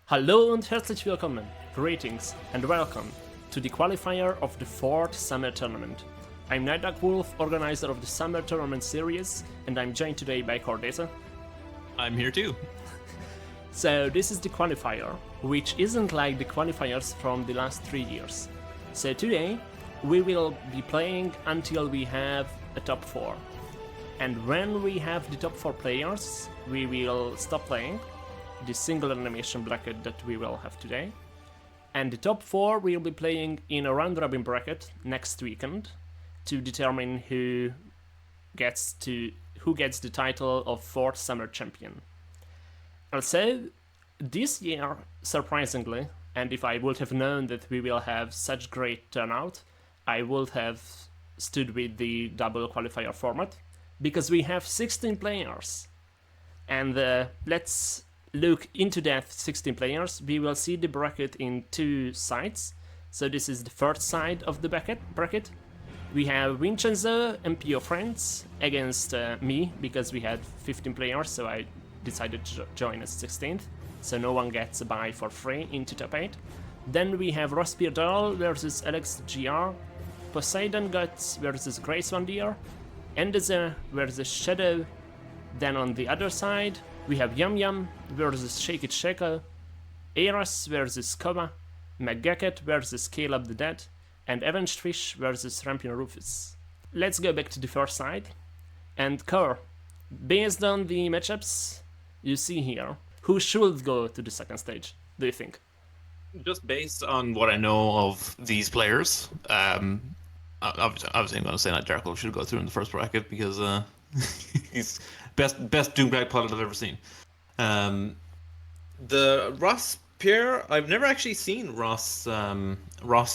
Hallo und herzlich willkommen, greetings and welcome to the qualifier of the 4th Summer Tournament. I'm NightDarkWolf, organizer of the Summer Tournament series, and I'm joined today by CoreData. I'm here too. So this is the qualifier, which isn't like the qualifiers from the last 3 years. So today, we will be playing until we have a top 4. And when we have the top 4 players, we will stop playing the single elimination bracket that we will have today. And the top 4 will be playing in a round robin bracket next weekend to determine who gets the title of 4th Summer Champion. Also, this year, surprisingly, and if I would have known that we will have such great turnout, I would have stood with the double qualifier format, because we have 16 players. And let's look into that 16 players. We will see the bracket in 2 sides. So this is the first side of the bracket. We have Vincenzo and Pio friends against me, because we had 15 players, so I decided to join as 16th, so no one gets a buy for free into top 8. Then we have Rospirdal versus Alex GR, Poseidon Guts versus Grace Van Deer, Endezer versus Shadow. Then on the other side, we have Yum Yum versus Shake It Shako, Eras versus Koba, McGacket versus Caleb the Dead, and Avenged Fish versus Rampion Rufus. Let's go back to the first side. And Core, based on the matchups you see here, who should go to the second stage, do you think? Just based on what I know of these players, obviously I'm going to say NightDarkWolf should go through in the first bracket because he's best Doomguy pilot I've ever seen. The Ross Pierre, I've never actually seen Ross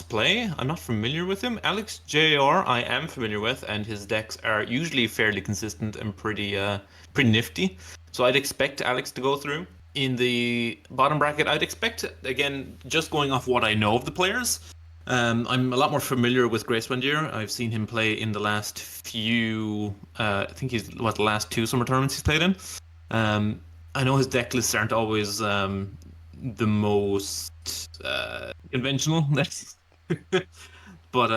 play. I'm not familiar with him. Alex JR I am familiar with, and his decks are usually fairly consistent and pretty nifty. So I'd expect Alex to go through. In the bottom bracket, I'd expect, again, just going off what I know of the players, I'm a lot more familiar with Grace Van Deer. I've seen him play in the last few, I think the last 2 summer tournaments he's played in. I know his deck lists aren't always the most conventional, but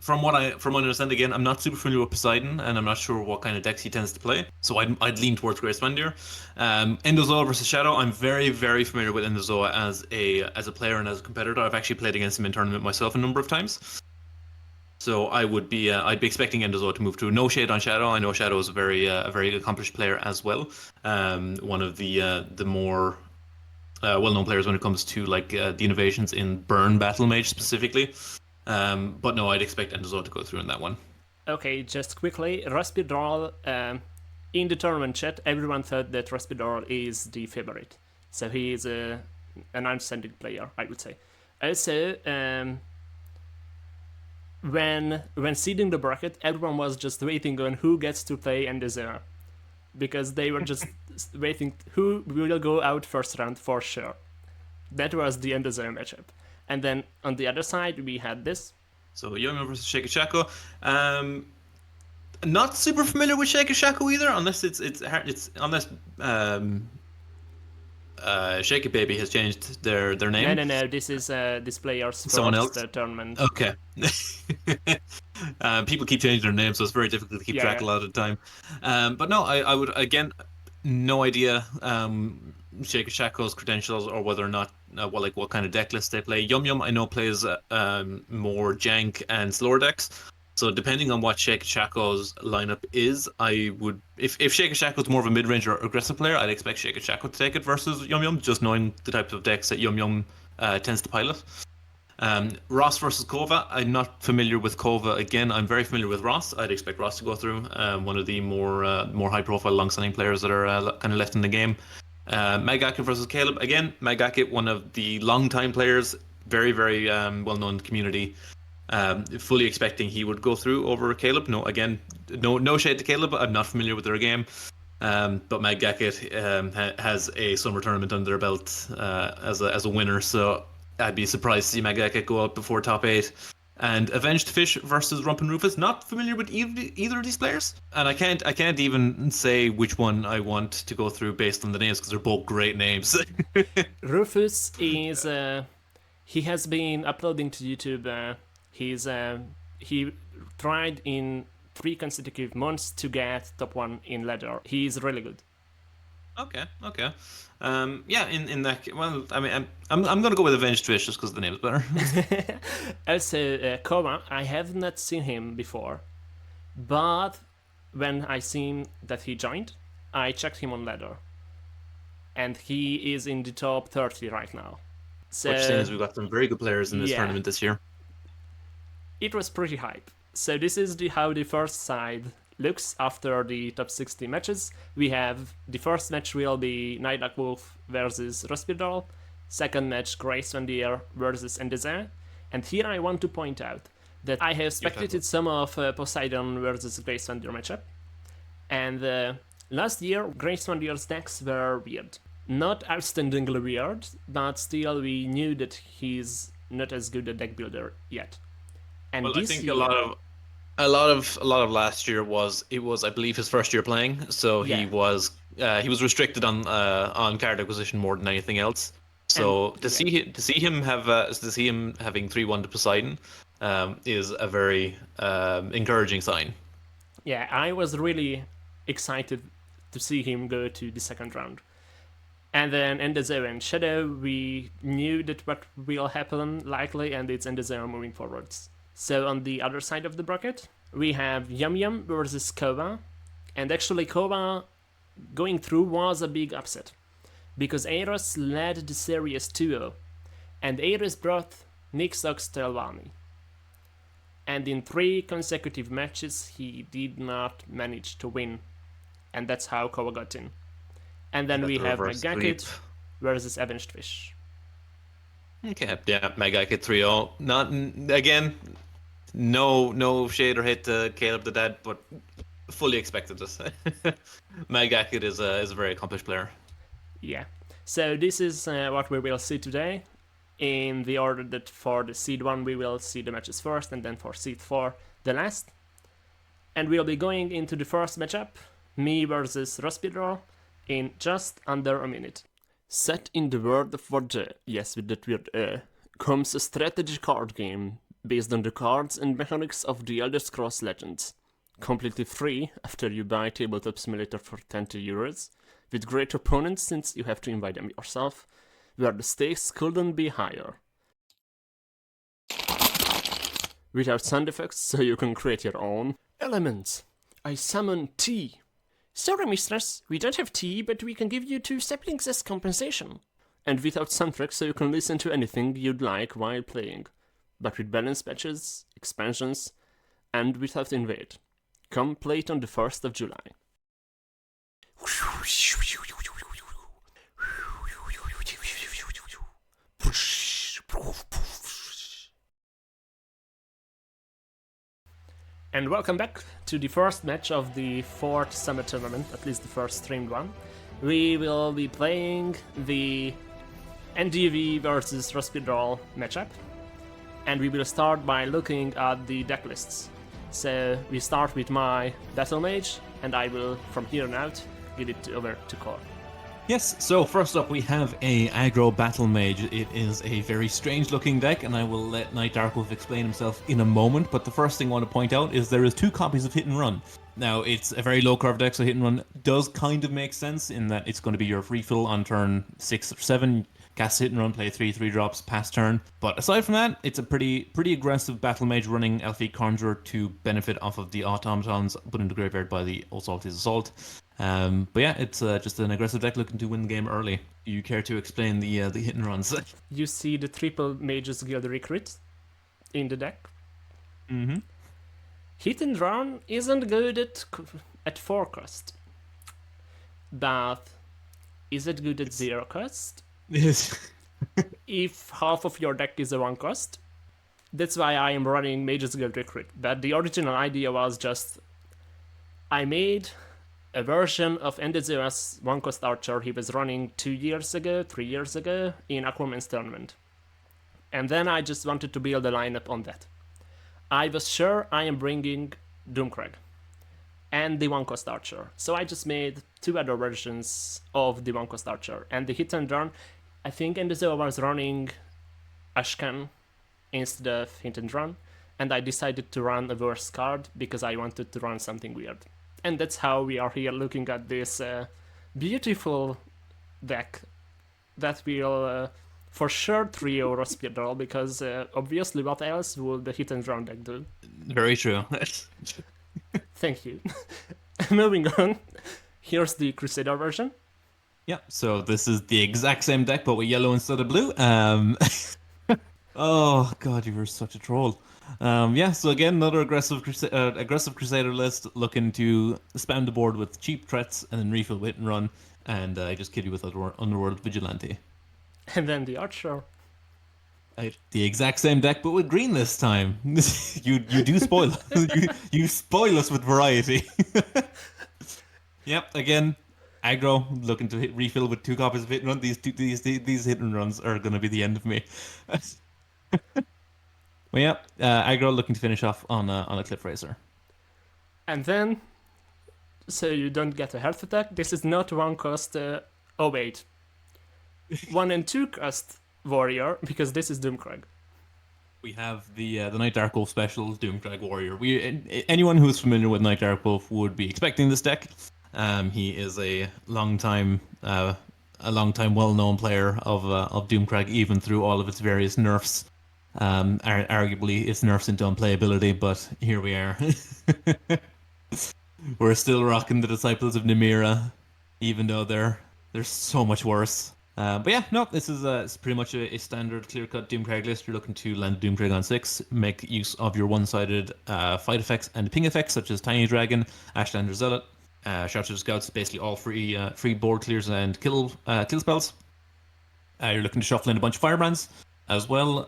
from what I understand, again, I'm not super familiar with Poseidon, and I'm not sure what kind of decks he tends to play. So I'd lean towards Grace Van Deer. Endozoa versus Shadow, I'm very, very familiar with Endozoa as a player and as a competitor. I've actually played against him in tournament myself a number of times. So I'd be expecting Endozoa to move to. No shade on Shadow. I know Shadow is a very accomplished player as well. One of the more well-known players when it comes to like the innovations in Burn Battle Mage specifically. But no, I'd expect Endozoa to go through in that one. Okay, just quickly, Rospirdal, in the tournament chat, everyone thought that Rospirdal is the favorite. So he is an outstanding player, I would say. Also, when seeding the bracket, everyone was just waiting on who gets to play Endezer, because they were just waiting who will go out first round for sure. That was the Endezer matchup. And then on the other side, we had this. So Young versus Shake It Shako. Not super familiar with Shake It Shako either, unless unless Shake It Baby has changed their name. No. This is this player's someone else tournament. Okay. People keep changing their names, so it's very difficult to keep track a lot of the time. But no, I would, again, no idea Shake It Shako's credentials or whether or not what kind of deck list they play. Yum Yum I know plays more jank and slower decks. So depending on what Shake It Shako's lineup is, I would, if Shake It Shako's more of a mid-range or aggressive player, I'd expect Shake It Shako to take it versus Yum Yum, just knowing the types of decks that Yum Yum tends to pilot. Ross versus Kova, I'm not familiar with Kova. Again, I'm very familiar with Ross. I'd expect Ross to go through. One of the more high-profile, long-standing players that are kind of left in the game. McGacket versus Caleb. Again, McGacket, one of the long-time players, very, very well-known in the community. Fully expecting he would go through over Caleb. No shade to Caleb. I'm not familiar with their game. But McGacket has a summer tournament under their belt as a winner, so I'd be surprised to see McGacket go out before top 8. and Avenged Fish versus Rump and Rufus. Not familiar with either of these players, and I can't even say which one I want to go through based on the names because they're both great names. Rufus is he has been uploading to YouTube. He tried in 3 consecutive months to get top 1 in ladder. He is really good. Okay, okay. Yeah, in that well, I mean, I'm gonna go with Avenged Fish just because the name is better. Also, Koma, I have not seen him before, but when I seen that he joined, I checked him on ladder, and he is in the top 30 right now. So Which thing is we've got some very good players in this yeah, tournament this year. it was pretty hype. So this is how the first side looks after the top 60 matches. We have the first match will be NightDarkWolf versus Rospidol, second match Grace Van Deer versus Endeza, and here I want to point out that I have spectated some of Poseidon versus Grace Van Deer matchup, and last year Grace Van Deer's decks were weird. Not outstandingly weird, but still we knew that he's not as good a deck builder yet. And Well, I this think year, a lot of last year was I believe his first year playing, so yeah, he was restricted on card acquisition more than anything else. and So yeah, to see him having 3-1 to Poseidon is a very encouraging sign. yeah, I was really excited to see him go to the second round. And then Endezo and Shadow, we knew that what will happen likely, and it's Endezo moving forwards. So on the other side of the bracket, we have Yum Yum versus Koba, and actually Koba going through was a big upset, because Eros led the series 2-0, and Eros brought Nixox Telvani. And in 3 consecutive matches, he did not manage to win, and that's how Koba got in. And then Got we the have reverse sweep. Megakit versus Avenged Fish. Okay, yeah, Mega Kid 3-0. Not again, no shade or hate to Caleb the Dad, but fully expected this. Mega Kid is a very accomplished player. Yeah. So this is what we will see today. In the order that for the seed 1 we will see the matches first, and then for seed 4 the last. And we'll be going into the first matchup, me versus Rospidor, in just under a minute. Set in the world of Warje, yes with that weird comes a strategy card game based on the cards and mechanics of the Elder Scrolls Legends. Completely free after you buy Tabletop Simulator for 20 euros, with great opponents since you have to invite them yourself, where the stakes couldn't be higher. Without sound effects, so you can create your own. Elements. I summon tea. Sorry, mistress, we don't have tea, but we can give you 2 saplings as compensation. And without soundtrack, so you can listen to anything you'd like while playing. But with balance patches, expansions, and without invade. Come play it on the 1st of July. And welcome back to the first match of the 4th summer tournament, at least the first streamed one. We will be playing the NDV versus Rospidol matchup, and we will start by looking at the deck lists. So we start with my Battle Mage, and I will, from here on out, give it over to Core. Yes, so first up we have a aggro battle mage. It is a very strange looking deck, and I will let NightDarkWolf explain himself in a moment, but the first thing I want to point out is there is 2 copies of Hit and Run. Now, it's a very low curve deck, so Hit and Run does kind of make sense in that it's going to be your refill on turn 6 or 7, cast Hit and Run, play 3 drops, pass turn. But aside from that, it's a pretty aggressive battle mage running Elfic Conjurer to benefit off of the automatons put into graveyard by the Assault's Assault. But yeah, it's just an aggressive deck looking to win the game early. Do you care to explain the hit and runs? You see the triple Mages Guild recruit in the deck. Mm-hmm. Hit and Run isn't good at 4 cost, but is it good at 0 cost? Yes. If half of your deck is a 1 cost. That's why I am running Mages Guild recruit. But the original idea was just I made a version of Endezeo's 1-cost archer he was running 3 years ago in Aquaman's tournament. And then I just wanted to build a lineup on that. I was sure I am bringing Doomcrag and the one-cost archer. So I just made 2 other versions of the one-cost archer. And the hit and run, I think Enzo was running Ashcan instead of hit and run. And I decided to run a worse card because I wanted to run something weird. And that's how we are here looking at this beautiful deck that will for sure trio Spiral, because obviously what else would the hit and run deck do? Very true. Thank you. Moving on, here's the Crusader version. Yeah, so this is the exact same deck, but with yellow instead of blue. Oh god, you were such a troll. Yeah, so again, another aggressive Crusader list, looking to spam the board with cheap threats and then refill with hit and run, and I just kill you with Underworld Vigilante. And then the Archer. The exact same deck, but with green this time. You do spoil us. You spoil us with variety. Yep, again, aggro, looking to refill with 2 copies of hit and run. These hit and runs are going to be the end of me. Well, yeah, aggro looking to finish off on a Cliff Racer. And then, so you don't get a health attack, this is not one cost, oh wait, 1 and 2 cost Warrior, because this is Doomcrag. We have the NightDarkWolf special, Doomcrag Warrior. Anyone who's familiar with NightDarkWolf would be expecting this deck. He is a long time well-known player of Doomcrag, even through all of its various nerfs. Arguably, its nerfs into unplayability, but here we are. We're still rocking the Disciples of Nimira, even though they're so much worse. But yeah, no, this is it's pretty much a standard clear-cut Doomcrag list. You're looking to land Doomcrag on 6, make use of your one-sided fight effects and ping effects, such as Tiny Dragon, Ashlander Zealot, Sharpshooter Scouts, basically all free board clears and kill spells. You're looking to shuffle in a bunch of Firebrands as well,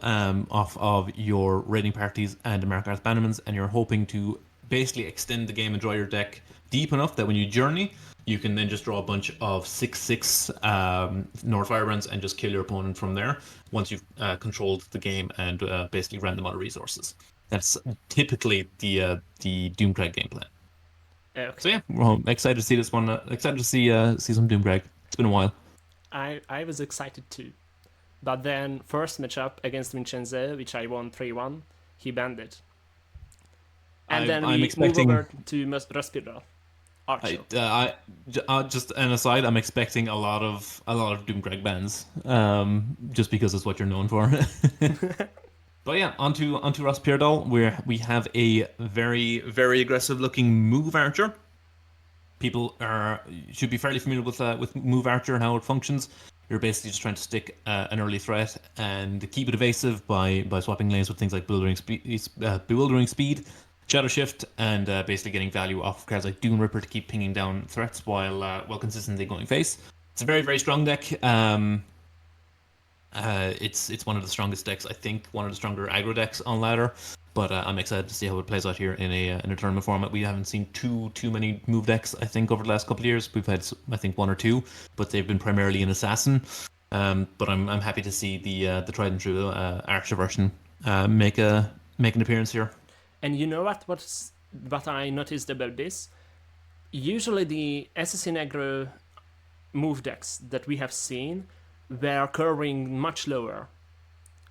off of your raiding parties and Markarth Bannermans, and you're hoping to basically extend the game and draw your deck deep enough that when you journey, you can then just draw a bunch of 6/6 Nord Firebrands and just kill your opponent from there once you've controlled the game and basically ran them out of resources. That's typically the Doomcrag game plan. Okay. So yeah, well, excited to see this one. Excited to see some Doomcrag. It's been a while. I was excited too. But then, first matchup against Vincenzo, which I won 3-1, he banned it. And then we move over to Respiral. Archer. Just an aside, I'm expecting a lot of Doomcrag bans, just because it's what you're known for. But yeah, onto Respiral, where we have a very, very aggressive looking move archer. People should be fairly familiar with move archer and how it functions. You're basically just trying to stick an early threat and keep it evasive by swapping lanes with things like bewildering speed, Shadow Shift, and basically getting value off of cards like Dune Ripper to keep pinging down threats while consistently going face. It's a very, very strong deck. It's one of the strongest decks, I think, one of the stronger aggro decks on ladder. But I'm excited to see how it plays out here in a tournament format. We haven't seen too many move decks, I think, over the last couple of years. We've had, I think, 1 or 2, but they've been primarily an assassin. But I'm happy to see the tried and true Archer version make an appearance here. And you know what I noticed about this? Usually the assassin aggro move decks that we have seen were curving much lower,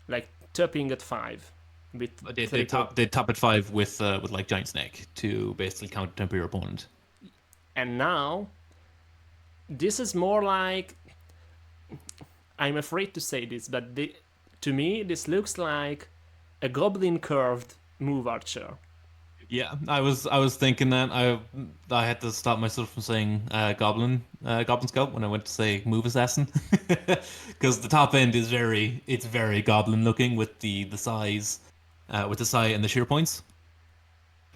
like topping at 5. They top at 5 with like Giant Snake to basically counter temper your opponent. And now this is more like, I'm afraid to say this, but to me this looks like a goblin curved move archer. Yeah, I was thinking that. I had to stop myself from saying Goblin Scout when I went to say Move Assassin, because the top end is very Goblin looking with the size, with the size and the sheer points.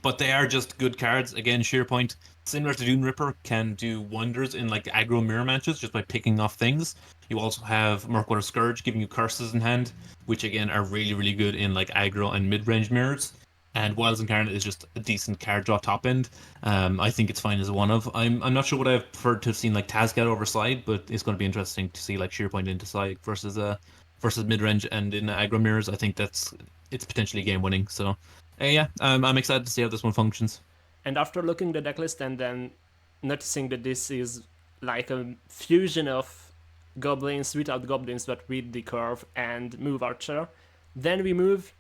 But they are just good cards. Again, sheer point, similar to Dune Ripper, can do wonders in like aggro mirror matches just by picking off things. You also have Murkwater Scourge giving you curses in hand, which again are really, really good in like aggro and mid-range mirrors. And Wilds Incarnate is just a decent card draw top end. I think it's fine as a one of. I'm not sure what I've preferred to have seen like Tazgat over side, but it's going to be interesting to see like sheer point into side versus mid range and in aggro mirrors. I think it's potentially game winning. So Yeah, I'm excited to see how this one functions. And after looking the decklist and then noticing that this is like a fusion of goblins without goblins but with the curve and move archer, then we move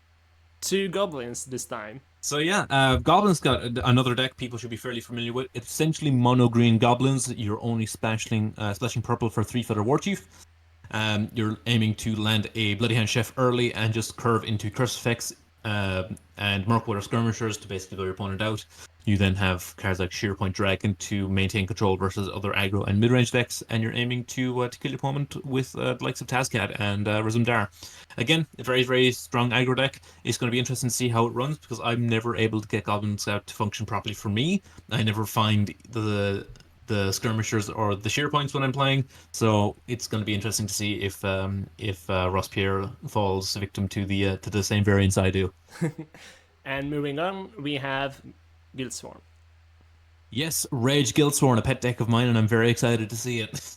to goblins this time. So yeah, Goblins got another deck people should be fairly familiar with. It's essentially mono green goblins. You're only splashing purple for 3 feather war chief. You're aiming to land a Bloody Hand Chef early and just curve into curse effects and Murkwater skirmishers to basically blow your opponent out. You then have cards like Shearpoint Dragon to maintain control versus other aggro and mid-range decks, and you're aiming to kill your opponent with the likes of Tazcat and Rizumdar. Again, a very, very strong aggro deck. It's going to be interesting to see how it runs because I'm never able to get Goblin Scout to function properly for me. I never find the skirmishers or the shear points when I'm playing. So it's going to be interesting to see if Ross Pierre falls victim to the same variance I do. And moving on, we have Guildsworn. Yes, Rage Guildsworn, a pet deck of mine, and I'm very excited to see it.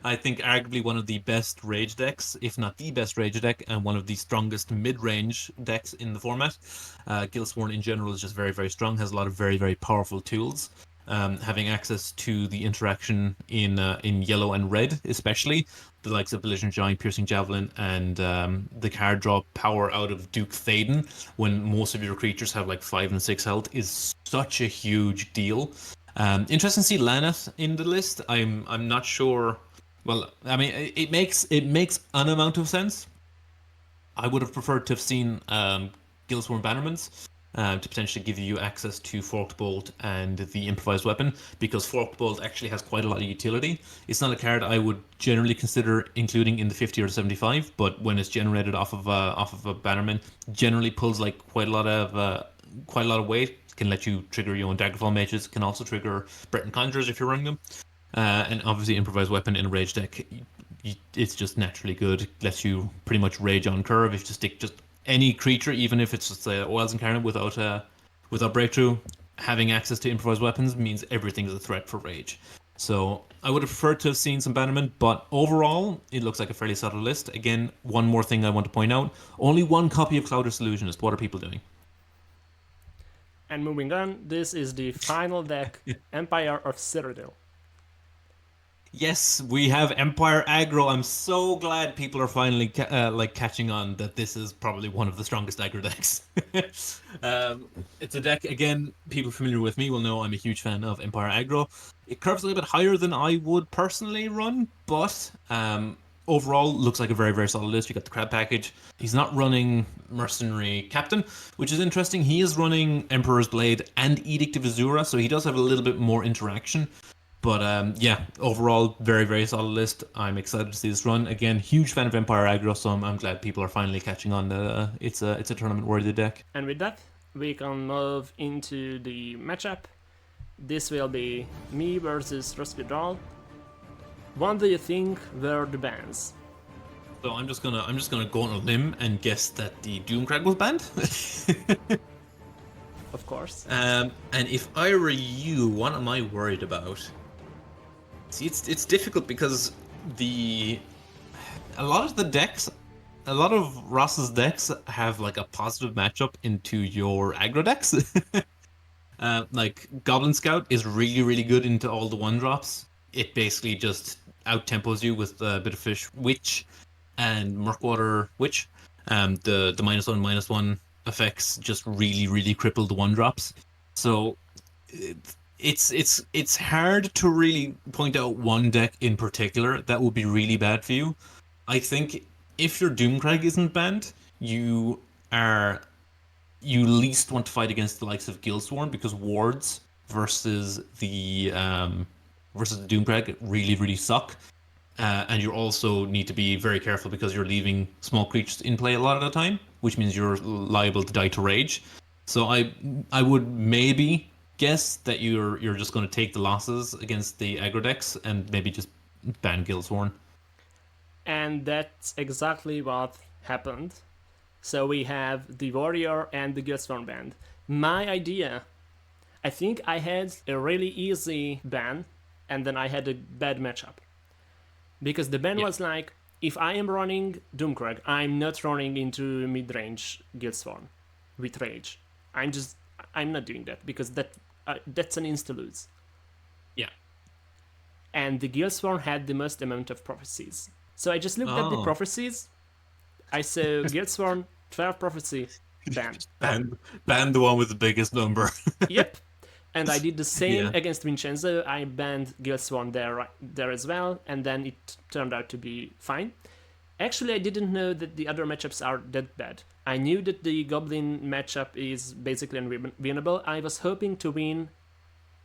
I think arguably one of the best Rage decks, if not the best Rage deck, and one of the strongest mid-range decks in the format. Guildsworn in general is just very, very strong, has a lot of very, very powerful tools. Having access to the interaction in yellow and red, especially the likes of Belligerent Giant, Piercing Javelin, and the card draw power out of Duke Thaden when most of your creatures have like 5 and 6 health is such a huge deal. Interesting to see Laneth in the list. I'm not sure. Well, I mean, it makes an amount of sense. I would have preferred to have seen Guildsworn Bannermans to potentially give you access to Forked Bolt and the improvised weapon, because Forked Bolt actually has quite a lot of utility. It's not a card I would generally consider including in the 50 or 75, but when it's generated off of a Bannerman, generally pulls like quite a lot of weight. Can let you trigger your own Daggerfall mages. Can also trigger Breton Conjurers if you're running them. And obviously, improvised weapon in a rage deck, it's just naturally good. Lets you pretty much rage on curve if you stick just any creature, even if it's just Oils Incarnate without breakthrough. Having access to improvised weapons means everything is a threat for rage. So I would have preferred to have seen some Bannerman, but overall, it looks like a fairly solid list. Again, one more thing I want to point out: only one copy of Cloudist Illusionist. What are people doing? And moving on, this is the final deck, Empire of Cyrodiil. Yes, we have Empire aggro. I'm so glad people are finally catching on that this is probably one of the strongest aggro decks. It's a deck, again, people familiar with me will know I'm a huge fan of Empire aggro. It curves a little bit higher than I would personally run, but overall looks like a very, very solid list. You got the Crab package. He's not running Mercenary Captain, which is interesting. He is running Emperor's Blade and Edict of Azura, so he does have a little bit more interaction. But yeah, overall, very, very solid list. I'm excited to see this run. Again, huge fan of Empire aggro, so I'm glad people are finally catching on that it's a tournament-worthy deck. And with that, we can move into the matchup. This will be me versus Rospidral. What do you think were the bans? So I'm just gonna go on a limb and guess that the Doomcrag was banned. Of course. And if I were you, what am I worried about? See, it's difficult because a lot of Ross's decks have like a positive matchup into your aggro decks. Like Goblin Scout is really, really good into all the 1-drops. It basically just out-tempos you with Bitterfish Witch and Murkwater Witch. The -1/-1 effects just really, really cripple the 1-drops. So it's hard to really point out one deck in particular that would be really bad for you. I think if your Doomcrag isn't banned, you least want to fight against the likes of Guildsworn, because wards versus the Doomcrag really, really suck. And you also need to be very careful because you're leaving small creatures in play a lot of the time, which means you're liable to die to rage. So I would maybe guess that you're just going to take the losses against the aggro decks and maybe just ban Guildsworn. And that's exactly what happened. So we have the Warrior and the Guildsworn band. My idea, I think I had a really easy ban, and then I had a bad matchup. Because the ban was like, if I am running Doomcrag, I'm not running into mid-range Guildsworn. with rage. I'm not doing that because that's an insta lose. Yeah. And the Guildsworn had the most amount of prophecies. So I just looked at the prophecies. I saw Guildsworn 12 prophecy banned. Ban the one with the biggest number. Yep. And I did the same against Vincenzo. I banned Guildsworn there as well, and then it turned out to be fine. Actually, I didn't know that the other matchups are that bad. I knew that the Goblin matchup is basically unwinnable. I was hoping to win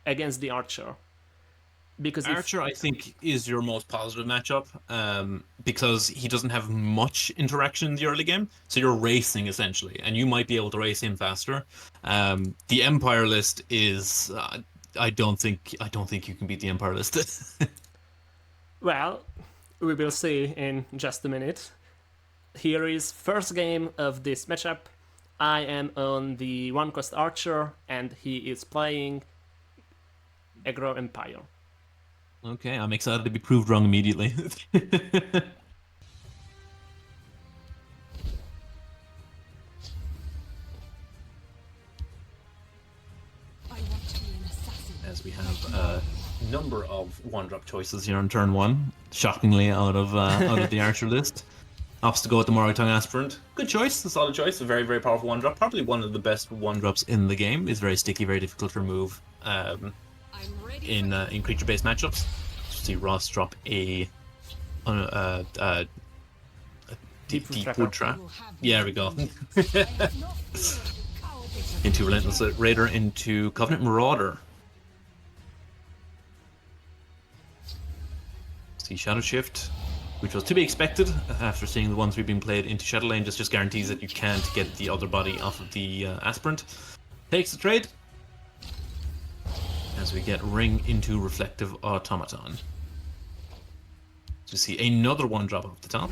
against the Archer. Because Archer, I think, is your most positive matchup because he doesn't have much interaction in the early game, so you're racing essentially, and you might be able to race him faster. The Empire list is, I don't think you can beat the Empire list. Well, we will see in just a minute. Here is first game of this matchup. I am on the 1-cost Archer, and he is playing Aggro Empire. Okay, I'm excited to be proved wrong immediately. As we have a number of 1-drop choices here on turn 1, shockingly out of the Archer list. Opts to go with the Morag-Tongue Aspirant. Good choice, a solid choice, a very, very powerful 1-drop. Probably one of the best 1-drops in the game. It's very sticky, very difficult to remove in creature-based matchups. See Ross drop a deep wood trap. Yeah, there we go. Into Relentless Raider, into Covenant Marauder. See Shadow Shift, which was to be expected after seeing the ones we've been played into Shadowlane. Just guarantees that you can't get the other body off of the Aspirant. Takes the trade. As we get Ring into Reflective Automaton. To see another 1-drop off the top.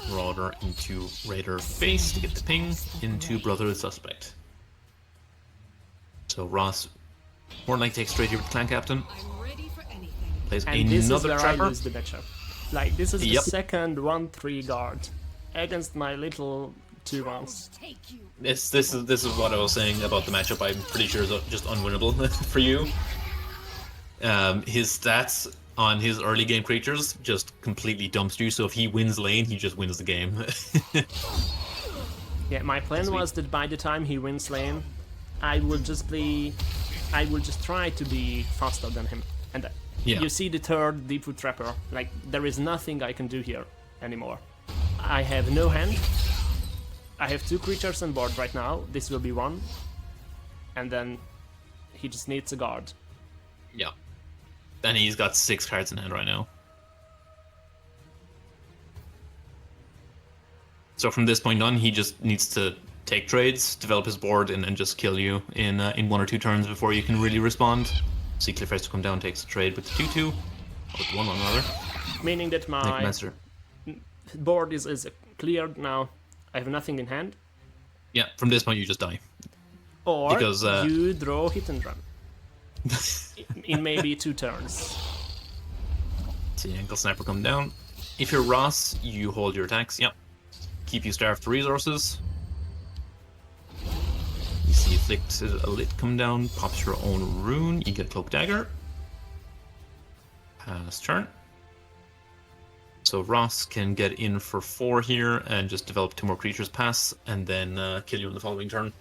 Marauder into Raider Face to get the ping, into Brother the Suspect. So Ross more like takes straight here with Clan Captain. Plays and another this is where Trapper. I lose the matchup. Like, this is the second 1-3 guard against my little 2-1s. This is what I was saying about the matchup. I'm pretty sure is just unwinnable for you. His stats on his early game creatures just completely dumps you, so if he wins lane, he just wins the game. Yeah, my plan was that by the time he wins lane, I will just try to be faster than him. And you see the third Deepwood Trapper, like, there is nothing I can do here anymore. I have no hand. I have 2 creatures on board right now. This will be 1. And then he just needs a guard. Yeah. And he's got 6 cards in hand right now. So from this point on, he just needs to take trades, develop his board, and then just kill you in 1 or 2 turns before you can really respond. See Cliff has to come down, takes the trade with the 2/2, or with the 1/1 rather. Meaning that my board is cleared now. I have nothing in hand. Yeah, from this point you just die. Or because, you draw hit and run. In maybe 2 turns. See Ankle Sniper come down. If you're Ross, you hold your attacks. Yep. Keep you starved for resources. You see Afflict a Lit come down, pops your own rune, you get Cloak Dagger. Pass turn. So Ross can get in for 4 here and just develop 2 more creatures pass, and then kill you in the following turn.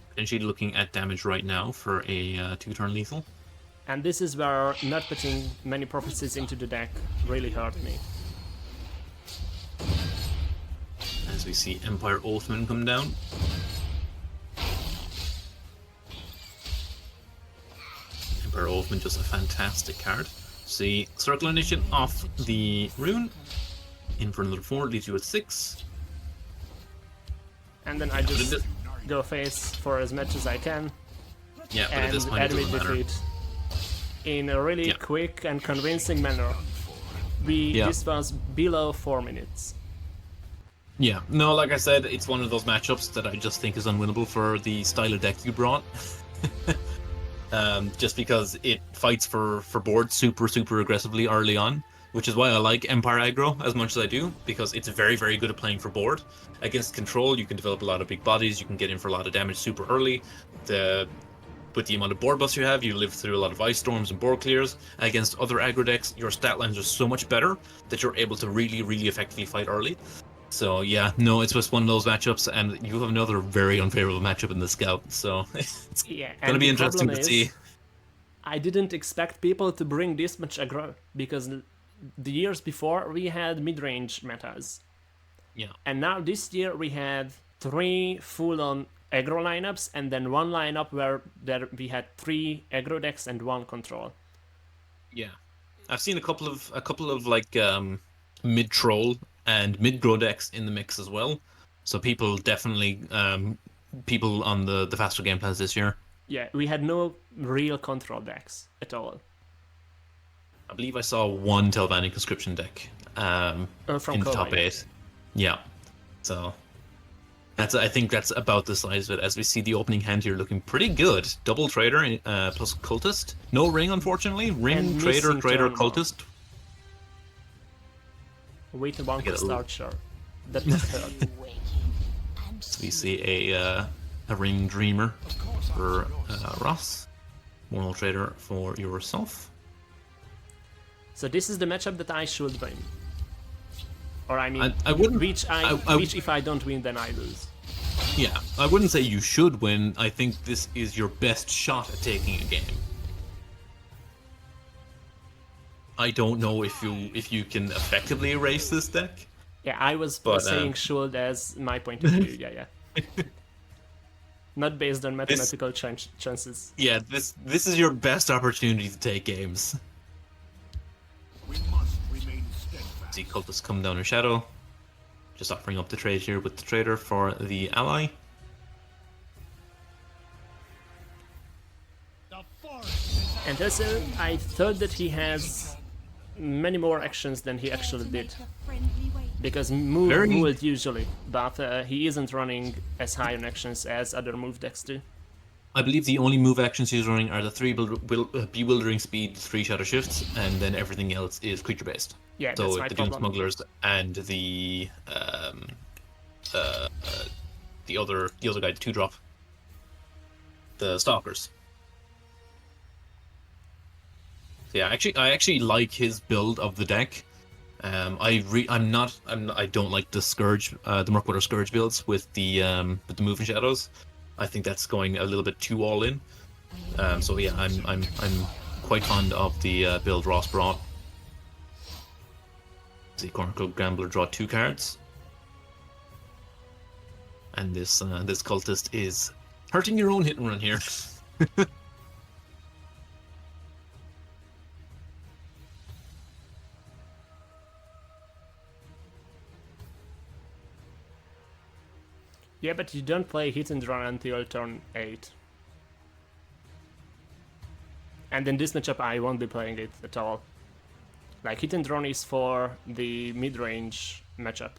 Potentially looking at damage right now for a 2-turn lethal. And this is where not putting many prophecies into the deck really hurt me. As we see Empire Oathman come down. Empire Oathman, just a fantastic card. See Circle Initiate off the rune. In for another 4, leaves you with 6. And then I just go face for as much as I can. Yeah, but at this point it doesn't matter. Defeat in a really quick and convincing manner. This was below 4 minutes. Yeah, no, like I said, it's one of those matchups that I just think is unwinnable for the style of deck you brought. Just because it fights for board super aggressively early on. which is why I like Empire aggro as much as I do, because it's very, very good at playing for board. Against control, you can develop a lot of big bodies, you can get in for a lot of damage super early. With the amount of board busts you have, you live through a lot of ice storms and board clears. Against other aggro decks, your stat lines are so much better that you're able to really, really effectively fight early. So yeah, no, it's just one of those matchups, and you have another very unfavorable matchup in the Scout, so it's gonna be interesting to see. I didn't expect people to bring this much aggro, because the years before we had mid-range metas. Yeah. And now this year we had 3 full-on aggro lineups, and then one lineup where we had 3 aggro decks and 1 control. Yeah. I've seen a couple of like mid-troll and mid-grow decks in the mix as well. So people definitely people on the faster game plans this year. Yeah, we had no real control decks at all. I believe I saw one Telvanni conscription deck From in the top 8. Yeah. So I think that's about the size of it. As we see the opening hand here looking pretty good. Double trader plus cultist. No ring, unfortunately. Ring, trader, cultist. Wait a one start, sure. That was third. So we see a ring dreamer for Ross. Moral trader for yourself. So this is the matchup that I should win. Or I mean, I wouldn't. Which if I don't win, then I lose. Yeah, I wouldn't say you should win. I think this is your best shot at taking a game. I don't know if you can effectively erase this deck. Yeah, I was saying should as my point of view. Yeah. Not based on mathematical chances. Yeah, this is your best opportunity to take games. We must remain steadfast. See cultists come down in shadow. Just offering up the trade here with the trader for the ally. And also, I thought that he has many more actions than he actually did. Because move would usually, but he isn't running as high on actions as other move decks do. I believe the only move actions he's running are the 3 Bewildering Speed, 3 Shadow Shifts, and then everything else is creature based. Yeah, so that's my the problem. Doom Smugglers and the other guy, the 2-drop, the Stalkers. So yeah, I actually like his build of the deck. I don't like the Scourge, the Murkwater Scourge builds with the moving shadows. I think that's going a little bit too all in. So yeah, I'm quite fond of the build Ross brought. See, Cornicle Gambler draw 2 cards, and this cultist is hurting your own hit and run here. Yeah, but you don't play hit and run until turn 8. And in this matchup I won't be playing it at all. Like, hit and run is for the mid-range matchup.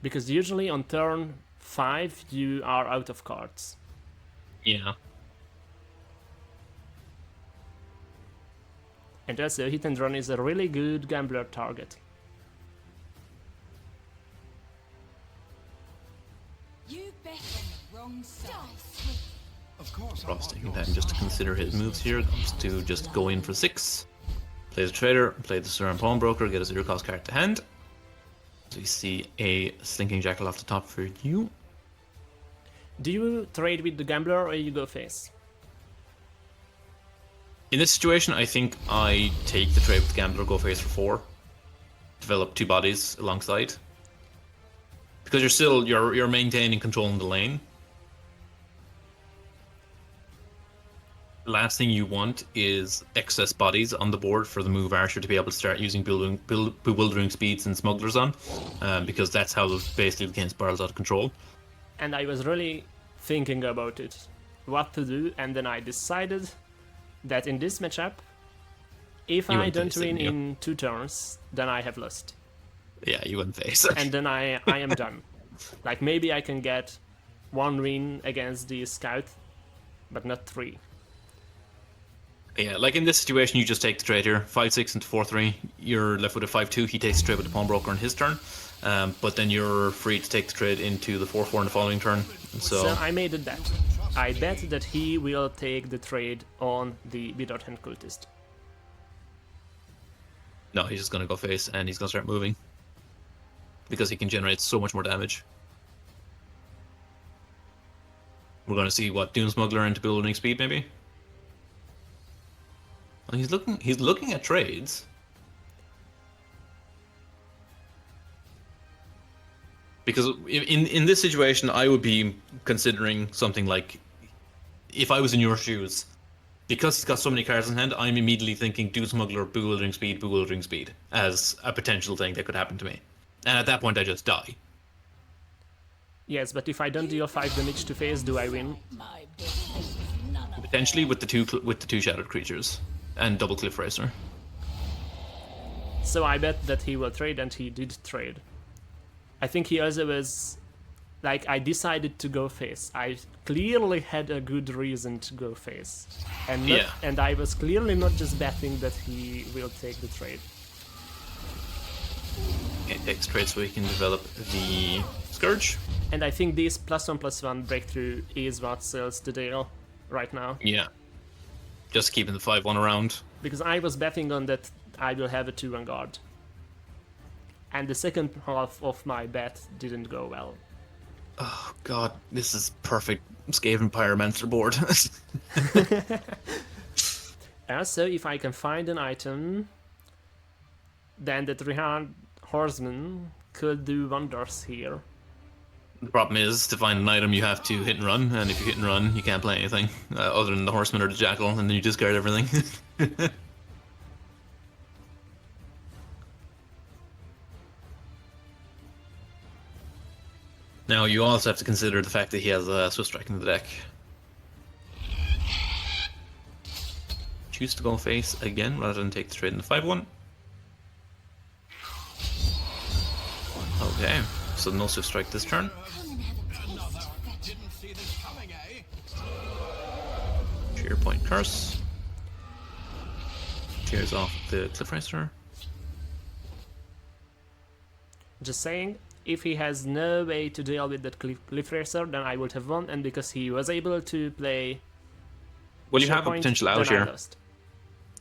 Because usually on turn 5 you are out of cards. Yeah. And also, hit and run is a really good gambler target. You bet on the wrong side. Of course, Ross taking time just to consider his moves here. Comes to just go in for 6. Play the trader, play the Suran Pawnbroker, get a 0-cost card to hand. So you see a Slinking Jackal off the top for you. Do you trade with the gambler or you go face? In this situation, I think I take the trade with the Gambler, go face for 4. Develop 2 bodies alongside. Because you're maintaining control in the lane. Last thing you want is excess bodies on the board for the move Archer to be able to start using bewildering speeds and smugglers on, because that's how basically the game spirals out of control. And I was really thinking about it, what to do, and then I decided that in this matchup, if I don't win in 2 turns, then I have lost. Yeah, you went face. And then I am done. Like, maybe I can get 1 win against the Scout, but not 3. Yeah, like in this situation, you just take the trade here, 5-6 into 4-3. You're left with a 5-2. He takes the trade with the pawnbroker on his turn, but then you're free to take the trade into the 4-4 in the following turn. So I made a bet. I bet that he will take the trade on the Without Hand Cultist. No, he's just gonna go face, and he's gonna start moving because he can generate so much more damage. We're gonna see what Doom Smuggler into building speed, maybe. Well, he's looking at trades. Because in this situation, I would be considering something like, if I was in your shoes, because he's got so many cards in hand, I'm immediately thinking Doom Smuggler, Bewildering Speed as a potential thing that could happen to me. And at that point, I just die. Yes, but if I don't deal 5 damage to face, do I win? Potentially with the two Shattered Creatures and double Cliff Racer. So I bet that he will trade, and he did trade. I think he also was... Like, I decided to go face. I clearly had a good reason to go face. And I was clearly not just betting that he will take the trade. Okay, takes trade so he can develop the Scourge. And I think this +1/+1 breakthrough is what sells the deal right now. Yeah. Just keeping the 5-1 around. Because I was betting on that I will have a 2-1 guard. And the second half of my bet didn't go well. Oh god, this is perfect Skaven Pyromancer board. Also, if I can find an item, then the 300 Horsemen could do wonders here. The problem is, to find an item you have to hit and run, and if you hit and run, you can't play anything other than the Horseman or the Jackal, and then you discard everything. Now, you also have to consider the fact that he has a Swift Strike in the deck. Choose to go face again rather than take the trade in the 5-1. Okay, so no Swift Strike this turn. Cheer Point Curse. Tears off the Cliff Racer. Just saying, if he has no way to deal with that Cliff Racer, then I would have won, and because he was able to play... Well, you have a potential out here.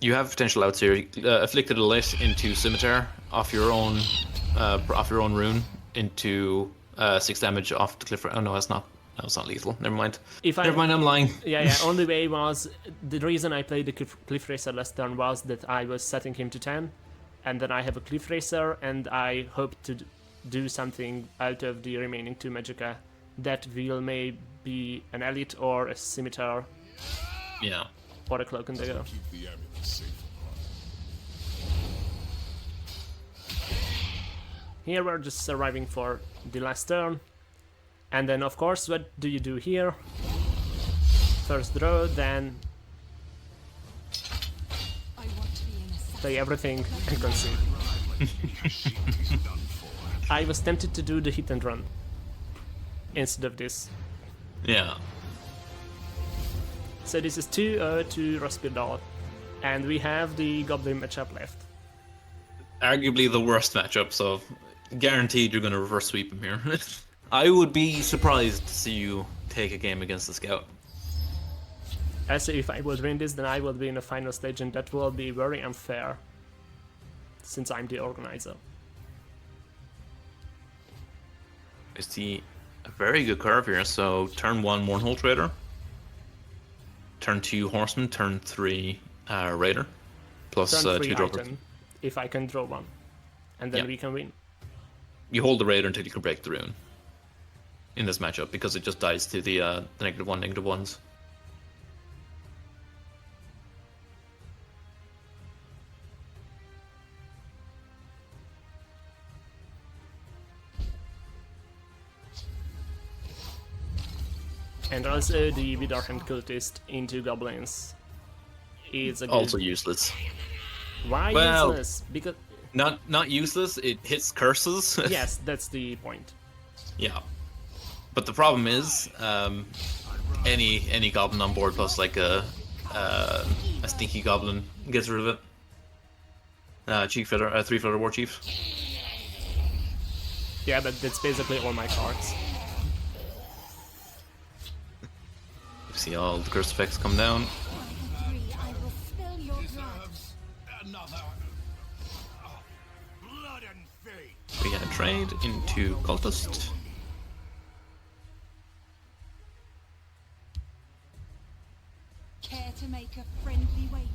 You have potential outs here. Afflicted Elite into Scimitar off your own rune into 6 damage off the Cliff Racer. Oh no, that's not. No, it's not lethal. Never mind. Never mind, I'm lying. Yeah. Only way was, the reason I played the Cliff Racer last turn was that I was setting him to 10, and then I have a Cliff Racer, and I hope to do something out of the remaining 2 Magicka that will maybe an Elite or a Scimitar. Yeah. Or a Cloak and Dagger. Here we're just surviving for the last turn. And then of course, what do you do here? First draw, then play everything and concede. I was tempted to do the hit and run instead of this. Yeah. So this is 2-0 to Rospidal, and we have the Goblin matchup left. Arguably the worst matchup, so guaranteed you're going to reverse sweep him here. I would be surprised to see you take a game against the Scout. Also, if I would win this, then I would be in the final stage, and that will be very unfair, since I'm the organizer. I see a very good curve here, so turn 1 Mournhold Trader. Turn 2 Horseman, turn 3 Raider, plus turn 3 2 draw. item, if I can draw 1, and then we can win. You hold the Raider until you can break the rune in this matchup, because it just dies to the -1, -1s. And also the Without Hand Cultist into Goblins is a good... Also useless. Why well, useless? Because... Not useless, it hits curses. Yes, that's the point. Yeah. But the problem is, any goblin on board plus like a a stinky goblin gets rid of it. Chief Feather, 3-Feather War Chief. Yeah, but that's basically all my cards. You see all the curse effects come down. I agree, I will spill your blood. Deserves another blood and fate. We trade into Cultist. Care to make a friendly wager?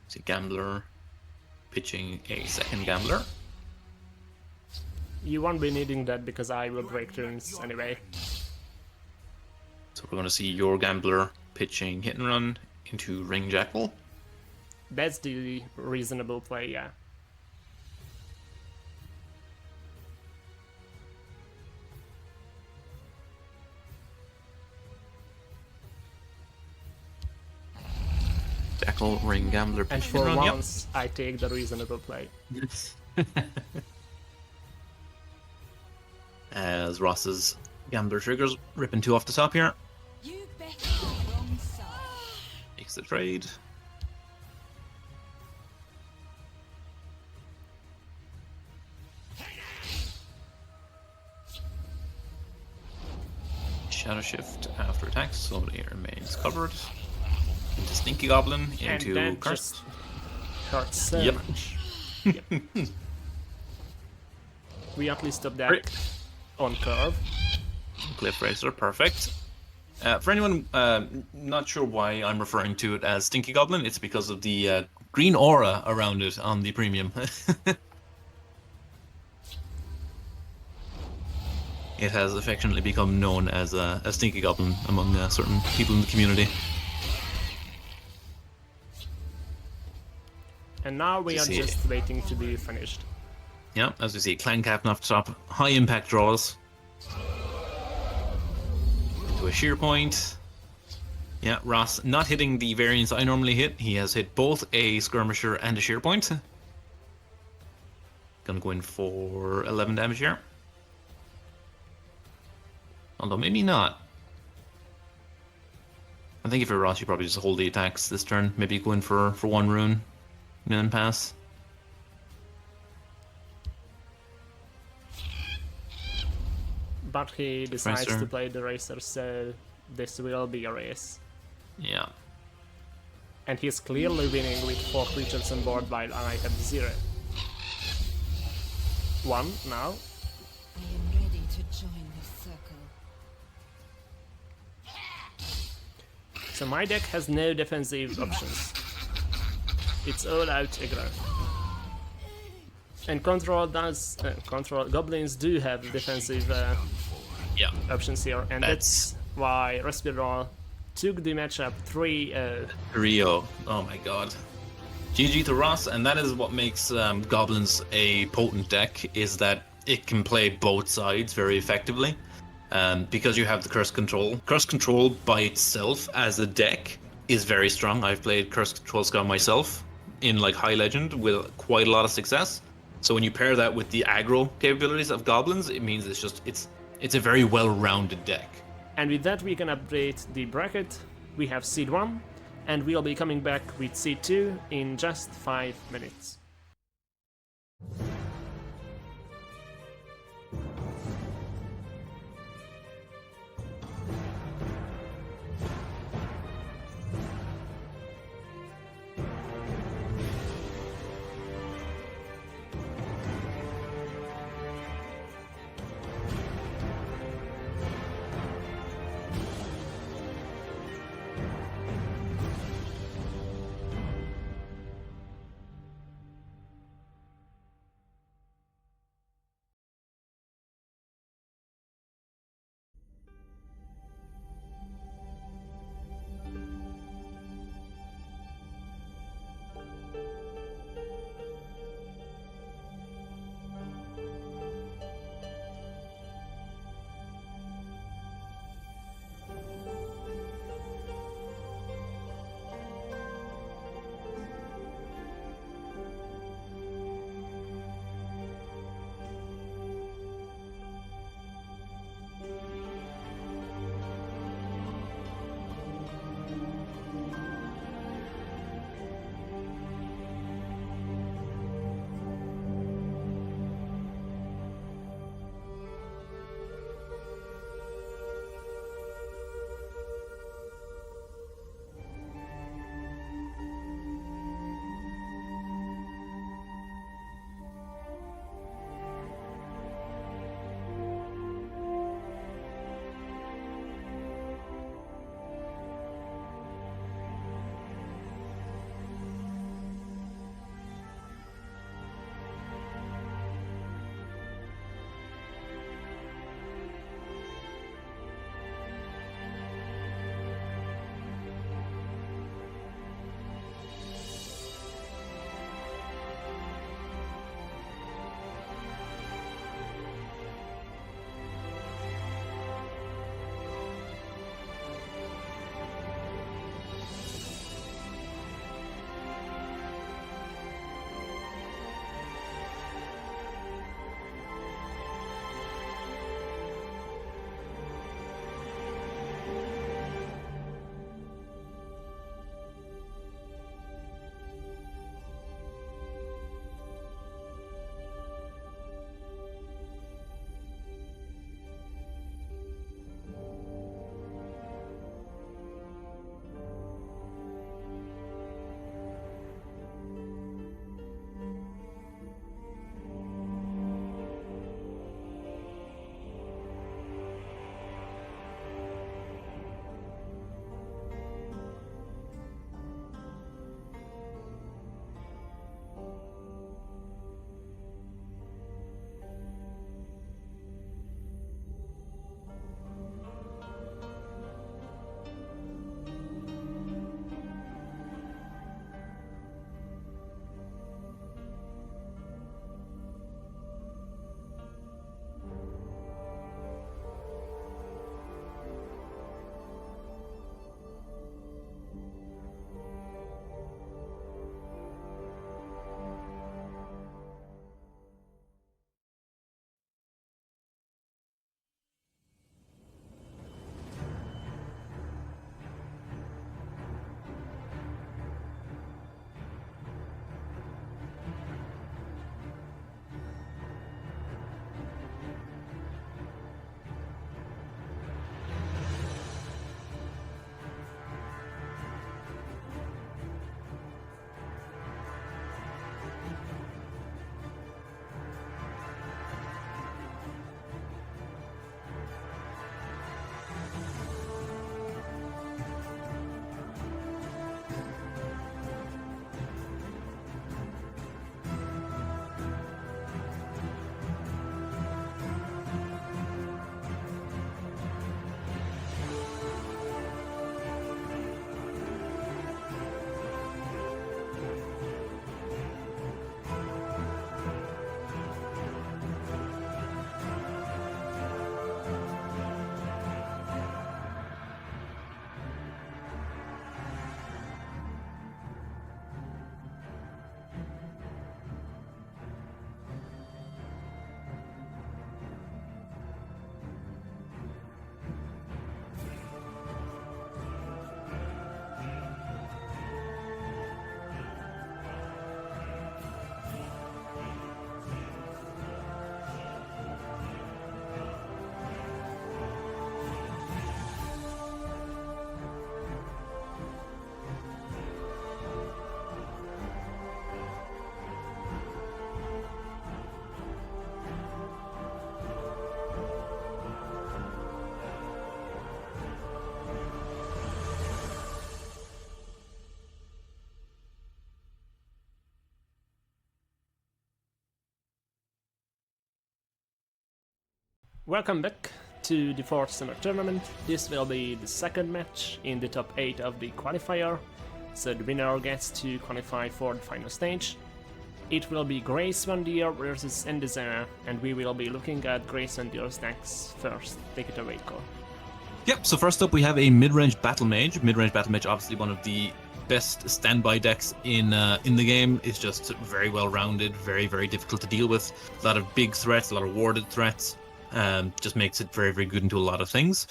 See Gambler pitching a second Gambler. You won't be needing that because I will break turns anyway. So we're going to see your Gambler pitching Hit and Run into Ring Jackal. That's the reasonable play, yeah. Jackal, Ring, Gambler, And pitch for Hit and Run. once, I take the reasonable play. As Ross's Gambler triggers, ripping 2 off the top here. You bet on the wrong side. Makes the trade. Shadow Shift after attacks, so it remains covered. Into Stinky Goblin, And into that Curse. just hurts so Yep. much. Yep. We at least stop that Great. on curve. Cliff Racer, perfect. For anyone not sure why I'm referring to it as Stinky Goblin, it's because of the green aura around it on the premium. It has affectionately become known as a Stinky Goblin among certain people in the community. And now we You are see- just waiting to be finished. Yeah, as we see, Clan Captain off the top, high impact draws. Into a shear point. Yeah, Ross not hitting the variants I normally hit. He has hit both a skirmisher and a shear point. Gonna go in for 11 damage here. Although maybe not. I think if you're Ross, you probably just hold the attacks this turn. Maybe go in for 1 rune. And then pass. But he decides Racer. to play the racer, so this will be a race. Yeah. And he's clearly winning with 4 creatures on board while I have 0. 1 now. I am ready to join the circle. So my deck has no defensive options. It's all out aggro. And control goblins do have defensive Yeah. options here, and that's why Respiral took the matchup 3-0. Rio. Oh my god. GG to Ross, and that is what makes Goblins a potent deck, is that it can play both sides very effectively. Because you have the Curse Control. Curse Control by itself as a deck is very strong. I've played Curse Control Scout myself in like High Legend with quite a lot of success. So when you pair that with the aggro capabilities of Goblins, it means it's a very well-rounded deck. And with that we can update the bracket. We have Seed 1, and we'll be coming back with Seed 2 in just 5 minutes. Welcome back to the 4th summer tournament. This will be the second match in the top 8 of the qualifier, so the winner gets to qualify for the final stage. It will be Grace Van Deer versus Endezara, and we will be looking at Grace Van Deer's decks first. Take it away, Cole. Yep, so first up we have a mid-range battle mage. Mid-range battle mage, obviously one of the best standby decks in the game. It's just very well rounded, very, very difficult to deal with. A lot of big threats, a lot of warded threats. Just makes it very, very good into a lot of things.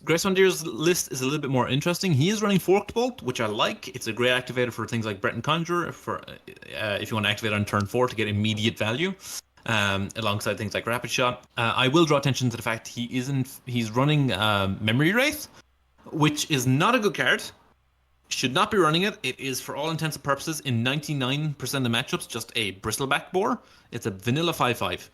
Grace Van Deer's list is a little bit more interesting. He is running Forked Bolt, which I like. It's a great activator for things like Breton Conjurer, for if you want to activate on turn 4 to get immediate value. Alongside things like Rapid Shot. I will draw attention to the fact he's running Memory Wraith, which is not a good card. Should not be running it. It is, for all intents and purposes, in 99% of the matchups, just a Bristleback boar. It's a vanilla 5/5.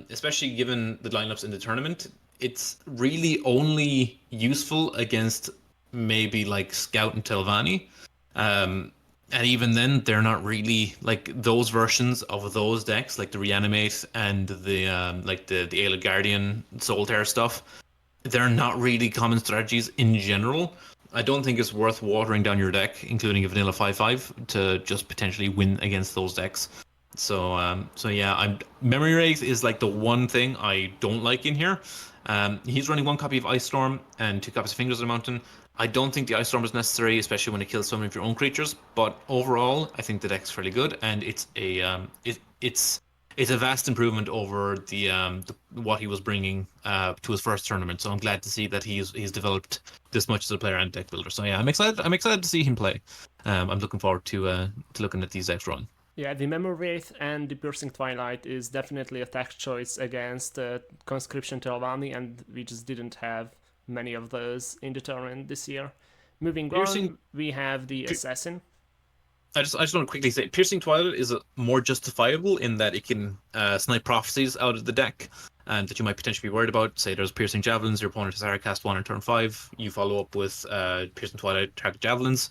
Especially given the lineups in the tournament, it's really only useful against maybe like Scout and Telvanni. And even then, they're not really like those versions of those decks, like the Reanimate and the like the Aelid Guardian Solitaire stuff. They're not really common strategies in general. I don't think it's worth watering down your deck, including a vanilla 5/5, to just potentially win against those decks. So yeah, Memory Wraith is like the one thing I don't like in here. He's running 1 copy of Ice Storm and 2 copies of Fingers of the Mountain. I don't think the Ice Storm is necessary, especially when it kills some of your own creatures. But overall, I think the deck's fairly good, and it's a vast improvement over the what he was bringing to his first tournament. So I'm glad to see that he's developed this much as a player and deck builder. So yeah, I'm excited to see him play. I'm looking forward to looking at these decks run. Yeah, the Memory Wraith and the Piercing Twilight is definitely a tech choice against Conscription Telvanni, and we just didn't have many of those in the tournament this year. Moving on, we have the Assassin. I just want to quickly say, Piercing Twilight is more justifiable in that it can snipe prophecies out of the deck, and that you might potentially be worried about. Say there's Piercing Javelins, your opponent has already cast 1 on turn 5, you follow up with Piercing Twilight, target Javelins.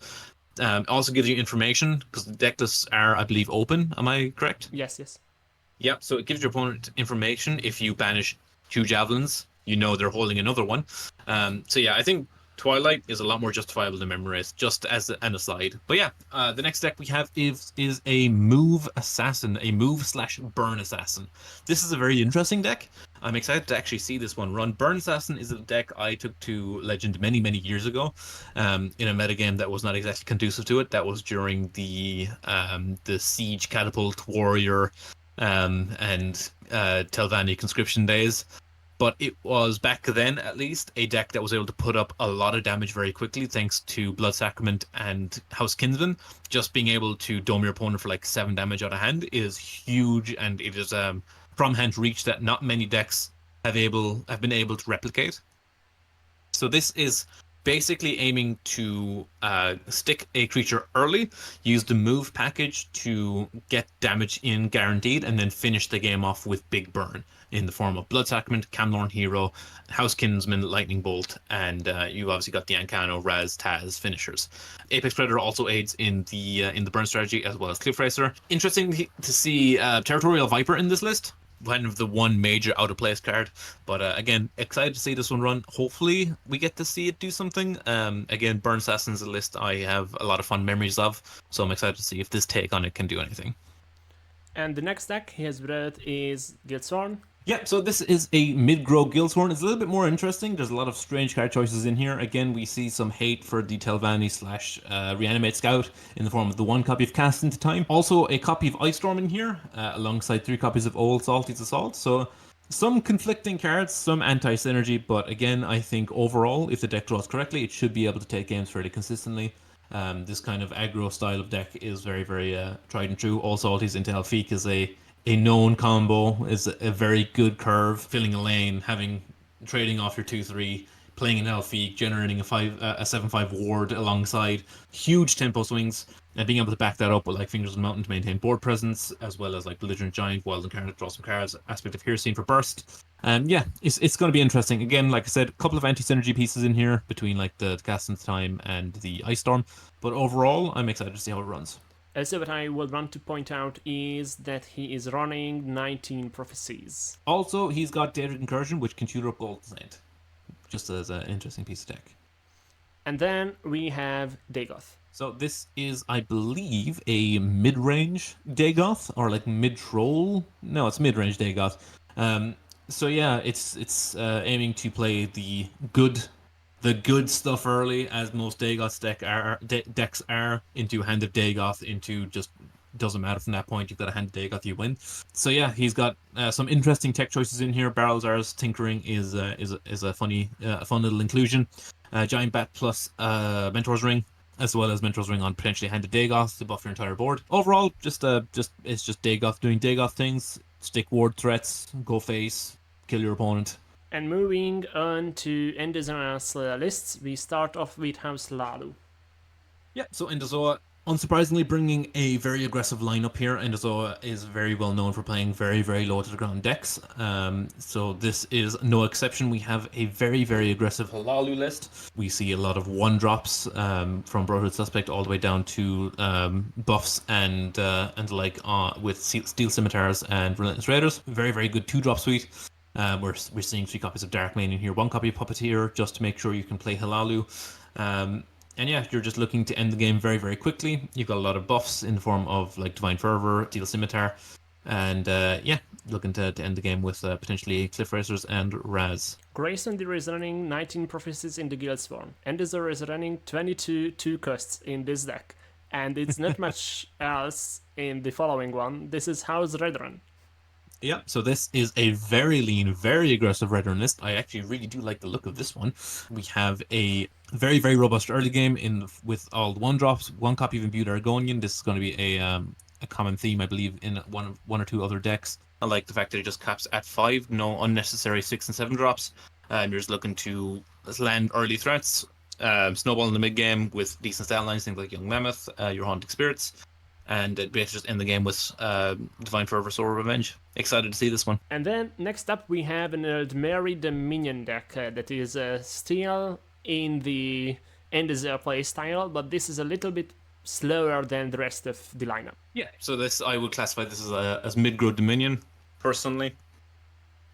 Also gives you information, because the deck lists are, I believe, open. Am I correct? Yes. Yep, so it gives your opponent information. If you banish 2 Javelins, you know they're holding another one. So yeah, I think Twilight is a lot more justifiable than Memory Wraith, just as an aside. But yeah, the next deck we have is a Move Assassin, a Move/Burn Assassin. This is a very interesting deck. I'm excited to actually see this one run. Burn Assassin is a deck I took to Legend many, many years ago, in a metagame that was not exactly conducive to it. That was during the Siege Catapult Warrior and Telvanni Conscription days. But it was, back then at least, a deck that was able to put up a lot of damage very quickly thanks to Blood Sacrament and House Kinsman. Just being able to dome your opponent for like 7 damage out of hand is huge, and it is from hand reach that not many decks have been able to replicate. So this is basically aiming to stick a creature early, use the move package to get damage in guaranteed, and then finish the game off with big burn in the form of Blood Sacrament, Camlorn Hero, House Kinsman, Lightning Bolt, and you've obviously got the Ancano, Raz, Taz finishers. Apex Predator also aids in the burn strategy, as well as Cliff Racer. Interesting to see Territorial Viper in this list. Kind of the one major out of place card, but again, excited to see this one run. Hopefully we get to see it do something. Again, Burn Assassin's a list I have a lot of fun memories of, so I'm excited to see if this take on it can do anything. And the next deck he has brought is Guildsworn. Yeah, so this is a mid-grow Guildsworn. It's a little bit more interesting. There's a lot of strange card choices in here. Again, we see some hate for the Telvanni / Reanimate Scout in the form of the 1 copy of Cast into Time. Also, a copy of Ice Storm in here, alongside 3 copies of Old Salty's Assault. So, some conflicting cards, some anti-synergy, but again, I think overall, if the deck draws correctly, it should be able to take games fairly consistently. This kind of aggro style of deck is very, very tried and true. All Salties into Elfique is a known combo, is a very good curve, filling a lane, trading off your 2/3, playing an Elfique, generating a 7/5 ward alongside, huge tempo swings, and being able to back that up with like Fingers of the Mountain to maintain board presence, as well as like Belligerent Giant, Wild Incarnate, draw some cards, Aspect of Hircine for burst. Yeah, it's going to be interesting. Again, like I said, a couple of anti-synergy pieces in here between like the Cast into Time and the Ice Storm, but overall, I'm excited to see how it runs. Also, what I would want to point out is that he is running 19 prophecies. Also, he's got Daedric Incursion, which can shoot up Gold Saint, just as an interesting piece of tech. And then we have Dagoth. So this is, I believe, a mid-range Dagoth, or like mid-troll. No, it's mid-range Dagoth. So yeah, it's aiming to play the good stuff early, as most Dagoth decks are, into Hand of Dagoth, into just doesn't matter from that point. You've got a Hand of Dagoth, you win. So yeah, he's got some interesting tech choices in here. Barrelzar's Tinkering is a fun little inclusion. Giant Bat plus Mentor's Ring, as well as Mentor's Ring on potentially Hand of Dagoth to buff your entire board. Overall, it's just Dagoth doing Dagoth things. Stick ward threats, go face, kill your opponent. And moving on to Ender's lists, we start off with House Lalu. Yeah, so Enderzoa, unsurprisingly, bringing a very aggressive lineup here. Enderzoa is very well known for playing very, very low to the ground decks. So this is no exception. We have a very, very aggressive Halalu list. We see a lot of one drops from Brotherhood Suspect all the way down to buffs and like with Steel Scimitars and Relentless Raiders. Very, very good 2-drop suite. We're seeing 3 copies of Darkmane in here, 1 copy of Puppeteer, just to make sure you can play Halalu. And yeah, you're just looking to end the game very, very quickly. You've got a lot of buffs in the form of like Divine Fervor, Steel Scimitar, and yeah, looking to end the game with potentially Cliff Racers and Raz. Grayson is running 19 prophecies in the Guildsworn. Enderzor is running 22 2-costs in this deck. And it's not much else in the following one. This is House Redrun. Yeah, so this is a very lean, very aggressive Redrun list. I actually really do like the look of this one. We have a very, very robust early game with all the 1-drops, 1 copy of Imbued Argonian. This is going to be a common theme, I believe, in one or two other decks. I like the fact that it just caps at 5, no unnecessary 6 and 7 drops. You're just looking to land early threats, snowball in the mid game with decent stat lines, things like Young Mammoth, your Haunting Spirits. And basically just end the game with Divine Fervor, Soul Revenge. Excited to see this one. And then next up we have an Eldmeri Dominion deck that is still in the Enderzor play style, but this is a little bit slower than the rest of the lineup. Yeah, so this I would classify this as mid-growth Dominion, personally.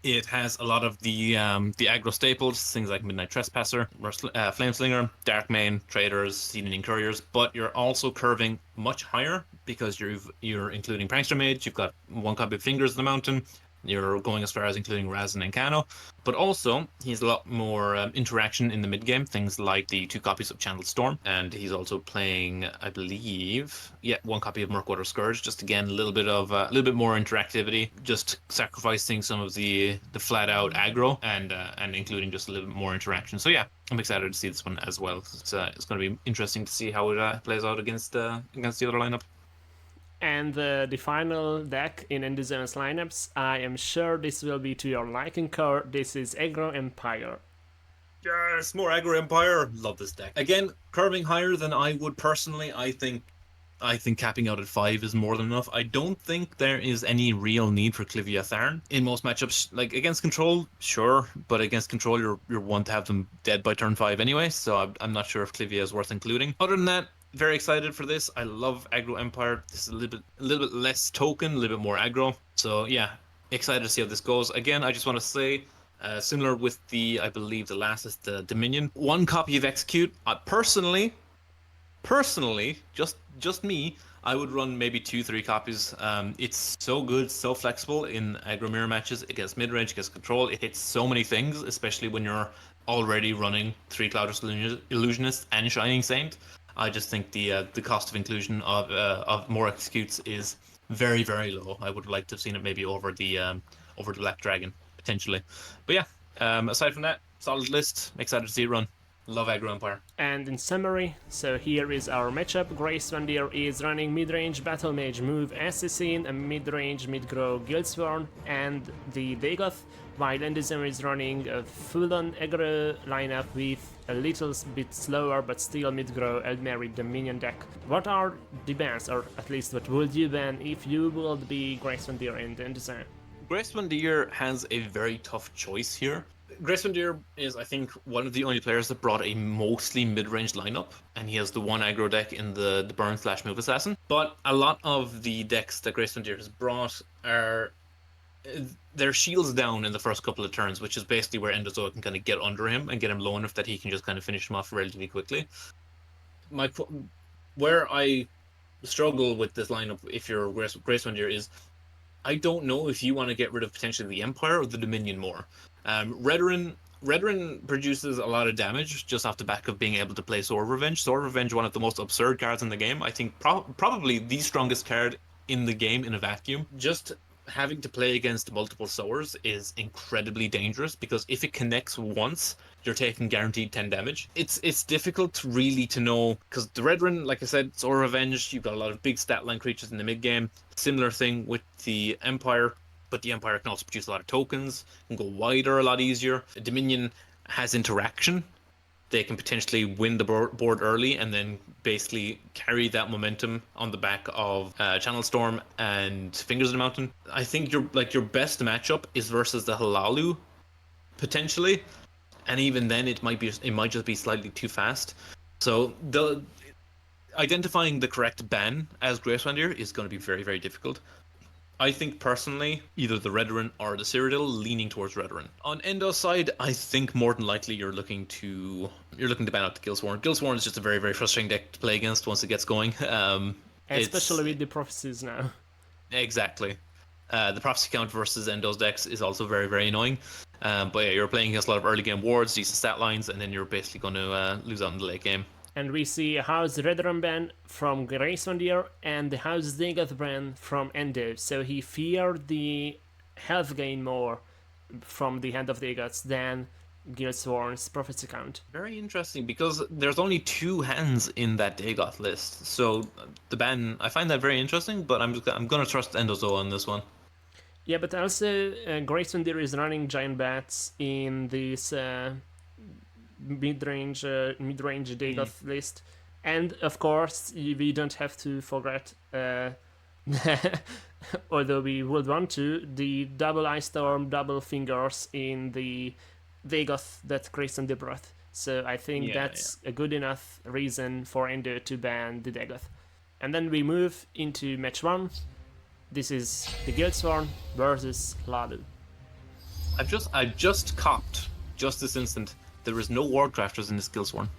It has a lot of the aggro staples, things like Midnight Trespasser, Flameslinger, Darkmane, Traders, Seeding Couriers, but you're also curving much higher because you're including Prankster Mage, you've got 1 copy of Fingers in the Mountain, you're going as far as including Raz and Encano, but also he's a lot more interaction in the mid game, things like the 2 copies of Channeled Storm, and he's also playing, I believe, 1 copy of Murkwater Scourge, just again a little bit more interactivity, just sacrificing some of the flat out aggro and including just a little bit more interaction. So yeah, I'm excited to see this one as well. It's going to be interesting to see how it plays out against the other lineup. And the final deck in Enderzor's lineups, I am sure this will be to your liking, Core. This is Aggro Empire. Yes, more Aggro Empire. Love this deck. Again, curving higher than I would personally. I think capping out at 5 is more than enough. I don't think there is any real need for Clivia Tharn in most matchups. Like against Control, sure, but against Control, you're one to have them dead by turn 5 anyway. So I'm not sure if Clivia is worth including. Other than that, very excited for this. I love Aggro Empire. This is a little bit less token, a little bit more aggro. So yeah, excited to see how this goes. Again, I just want to say, similar with I believe the last is the Dominion. 1 copy of Execute. Personally, just me, I would run maybe 2-3 copies. It's so good, so flexible in aggro mirror matches against mid-range, against Control. It hits so many things, especially when you're already running 3 Cloudless Illusionists and Shining Saint. I just think the cost of inclusion of more executes is very, very low. I would like to have seen it maybe over the Black Dragon potentially. But yeah, aside from that, solid list. Excited to see it run. Love Aggro Empire. And in summary, so here is our matchup. Grace Vandir is running mid-range Battle Mage move Assassin, a mid-range mid-grow Guildsworn, and the Dagoth, while Enderzor is running a full-on aggro lineup with a little bit slower but still mid-grow Eldmeri Dominion deck. What are the bans, or at least what would you ban if you would be Grace Vandir and Enderzor? Grace Vandir has a very tough choice here. Grayswandir is, I think, one of the only players that brought a mostly mid-range lineup, and he has the one aggro deck in the burn slash move assassin. But a lot of the decks that Grayswandir has brought are their shields down in the first couple of turns, which is basically where Endozoa can kind of get under him and get him low enough that he can just kind of finish him off relatively quickly. Where I struggle with this lineup, if you're Grayswandir, is I don't know if you want to get rid of potentially the Empire or the Dominion more. Redoran produces a lot of damage just off the back of being able to play Sword Revenge. Sword Revenge, one of the most absurd cards in the game. I think probably the strongest card in the game in a vacuum. Just having to play against multiple sowers is incredibly dangerous because if it connects once, you're taking guaranteed 10 damage. It's difficult really to know because the Redoran, like I said, Sword Revenge, you've got a lot of big stat line creatures in the mid game. Similar thing with the Empire, but the Empire can also produce a lot of tokens, can go wider a lot easier. Dominion has interaction. They can potentially win the board early and then basically carry that momentum on the back of Channel Storm and Fingers of the Mountain. I think your best matchup is versus the Halalu, potentially, and even then it might just be slightly too fast. So identifying the correct ban as Grayswandir is going to be very, very difficult. I think personally, either the Redoran or the Cyrodiil, leaning towards Redoran. On Endo's side, I think more than likely you're looking to ban out the Guildsworn. Guildsworn is just a very, very frustrating deck to play against once it gets going. Especially with the prophecies now. Exactly. The prophecy count versus Endo's decks is also very, very annoying. But yeah, you're playing against a lot of early game wards, decent stat lines, and then you're basically going to lose out in the late game. And we see a House Redoran ban from Grayswandir and the House Dagoth ban from Endo. So he feared the health gain more from the Hand of Dagoths than Guildsworn's prophecy count. Very interesting because there's only 2 hands in that Dagoth list. So the ban, I find that very interesting, but I'm going to trust Endozoa on this one. Yeah, but also Grayswandir is running Giant Bats in this mid-range Dagoth list, and of course we don't have to forget, although we would want to, the double Ice Storm, double Fingers in the Dagoth that Grayswandir brought. So I think that's a good enough reason for Ender to ban the Dagoth. And then we move into match 1. This is the Guildsworn versus Lalu. I've just copped just this instant. There is no Wardcrafters in this Guildsworn.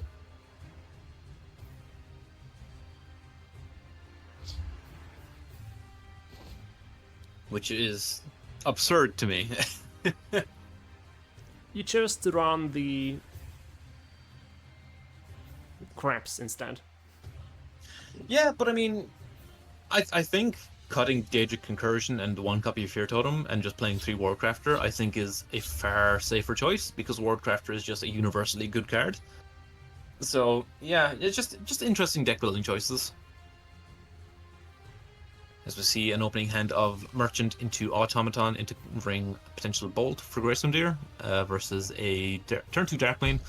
Which is absurd to me. You chose to run the Craps instead. Yeah, but I mean, I think cutting Daedric Concursion and 1 copy of Fear Totem and just playing 3 Wardcrafter, I think is a far safer choice because Wardcrafter is just a universally good card. So yeah, it's just interesting deck building choices. As we see an opening hand of Merchant into Automaton into ring potential Bolt for Grayswandir versus a turn 2 Darkmane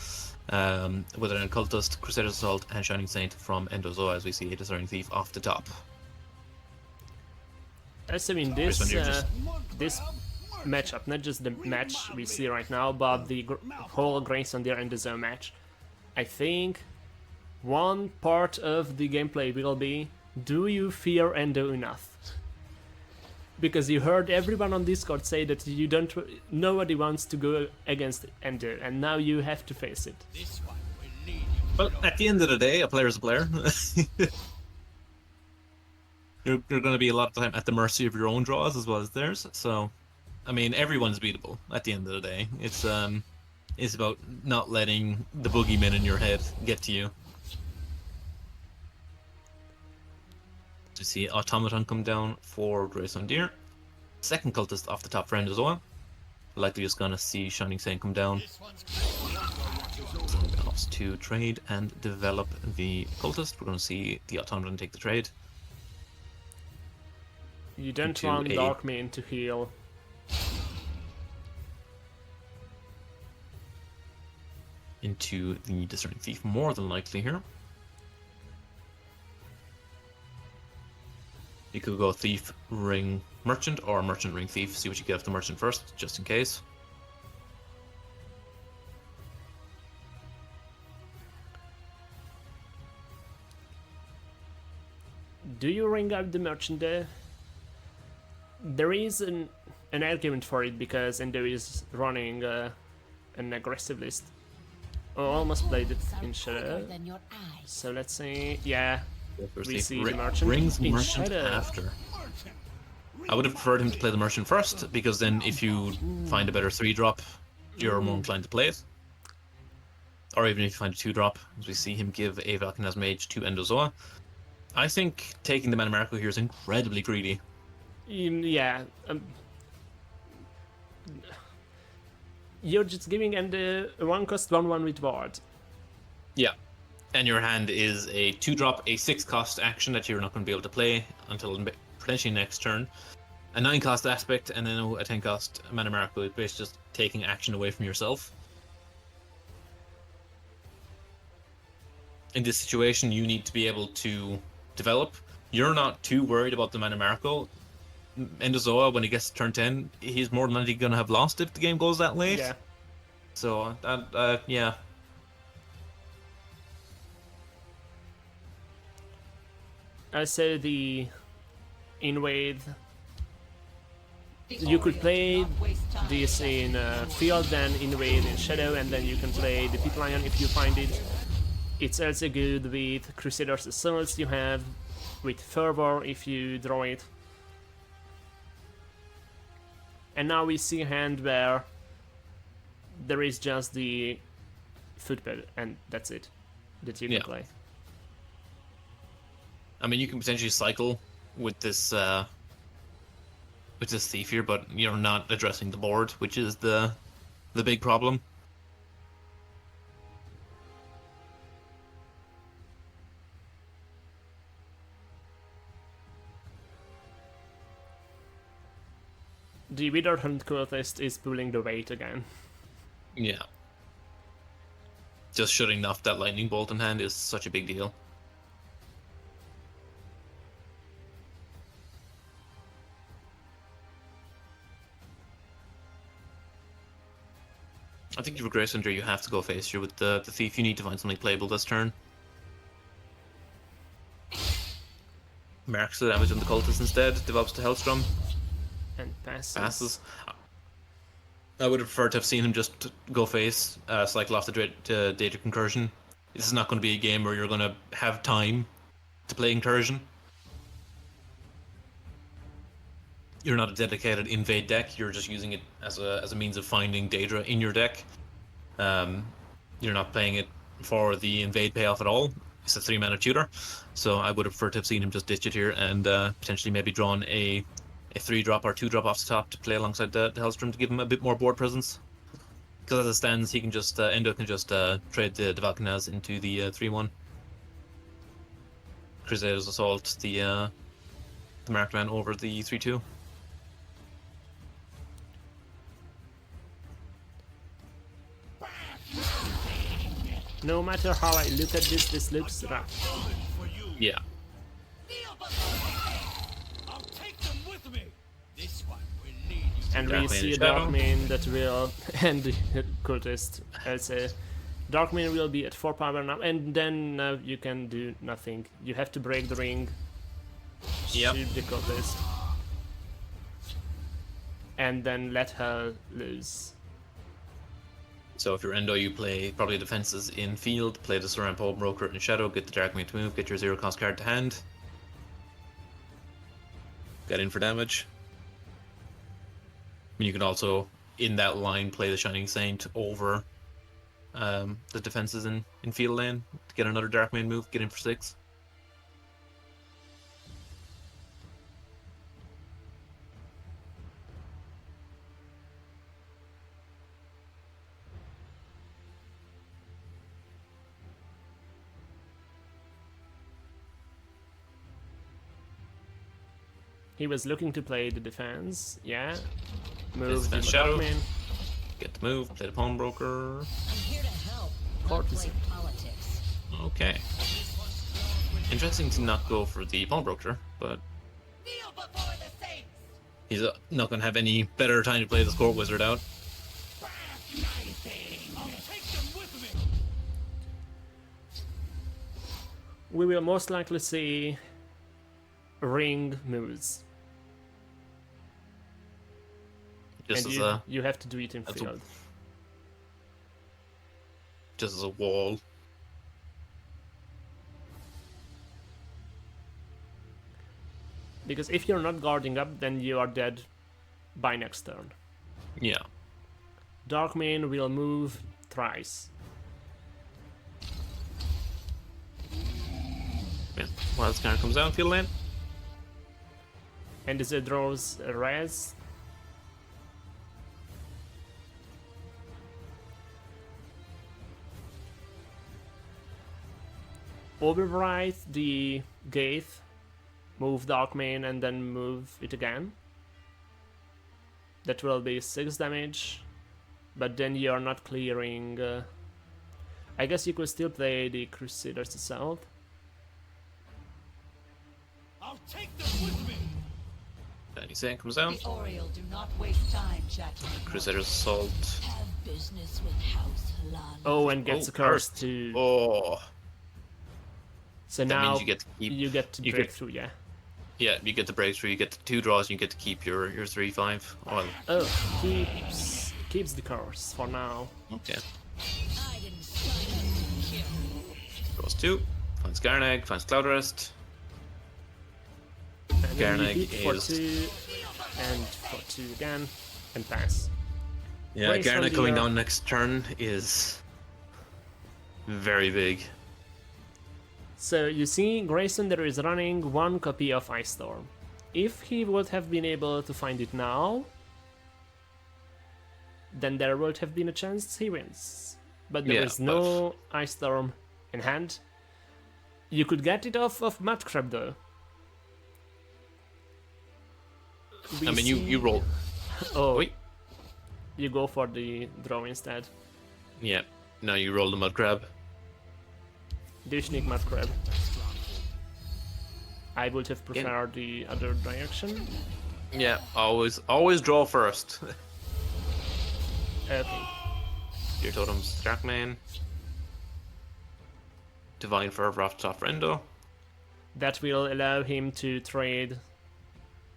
with an Occultist, Crusader's Assault, and Shining Saint from Endozoa, as we see a Discerning Thief off the top. Also in this matchup, not just the match we see right now, but the whole Grayswandir and Endozoa match, I think one part of the gameplay will be, do you fear Endo enough? Because you heard everyone on Discord say that nobody wants to go against Endo, and now you have to face it. This one will lead you. Well, at the end of the day, a player's a player. You're going to be a lot of the time at the mercy of your own draws as well as theirs. So, I mean, everyone's beatable at the end of the day. It's about not letting the boogeyman in your head get to you. To see Automaton come down for Grayswandir. Second Cultist off the top for Endozoa. Likely just going to see Shining Saint come down. Opts to trade and develop the Cultist. We're going to see the Automaton take the trade. You don't want Darkmane to heal. Into the Discerning Thief, more than likely here. You could go Thief, Ring, Merchant, or Merchant, Ring, Thief. See what you get off the Merchant first, just in case. Do you ring out the merchant there? There is an argument for it because Endo is running an aggressive list. Oh, almost played it in Shadow. So let's see. Yeah, we see the merchant Rings in merchant Shadow. after. I would have preferred him to play the merchant first, because then if you find a better 3-drop, you're more inclined to play it. Or even if you find a 2-drop, as we see him give a Valkanaz Mage to Endozoa. I think taking the Mana Miracle here is incredibly greedy. Yeah. You're just giving Endo a 1-cost 1/1 with Ward. Yeah. And your hand is a 2-drop, a 6-cost action that you're not going to be able to play until potentially next turn. A 9-cost aspect, and then a 10-cost Mana Miracle. It's basically just taking action away from yourself. In this situation, you need to be able to develop. You're not too worried about the Mana Miracle. Endozoa, when he gets to turn 10, he's more than likely going to have lost if the game goes that late. Yeah. So, yeah. So the Invade, you could play this in field, then Invade in Shadow, and then you can play the Pit Lion if you find it. It's also good with Crusader's Assaults you have, with Fervor if you draw it. And now we see a hand where there is just the footpad, and that's it, that you can play. I mean, you can potentially cycle with this thief here, but you're not addressing the board, which is the big problem. The Withered Hunt Cultist is pulling the weight again. Yeah. Just shutting off that lightning bolt in hand is such a big deal. I think you Grace Hunter, you have to go face here with the thief. You need to find something playable this turn. Marks the damage on the cultist instead, develops the Hellstrom. And passes. I would have preferred to have seen him just go face, cycle off the Data Concursion. This is not going to be a game where you're going to have time to play Incursion. You're not a dedicated invade deck, you're just using it as a means of finding Daedra in your deck. You're not playing it for the invade payoff at all. It's a 3-mana tutor, so I would have preferred to have seen him just ditch it here and potentially maybe drawn a 3-drop or 2-drop off the top to play alongside the Hellstrom to give him a bit more board presence. Because as it stands, he can just Endo can just trade the Valkanaz into the 3-1. Crusader's Assault the Marked Man over the 3-2. No matter how I look at this looks rough. Yeah. I'll take them with me. This one will lead you. And we Darkmane see a in Shadow. Darkmane that will end the Cultist. As a Darkmane will be at 4 power now, and then you can do nothing. You have to break the ring, Yep. shoot the Cultist, and then let her lose. So if you're Endo, you play probably defenses in field, play the Saran Broker in Shadow, get the Darkmane to move, get your 0-cost card to hand. Get in for damage. I mean, you can also, in that line, play the Shining Saint over the defenses in field lane to get another Darkmane move, get in for 6. He was looking to play the defense, yeah. Move Defense the Shadow. Darkmane. Get the move, play the Pawnbroker. I'm here to help, not Courtesan. play politics. Okay. Interesting to not go for the Pawnbroker, but Kneel before the saints. he's not going to have any better time to play the Court Wizard out. I'll take them with me. We will most likely see ring moves. Just And as you have to do it in as a- field. just as a wall. Because if you're not guarding up, then you are dead by next turn. Yeah. Darkmane will move thrice. Yeah. Wild Scanner comes down, field lane. And as it draws a res. Override the gate, move Darkmane, and then move it again. That will be 6 damage, but then you are not clearing. I guess you could still play the Crusader's Assault. I'll take them with me. Danny Sane comes down. The Oriole do not waste time, Jackie. Crusader's Assault. Have business with House Lana. Oh, and gets Oh, a curse too. Oh. So That now means you get to keep. you get to you break get- through, yeah. Yeah, you get the breakthrough. You get the 2 draws. And you get to keep your 3/5. Oh, Oh, keeps the curse for now. okay. I didn't sign up to kill. Draws 2. Finds Garnag. Finds Cloud Arrest. And then you Garnag hit for is- 2, and for 2 again, and pass. Yeah, Race on Garnag the coming air. down next turn is very big. So you see, Graysunder is running 1 copy of Ice Storm. If he would have been able to find it now, then there would have been a chance he wins. But there Yeah, is no Ice Storm in hand. You could get it off of Mudcrab though. We I mean, see- you roll. Oh, Wait. you go for the draw instead. Yeah. Now you roll the Mud Crab. Do you sneak Mudcrab? I would have preferred the other direction. Yeah. Always draw first. Okay. Your totems, Darkmane. Divine Fervor off the top for Endo. That will allow him to trade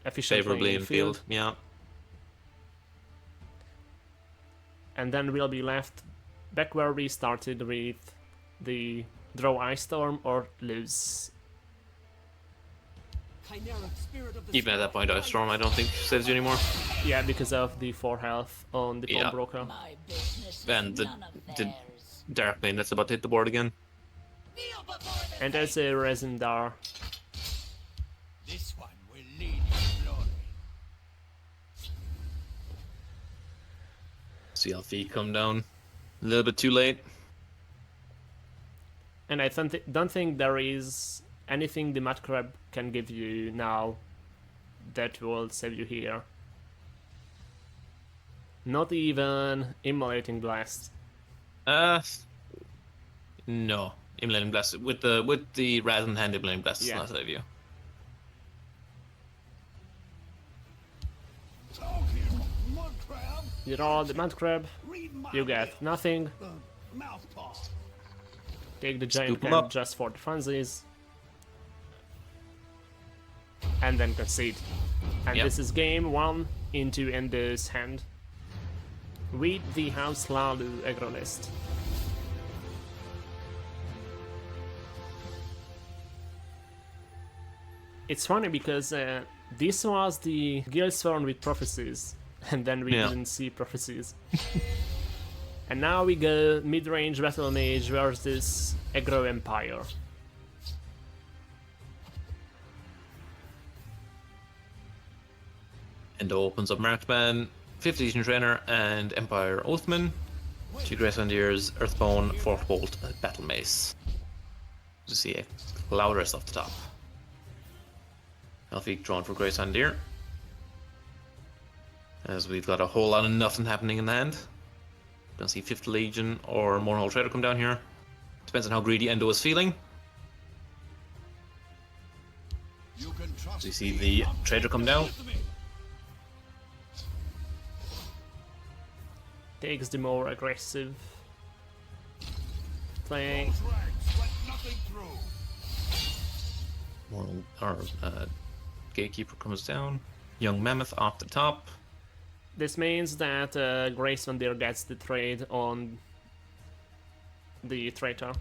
efficiently Favorably in in field. Yeah. And then we'll be left back where we started with the draw Ice Storm or lose. Chimeric spirit of the Even at that point, Ice Storm I don't think saves you anymore. Yeah, because of the 4 health on the Yeah. Pawnbroker. My business is And the- none of the- theirs. Darkmane that's about to hit the board again. kneel before the And there's a Resindar. This one will lead you to glory. CLV come down. A little bit too late. And I don't think there is anything the Mudcrab can give you now that will save you here. Not even Immolating Blast. No. Immolating Blast with the Raz in hand. Immolating Blast does Yeah. not save you. Talk here, mud crab. You draw the Mudcrab, Read my you get lips. nothing. Mouth paw. Take the giant Scoop 'em hand up. just for the funsies. And then concede. And Yep. this is game 1 into Endo's hand. With the House Lalu aggro list. It's funny because this was the Guildsworn with prophecies, and then we Yeah. didn't see prophecies. And now we go mid-range Battle Mage versus Aggro Empire. Endo opens up Marksman, 5th Legion Trainer, and Empire Oathman. 2 Grace Endears, Earthbone, 4th Bolt, Battle Mace. You see a Cloudrest off the top. Elfique drawn for Grace Endear. As we've got a whole lot of nothing happening in the hand. Don't see 5th Legion or Mournhold Trader come down here. Depends on how greedy Endo is feeling. You can trust So you see me. the I'll Trader take come them down. with me. Takes the more aggressive play. Those ranks let nothing through. Mournhold, or Gatekeeper comes down. Young Mammoth off the top. This means that Grace Van Der gets the trade on the traitor.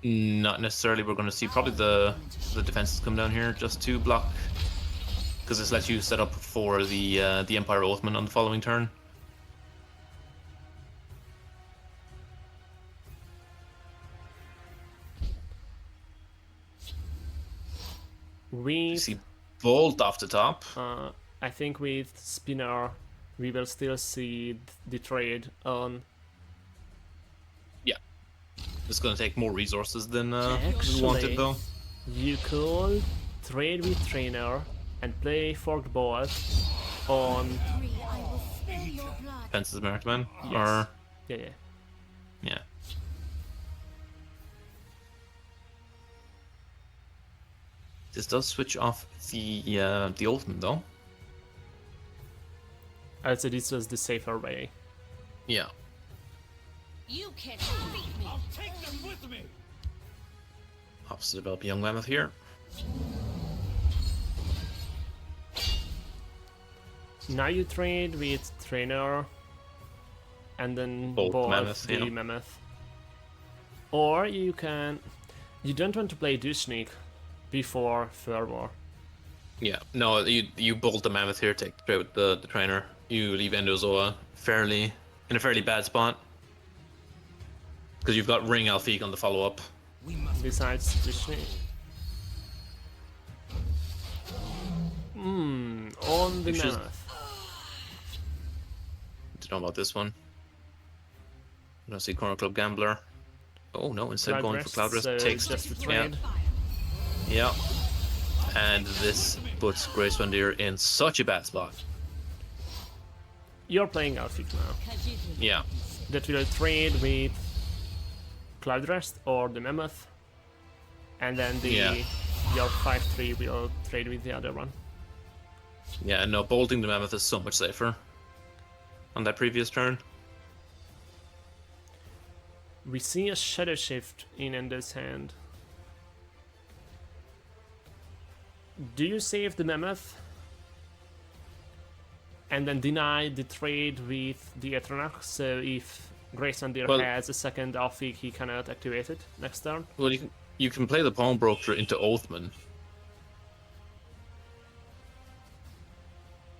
Not necessarily. We're going to see probably the defenses come down here just to block, because this lets you set up for the Empire Oathman on the following turn. We see Bolt off the top. I think with Spinner, we will still see the trade on. Yeah, it's going to take more resources than Actually, wanted, though. You could trade with Trainer and play Forked Bolt on. I will spill your blood. Defenses Meritman, Yes. or Yeah. yeah. This does switch off the Ultimate, though. I'd say this was the safer way. Yeah. You can't defeat me. I'll take them with me. Opposite develop Young Mammoth here. Now you trade with Trainer and then Bolt bolt Mammoth, the yeah. Mammoth. Or you can. You don't want to play Dushnik before Fervor. Yeah. No, you bolt the Mammoth here, take the trade with the Trainer. You leave Endozoa in a fairly bad spot. Because you've got Ring Alfiq on the follow-up. Besides Dushnik. On the You should- Mammoth. Don't know about this one. I don't see Corner Club Gambler. Oh no, instead going for Cloud Rest so takes just the yeah. trade. Yeah. And this puts Grace Van Der in such a bad spot. You're playing Alfik now. Yeah. That will trade with Cloud Rest or the Mammoth. And then Yeah. your 5-3 will trade with the other one. Yeah, no, bolting the Mammoth is so much safer on that previous turn. We see a Shadow Shift in Ender's hand. Do you save the Mammoth? And then deny the trade with the Eternach, so if Grace Van Der Well- has a second Alfik, he cannot activate it next turn? Well, you can play the Pawnbroker into Oathman.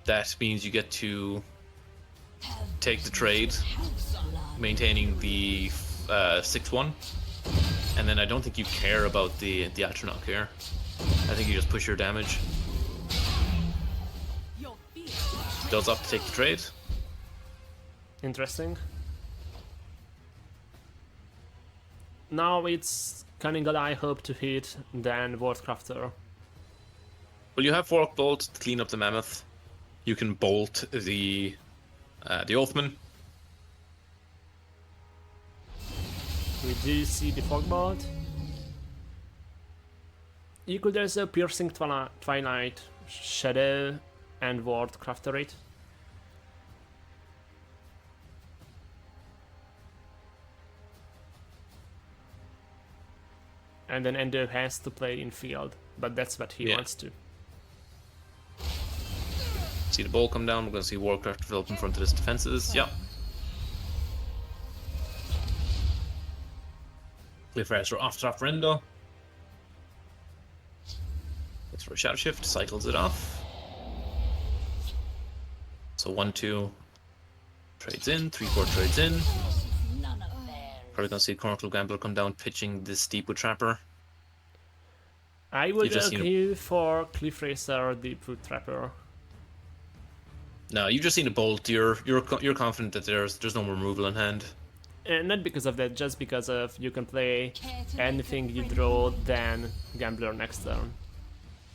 That means you get to take the trade, maintaining the 6-1, and then I don't think you care about the Atronach here. I think you just push your damage. Does up to take the trade. Interesting. Now it's Cunning Ally hope to hit, then Wardcrafter. Well, you have Fork Bolt to clean up the Mammoth. You can bolt the Oathman. We do see the Fogbolt. You could also Piercing Twilight, Shadow, and Wardcrafter it. And then Endo has to play in field, but that's what he Yeah. wants to. See the ball come down. We're going to see Warcraft develop in front of his defenses. Yeah. Cliffracer off top for Endo. Looks for a Shadow Shift, cycles it off. So 1-2 trades in, 3-4 trades in. None of theirs. Probably gonna see Corner Club Gambler come down pitching this Deepwood Trapper. I would just seen argue for Cliffracer Deepwood Trapper. No, you've just seen a bolt. You're confident that there's no removal in hand. Not because of that, just because of you can play Care to make anything a you friend draw, with me? then Gambler next turn.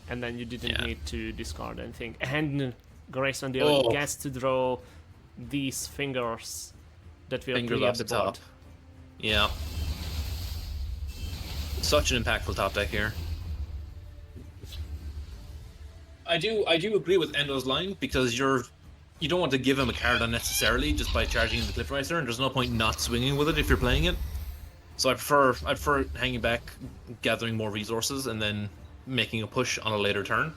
And then you didn't Yeah. need to discard anything. And Grace on the Oh. other gets to draw these fingers that will Fingers clear off the the board. top. Yeah. Such an impactful top deck here. I do agree with Endo's line, because you don't want to give him a card unnecessarily just by charging the Cliff Riser, and there's no point not swinging with it if you're playing it. So I prefer hanging back, gathering more resources, and then making a push on a later turn.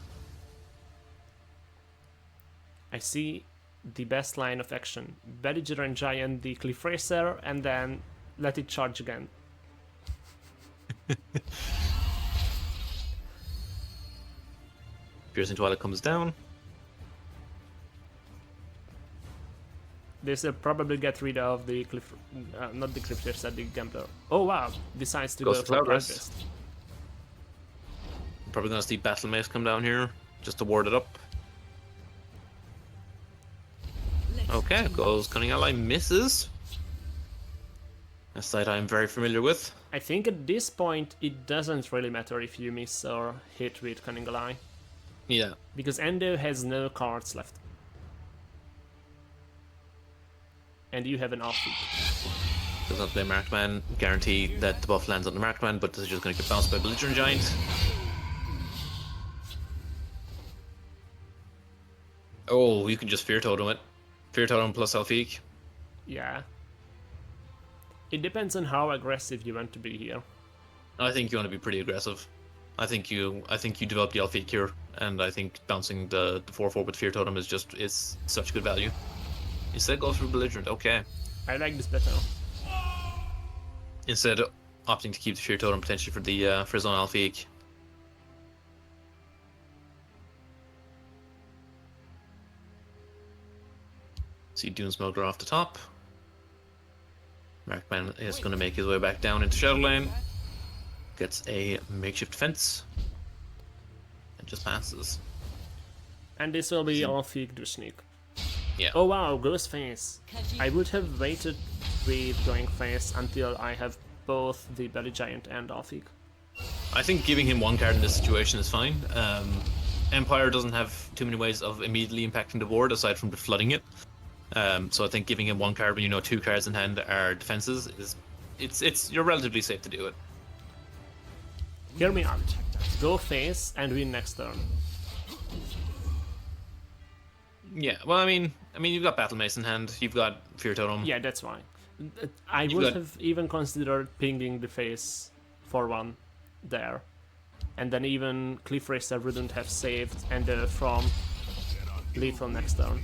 I see the best line of action. Belligerent Giant, the Cliff Racer, and then let it charge again. Piercing Twilight comes down. This will probably get rid of the Cliff... not the Cliff Racer, the Gambler. Oh wow, decides to Goes go for for Cloud Cloud Rest. Rest. Probably gonna see Battle Mace come down here just to ward it up. Okay, goes Cunning Ally, misses. A sight I'm very familiar with. I think at this point it doesn't really matter if you miss or hit with Cunning Ally, Yeah. because Endo has no cards left. And you have an offbeat. Does not play Marked Man. Guarantee that the buff lands on the Marked Man, but this is just gonna get bounced by Belligerent Giant. Oh, you can just Fear Totem it. Fear Totem plus Elfique. Yeah. It depends on how aggressive you want to be here. I think you want to be pretty aggressive. I think you develop the Elfique here, and I think bouncing the 4/4 with Fear Totem is such good value. Instead, go for Belligerent. Okay. I like this better. Instead, opting to keep the Fear Totem potentially for his own Elfique. See Dune Smuggler off the top. Markman is going to make his way back down into Shadow Lane. Gets a makeshift fence. And just passes. And this will be Offbeat to sneak. Yeah. Oh wow, Ghost Face. I would have waited with going face until I have both the Belly Giant and Offbeat. I think giving him one card in this situation is fine. Empire doesn't have too many ways of immediately impacting the board aside from flooding it. So I think giving him one card when you know 2 cards in hand are defenses is you're relatively safe to do it. Hear me out. Go face and win next turn. Yeah, well, I mean, you've got Battle Mace in hand, you've got Fear Totem. Yeah, that's fine. I would have even considered pinging the face for one there. And then even Cliff Racer wouldn't have saved Ender from lethal next turn.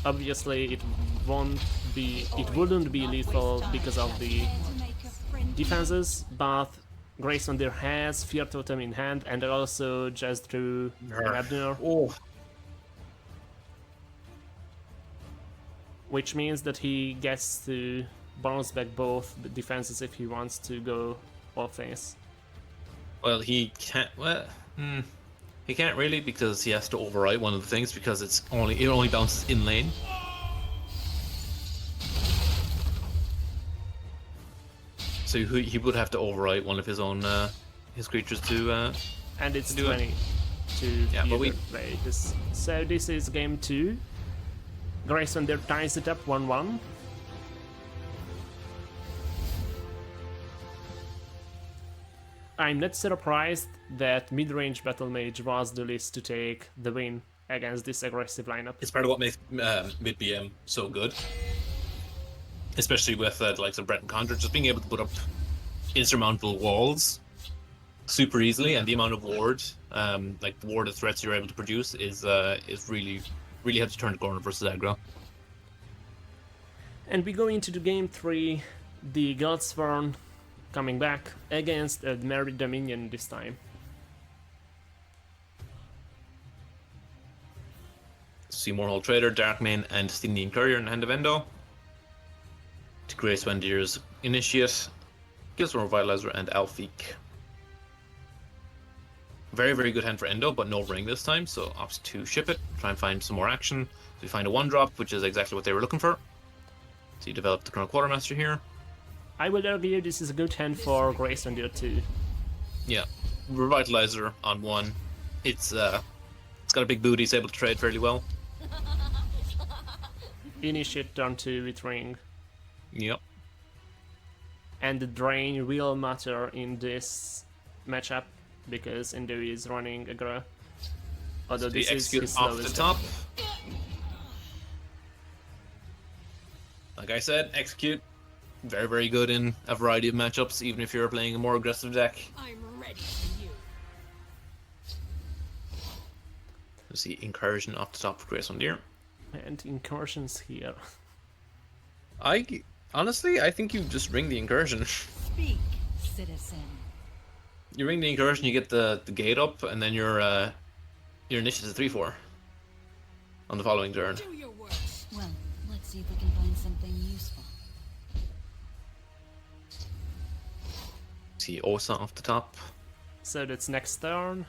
Obviously, it wouldn't be lethal because of the defenses, but Grace Under has Fear Totem in hand, and also just drew Abner. Oh. Which means that he gets to bounce back both the defenses if he wants to go all face. Well, he can't. Well, he can't really because he has to overwrite one of the things because it only bounces in lane. So he would have to overwrite one of his own his creatures to. And it's to do 20 to Yeah, but we play this. So this is game 2. Grace Under ties it up 1-1. I'm not surprised that mid-range Battle Mage was the list to take the win against this aggressive lineup. It's part of what makes mid BM so good, especially with the likes of Brett and Condor, just being able to put up insurmountable walls super easily, and the amount of ward, like warded threats you're able to produce, is really helps you turn the corner versus aggro. And we go into the game 3, the Godsworn coming back against a Merry Dominion this time. Seymour Hall Trader, Darkmane, and Stindian Courier in the hand of Endo. To Grace Wendir's Initiate, Gilsworm Revitalizer, and Alfique. Very, very good hand for Endo, but no ring this time, so opts to ship it, try and find some more action. So we find a 1-drop, which is exactly what they were looking for. So you develop the Chrono Quartermaster here. I would argue this is a good hand for Grace Under too. Yeah, Revitalizer on 1. It's got a big booty, it's able to trade fairly well. Initiate turn 2 with ring. Yep. And the drain will matter in this matchup because Endo is running aggro. Although The this is execute his off the slowest top. Like I said, execute. Very, very good in a variety of matchups, even if you're playing a more aggressive deck. I'm ready for you. Let's see, incursion off the top for Grace on Deer. And incursions here. Honestly, I think you just ring the incursion. Speak, citizen. You ring the incursion, you get the gate up, and then your initiative 3/4 on the following turn. Do your work. Well, let's see if we can find something useful. See Osa off the top. So that's next turn.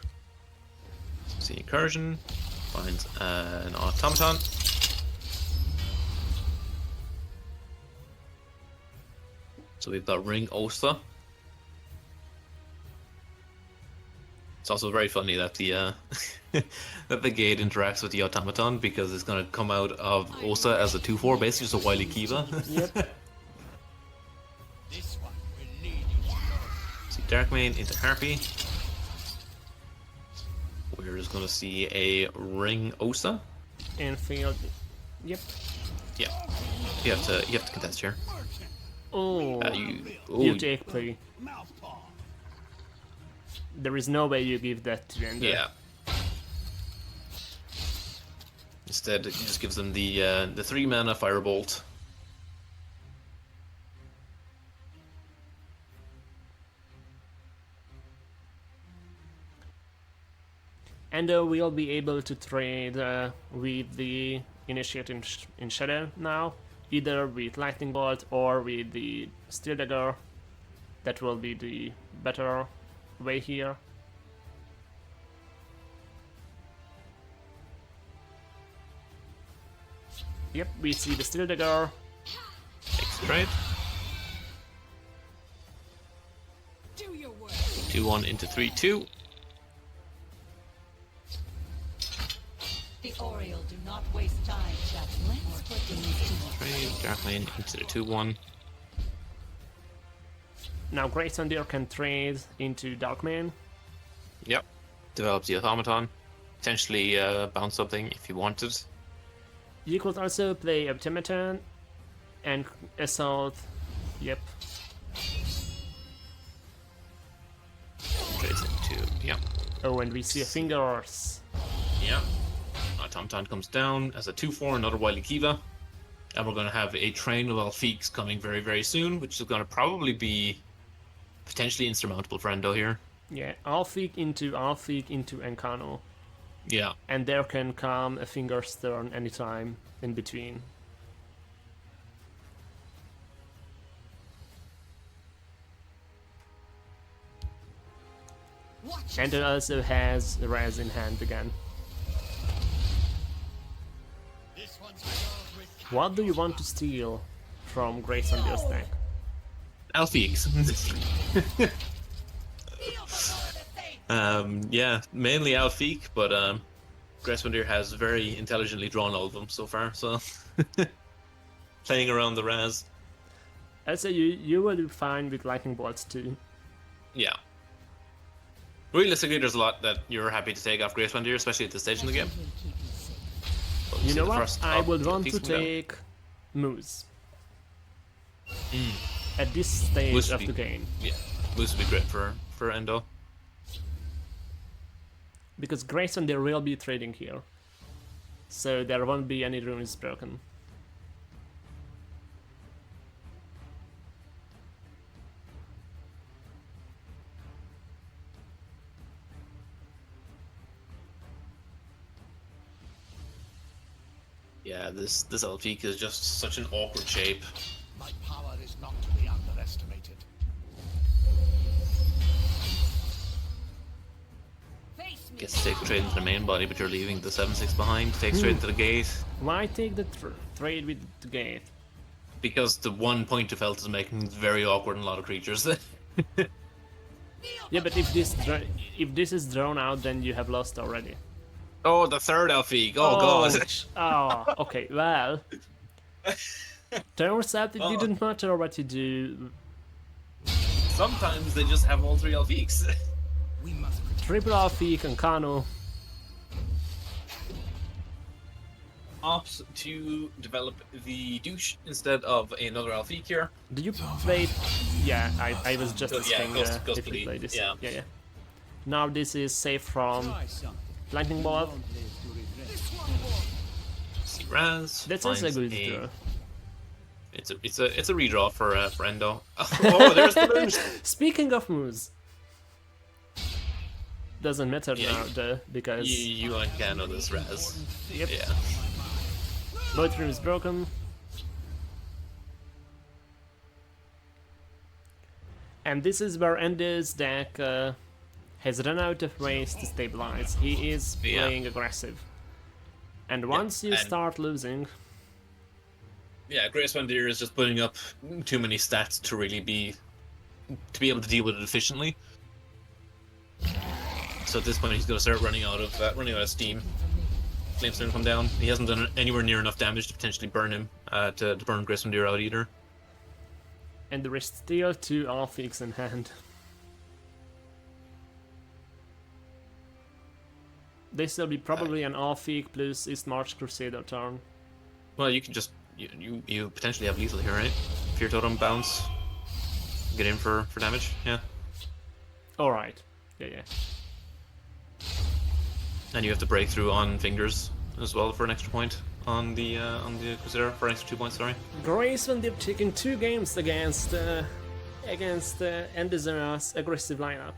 See incursion. Finds an automaton. So we've got ring Osa. It's also very funny that the that the gate interacts with the automaton because it's going to come out of Osa as a 2/4, basically just a wily Kiva. Yep. This one will lead you to glory. See Darkmane into Harpy. We're just going to see a ring Osa. Infield. Yep. Yeah, you have to contest here. Oh, You you take play. Mouthpaw. There is no way you give that to Ender. Yeah. Instead, it just gives them the 3 mana Firebolt. And we'll be able to trade with the Initiate in Shadow now, either with Lightning Bolt or with the Steel Dagger. That will be the better way here. Yep, we see the Steel Dagger. Takes trade. Do your work. 2/1 into 3/2. The Oriole do not waste time, Captain. Let's put these to Trade Darkmane into the 2/1. Now Great Sundeer can trade into Darkmane. Yep. Develops the automaton. Potentially bounce something if you wanted. You could also play Automaton and Assault. Yep. Trades into Oh, and we see a Fingers. yeah. Automaton comes down as a 2/4, another wily Kiva. And we're going to have a train of Alfiks coming very, very soon, which is going to probably be potentially insurmountable for Endo here. Yeah, Alfik into Encano. Yeah. And there can come a Fingers turn anytime in between. Watch And it also has Raz in hand again. This one's filled with What do you want to steal from Great Sundeer's deck? Alfiks. Yeah, mainly Alfik, but Gresswindir has very intelligently drawn all of them so far, so playing around the Raz. Also, you will be fine with Lightning Bolts too. Yeah. Realistically, there's a lot that you're happy to take off Gresswindir, especially at this stage in the game. But You see know the what? first I of would the want to Alfiks come down. take Moose. At this stage Moose would of be- the game. Yeah, Moose would be great for Endo. Because Great Sundeer will be trading here. So there won't be any runes broken. Yeah, this Alfik is just such an awkward shape. my power is not to be underestimated. face me. Gets to take the trade into the main body, but you're leaving the 7/6 behind. Takes trade into the gate. Why take the trade with the gate? Because the 1 point of health is making it very awkward in a lot of creatures. Yeah, but if this is drawn out, then you have lost already. Oh, the third Alfik. Oh, god. Oh, okay. Well, turns out it didn't matter what you do. Sometimes they just have all 3 Alfiks. We must protect. Triple Alfik and Kano. Opts to develop the douche instead of another Alfik here. Did you play? Yeah, I was just Yeah, asking Ghost if you Bleed, play this. yeah. Yeah. Now this is safe from Try something. Lightning Bolt. Won't live to Raz. That's also a finds good draw. It's a redraw for Endo. Oh, there's the moves. Speaking of moves, doesn't matter Yeah, now though, because You can know this Raz. yep, Yeah. both rooms broken. And this is where Endo's deck has run out of ways to stabilize. He is Yeah. playing aggressive. And once you and- start losing, Yeah, Grace Vandir is just putting up too many stats to really be able to deal with it efficiently. So at this point, he's going to start running out of steam. Flames going to come down. He hasn't done anywhere near enough damage to potentially burn him to burn Grace Vandir out either. and there is still 2 Alphix in hand. This will be probably an Alphix plus East March Crusader turn. Well, you can just you potentially have lethal here, right? Fear Totem bounce, get in for damage. Yeah, Alright, yeah. and you have to break through on fingers as well for an extra point on the Crusader for an extra 2 points. Sorry. Grace Van Dip taking 2 games against Endezera's aggressive lineup.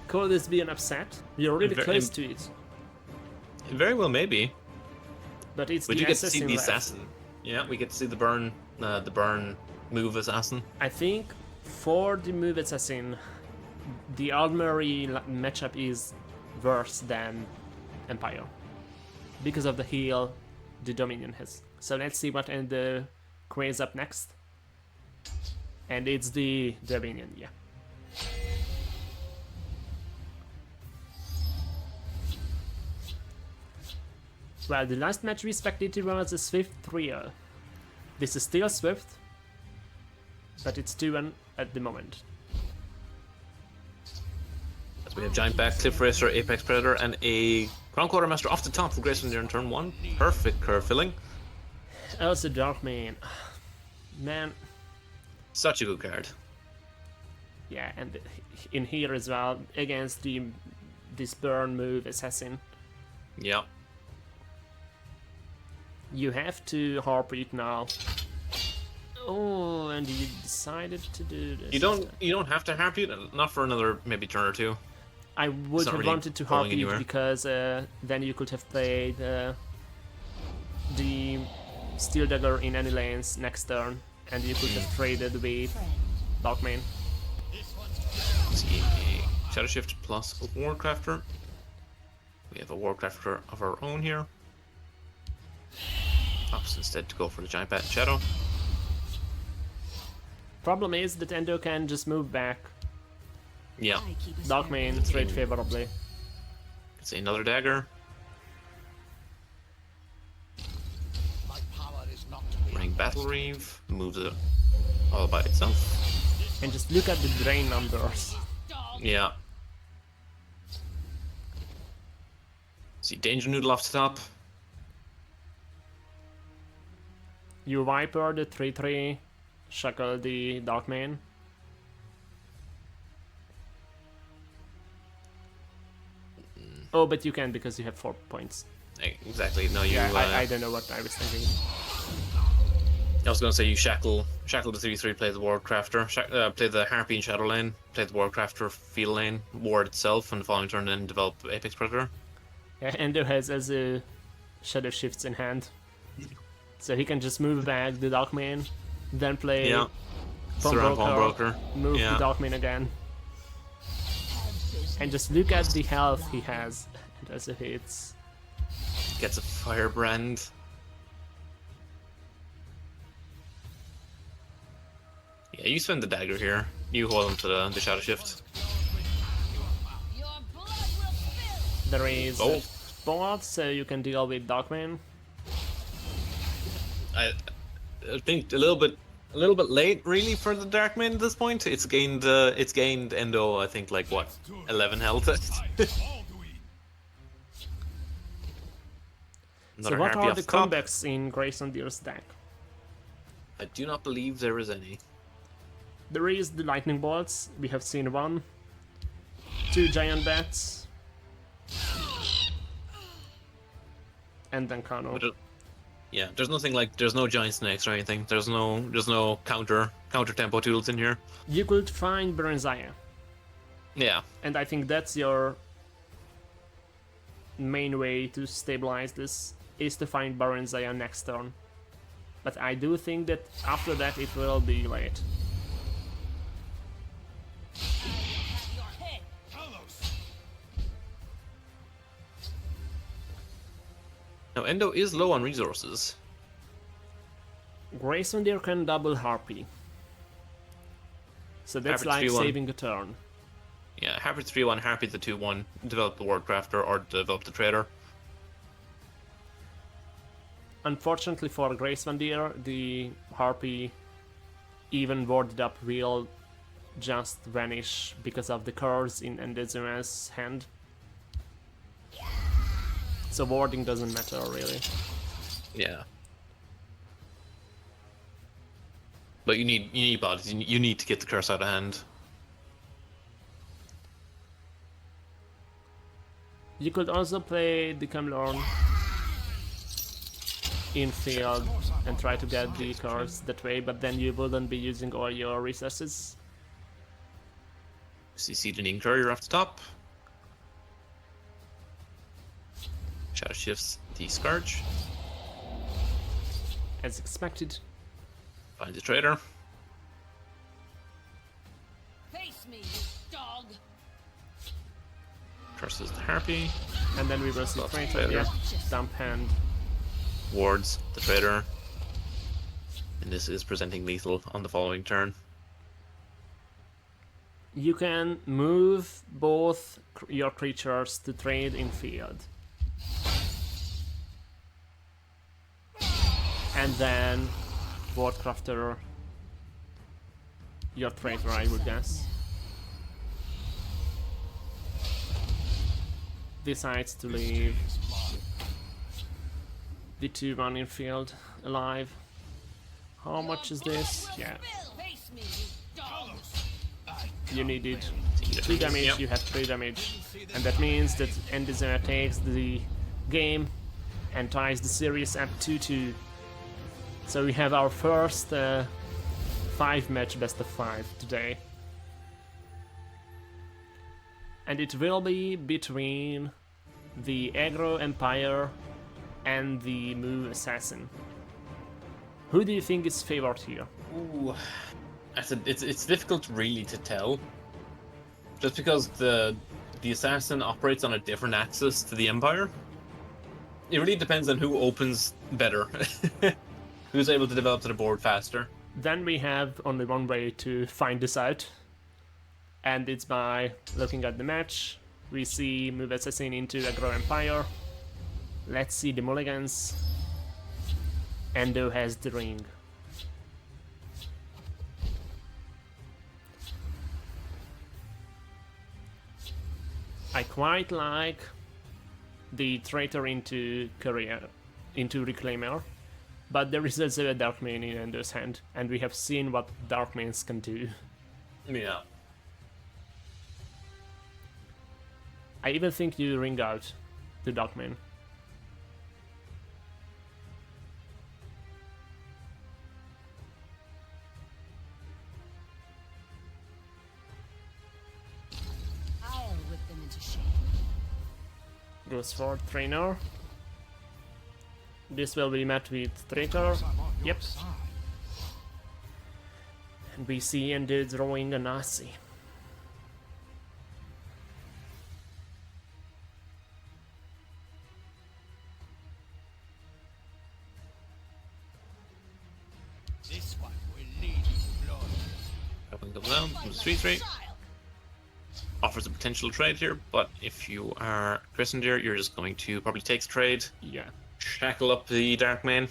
Could this be an upset? We are really close to it. Very well, maybe. But it's But the you get to see assassin the left. assassin. Yeah, we get to see the burn move assassin. I think for the move assassin, the Armory matchup is worse than Empire. Because of the heal the Dominion has. So let's see what Endo craze up next. And it's the Dominion, yeah. Well, the last match we spectated was a Swift trio. This is still Swift, but it's 2-1 at the moment. As we have Giant Back, Cliff Racer, Apex Predator, and a Crown Quartermaster off the top for Grace Vandir in turn 1. Perfect curve filling. Also Darkman. Man, Such a good card. yeah, and in here as well, against this burn move assassin, Yeah. you have to harp it now. Oh, and you decided to do this. You don't have to harp it, not for another maybe turn or 2. I would not have really wanted to going harp it anywhere. because then you could have played the Steel Dagger in any lanes next turn, and you could have traded with Darkman. See a Shadow Shift plus a Warcrafter. We have a Warcrafter of our own here. Opts instead to go for the Giant Bat and Shadow. Problem is that Endo can just move back Yeah. Darkman trade favorably. Let's say another dagger. My power is not to be Running Battle Reeve. Moves it all by itself. And just look at the drain numbers. Yeah. See Danger Noodle off the top. You Viper the 3-3, Shackle the Darkman. Oh, but you can because you have 4 points. Exactly. No, you. Yeah, I don't know what I was thinking. I was going to say you shackle the 3-3, play the Warcrafter, play the Harpy in Shadow lane, play the Warcrafter field lane, ward itself, and the following turn then develop Apex Predator. Yeah, Endo has as a Shadow Shifts in hand. So he can just move back the Darkman, then play Yeah. Pawnbroker, Surround Pawnbroker. move Yeah. the Darkman again. And just look at the health he has. And also hits. Gets a Firebrand. Yeah, you spend the dagger here. You hold on to the Shadow Shift. Your blood will spill. There is Oh. Bolt, so you can deal with Darkman. I think a little bit late really for the Darkman at this point. It's gained Endo, I think, like what, 11 health. all to eat. So Another what Harpy are off the top. comebacks in Grayson Deer's deck? I do not believe there is any. There is the Lightning Bolts, we have seen 1. 2 Giant Bats. and then Kano. But yeah, there's nothing like there's no giant snakes or anything. There's no counter tempo tools in here. You could find Berenzaya, Yeah. and I think that's your main way to stabilize this, is to find Berenzaya next turn. But I do think that after that it will be late. Have your head. Carlos! Now Endo is low on resources. Grayson there can double Harpy. So that's Harpy like 3-1. saving a turn. Yeah, Harpy 3-1, Harpy the 2-1, develop the Wordcrafter or develop the Trader. Unfortunately for Grayson there, the Harpy, even warded up, will just vanish because of the curse in Endezuma's hand. So warding doesn't matter really. Yeah. But you need bodies. You need to get the curse out of hand. You could also play the Camlorn in field and try to get the cards that way, but then you wouldn't be using all your resources. CC the Ning Courier off the top. Shadow shifts the Scourge. As expected. Find the Trader. Face me, you dog. Curses the Harpy. And then we will see Lots of Traitor, failure. yeah, dump hand. Wards the Trader. And this is presenting lethal on the following turn. You can move both your creatures to trade in field. And then Wardcrafter your traitor, I would guess. Decides to leave the 2-1 in field alive. How much is this? Yeah, Face me, you dog. you needed 2 damage, Yep. you have 3 damage. And that means that Endizera takes the game and ties the series at 2-2. So we have our first 5-match best of 5 today. And it will be between the Aggro Empire and the Move Assassin. Who do you think is favored here? Ooh, it's difficult really to tell. Just because the assassin operates on a different axis to the Empire. It really depends on who opens better. Who's able to develop to the board faster. Then we have only one way to find this out. And it's by looking at the match. We see Move Assassin into Aggro Empire. Let's see the mulligans. Endo has the ring. I quite like the traitor into Courier, into Reclaimer, but there is also a Darkmane in Endo's hand, and we have seen what Darkmanes can do. Yeah. I even think you ring out the Darkmane. I'll whip them into shape. Goes for Trainer. This will be met with Traitor. Yep. And we see Endo drawing a Nazi. This one will lead you blood. Dropping them down from the 3-3. Offers a potential trade here, but if you are Christendere, you're just going to probably take the trade, Yeah. shackle up the Darkmane.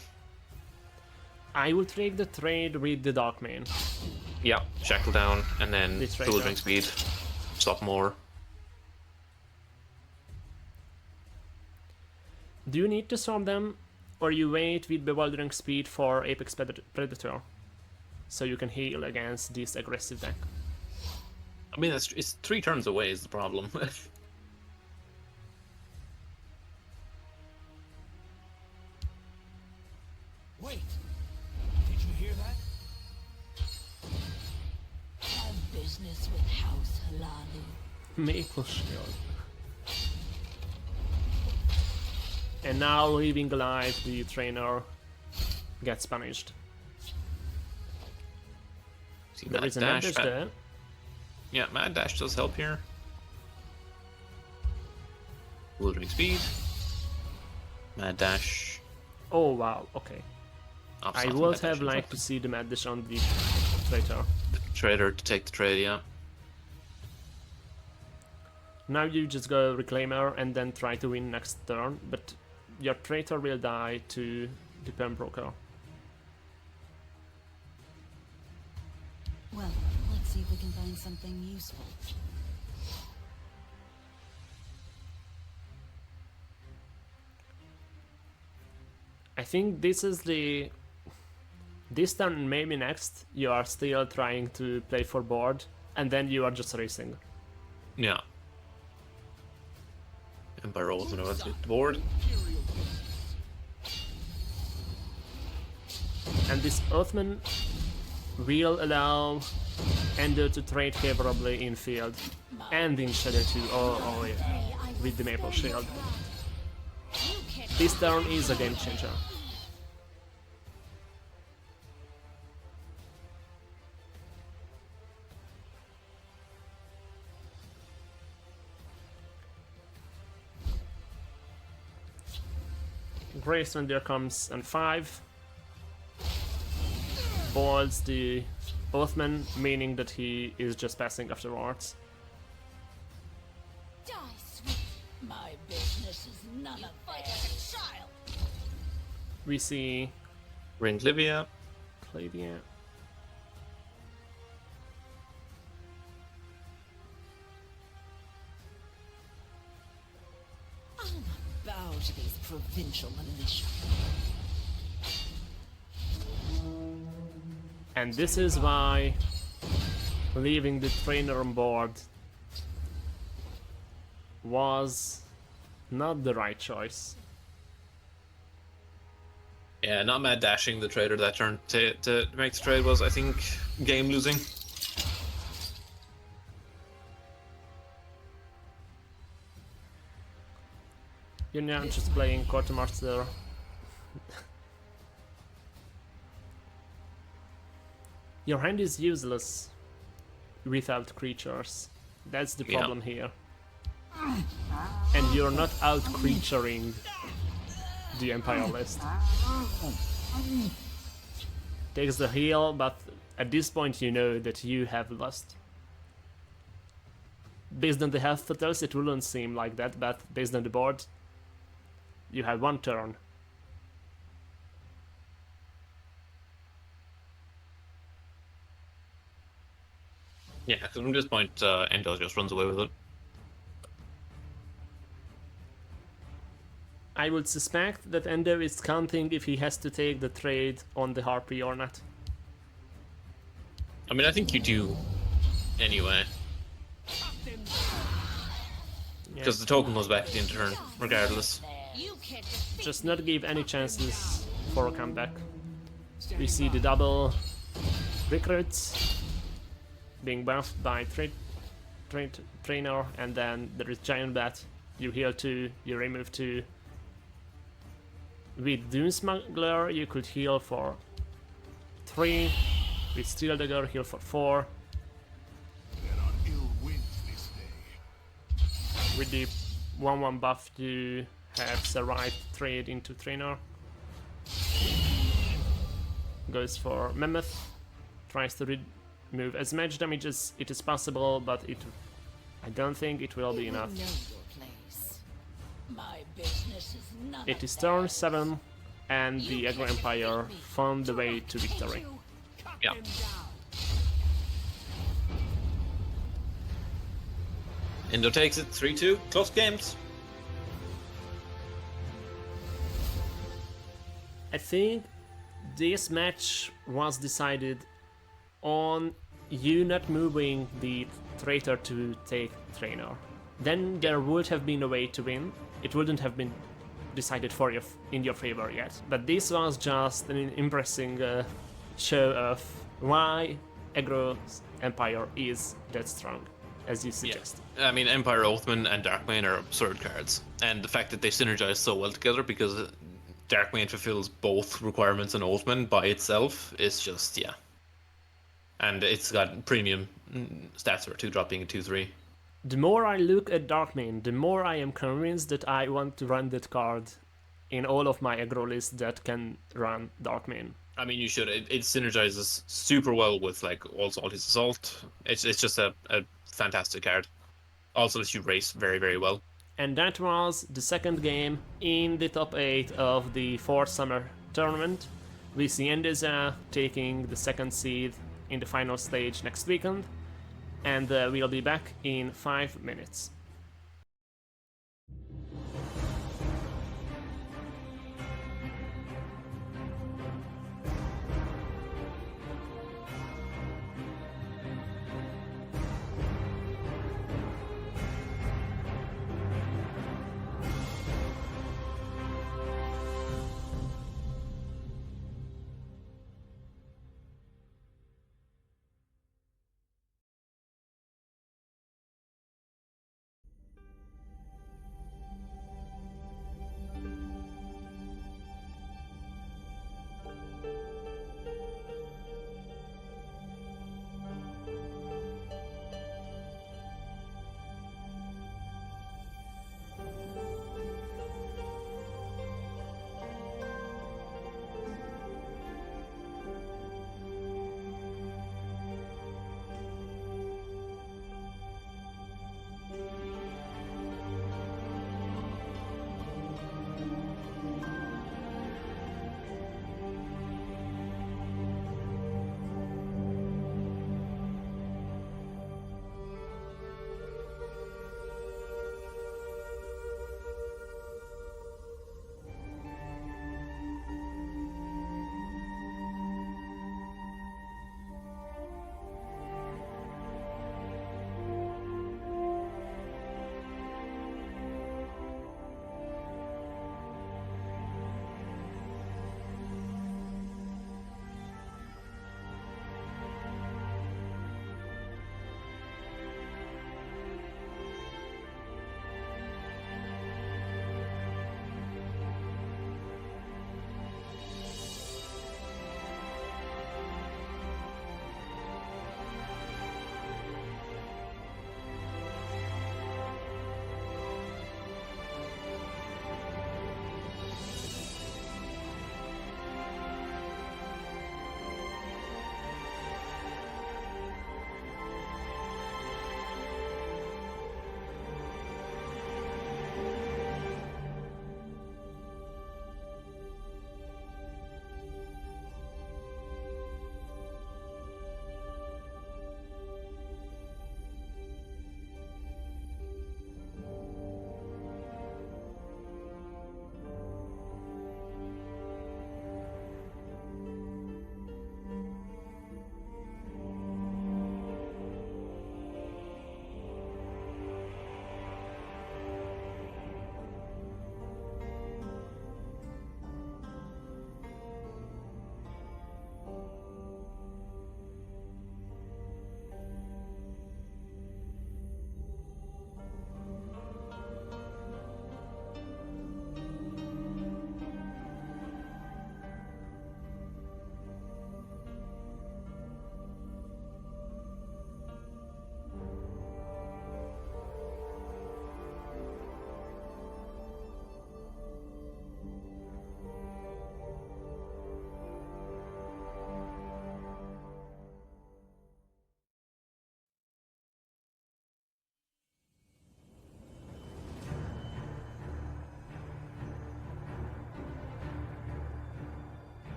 I would take the trade with the Darkmane. Yeah, shackle down, and then This right full now. drink speed. Stop more. Do you need to storm them, or you wait with Bewildering Speed for Apex Predator? So you can heal against this aggressive deck. I mean, it's 3 turns away is the problem. business with House Halalu. Maple shield. And now, leaving alive, the trainer gets punished. See, There Mad is an Dash. ambush there. Yeah, Mad Dash does help here. Wildering Speed. Mad Dash. Oh wow, okay. I Obstacle would Mad have Dash, liked to see the mad dash on the traitor. Trader to take the trade, yeah. Now you just go Reclaimer and then try to win next turn, but your traitor will die to the Pembroker. Well, let's see if we can find something useful. I think this is the... This turn, maybe next, you are still trying to play for board, and then you are just racing. Yeah. Empire rolls and over the board. And this Oathman will allow Ender to trade favorably in field and in shadow too. Oh yeah, with the Maple Shield. This turn is a game changer. Grace when there comes on 5. Boils the Oathman, meaning that he is just passing afterwards. Die, sweet. My business is none of theirs. We see Ring Livia. Claudia. I'll not bow to these provincial militia. And this is why leaving the trainer on board was not the right choice. Yeah, not Mad Dashing the trader that turn to make the trade was, I think, game losing. You're now just playing Quartermaster. Your hand is useless without creatures. That's the problem here. And you're not out creaturing the Empire list. Takes the heal, but at this point you know that you have lost. Based on the health totals it wouldn't seem like that, but based on the board, you have one turn. Yeah, because from this point, Endo just runs away with it. I would suspect that Ender is counting if he has to take the trade on the Harpy or not. I mean, I think you do anyway. Because the token goes back at the end of turn, regardless. You can't defeat Just not give any chances for a comeback. We see the double recruits being buffed by trainer, and then there is Giant Bat. You heal 2, you remove 2. With Doom Smuggler you could heal for 3. With Steel Dagger heal for 4. There are ill winds this day. With the 1/1 buff you have survived trade into trainer. Goes for Mammoth. Tries to remove as much damage as it is possible, but I don't think it will be you enough. know your place. My business is none It of is turn theirs. 7, and the Aggro Empire found the way to victory. Yeah. Endo takes it 3-2. Close games. I think this match was decided on you not moving the traitor to take trainer. Then there would have been a way to win. It wouldn't have been decided for you in your favor yet. But this was just an impressive show of why aggro Empire is that strong, as you suggest. I mean, Empire, Oathman, and Darkmane are absurd cards, and the fact that they synergize so well together because Darkmane fulfills both requirements in Oathman by itself is just and it's got premium stats for 2-drop being a 2/3. The more I look at Darkmane, the more I am convinced that I want to run that card in all of my aggro lists that can run Darkmane. I mean, you should. It synergizes super well with like also all his assault. It's just a fantastic card. Also lets you race very, very well. And that was the second game in the top 8 of the 4 summer tournament. We see Endesa taking the second seed in the final stage next weekend, and we'll be back in 5 minutes.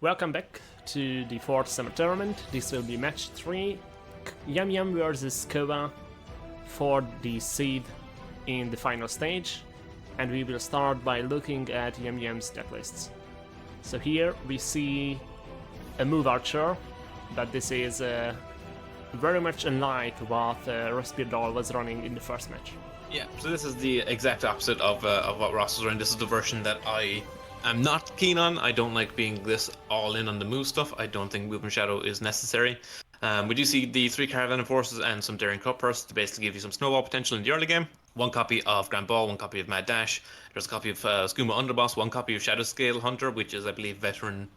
Welcome back to the 4th summer tournament. This will be match 3. Yum Yum versus Koba for the seed in the final stage. And we will start by looking at Yum Yum's deck lists. So here we see a move archer, but this is very much unlike what Respire Doll was running in the first match. Yeah, so this is the exact opposite of what Ross was running. This is the version that I'm not keen on. I don't like being this all in on the move stuff. I don't think Movement Shadow is necessary. We do see the 3 Caravan of Forces and some Daring Cutpurse to basically give you some snowball potential in the early game. 1 copy of Grand Ball, 1 copy of Mad Dash. There's a copy of Skooma Underboss, 1 copy of Shadow Scale Hunter, which is, I believe, Veteran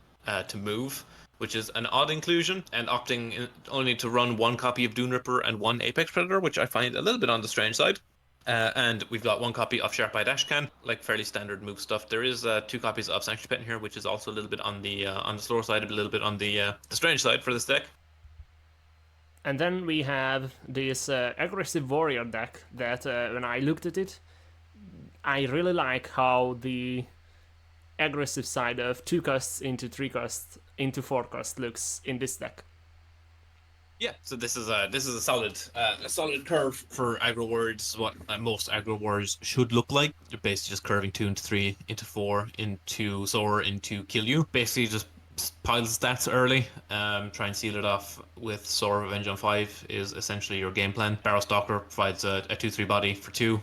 to move, which is an odd inclusion, and opting only to run 1 copy of Dune Ripper and 1 Apex Predator, which I find a little bit on the strange side. And we've got 1 copy of Sharp Eye Dashcan, like fairly standard move stuff. There is 2 copies of Sanctuary Pet in here, which is also a little bit on the slower side, a little bit on the strange side for this deck. And then we have this aggressive warrior deck that when I looked at it, I really like how the aggressive side of 2 costs into 3 costs into 4 costs looks in this deck. Yeah, so this is a solid curve for aggro warriors. This is what most aggro warriors should look like. You're basically just curving 2 into 3 into 4 into Soar into kill you. Basically just pile stats early. Try and seal it off with Soar Revenge on 5 is essentially your game plan. Barrow Stalker provides a 2/3 body for 2.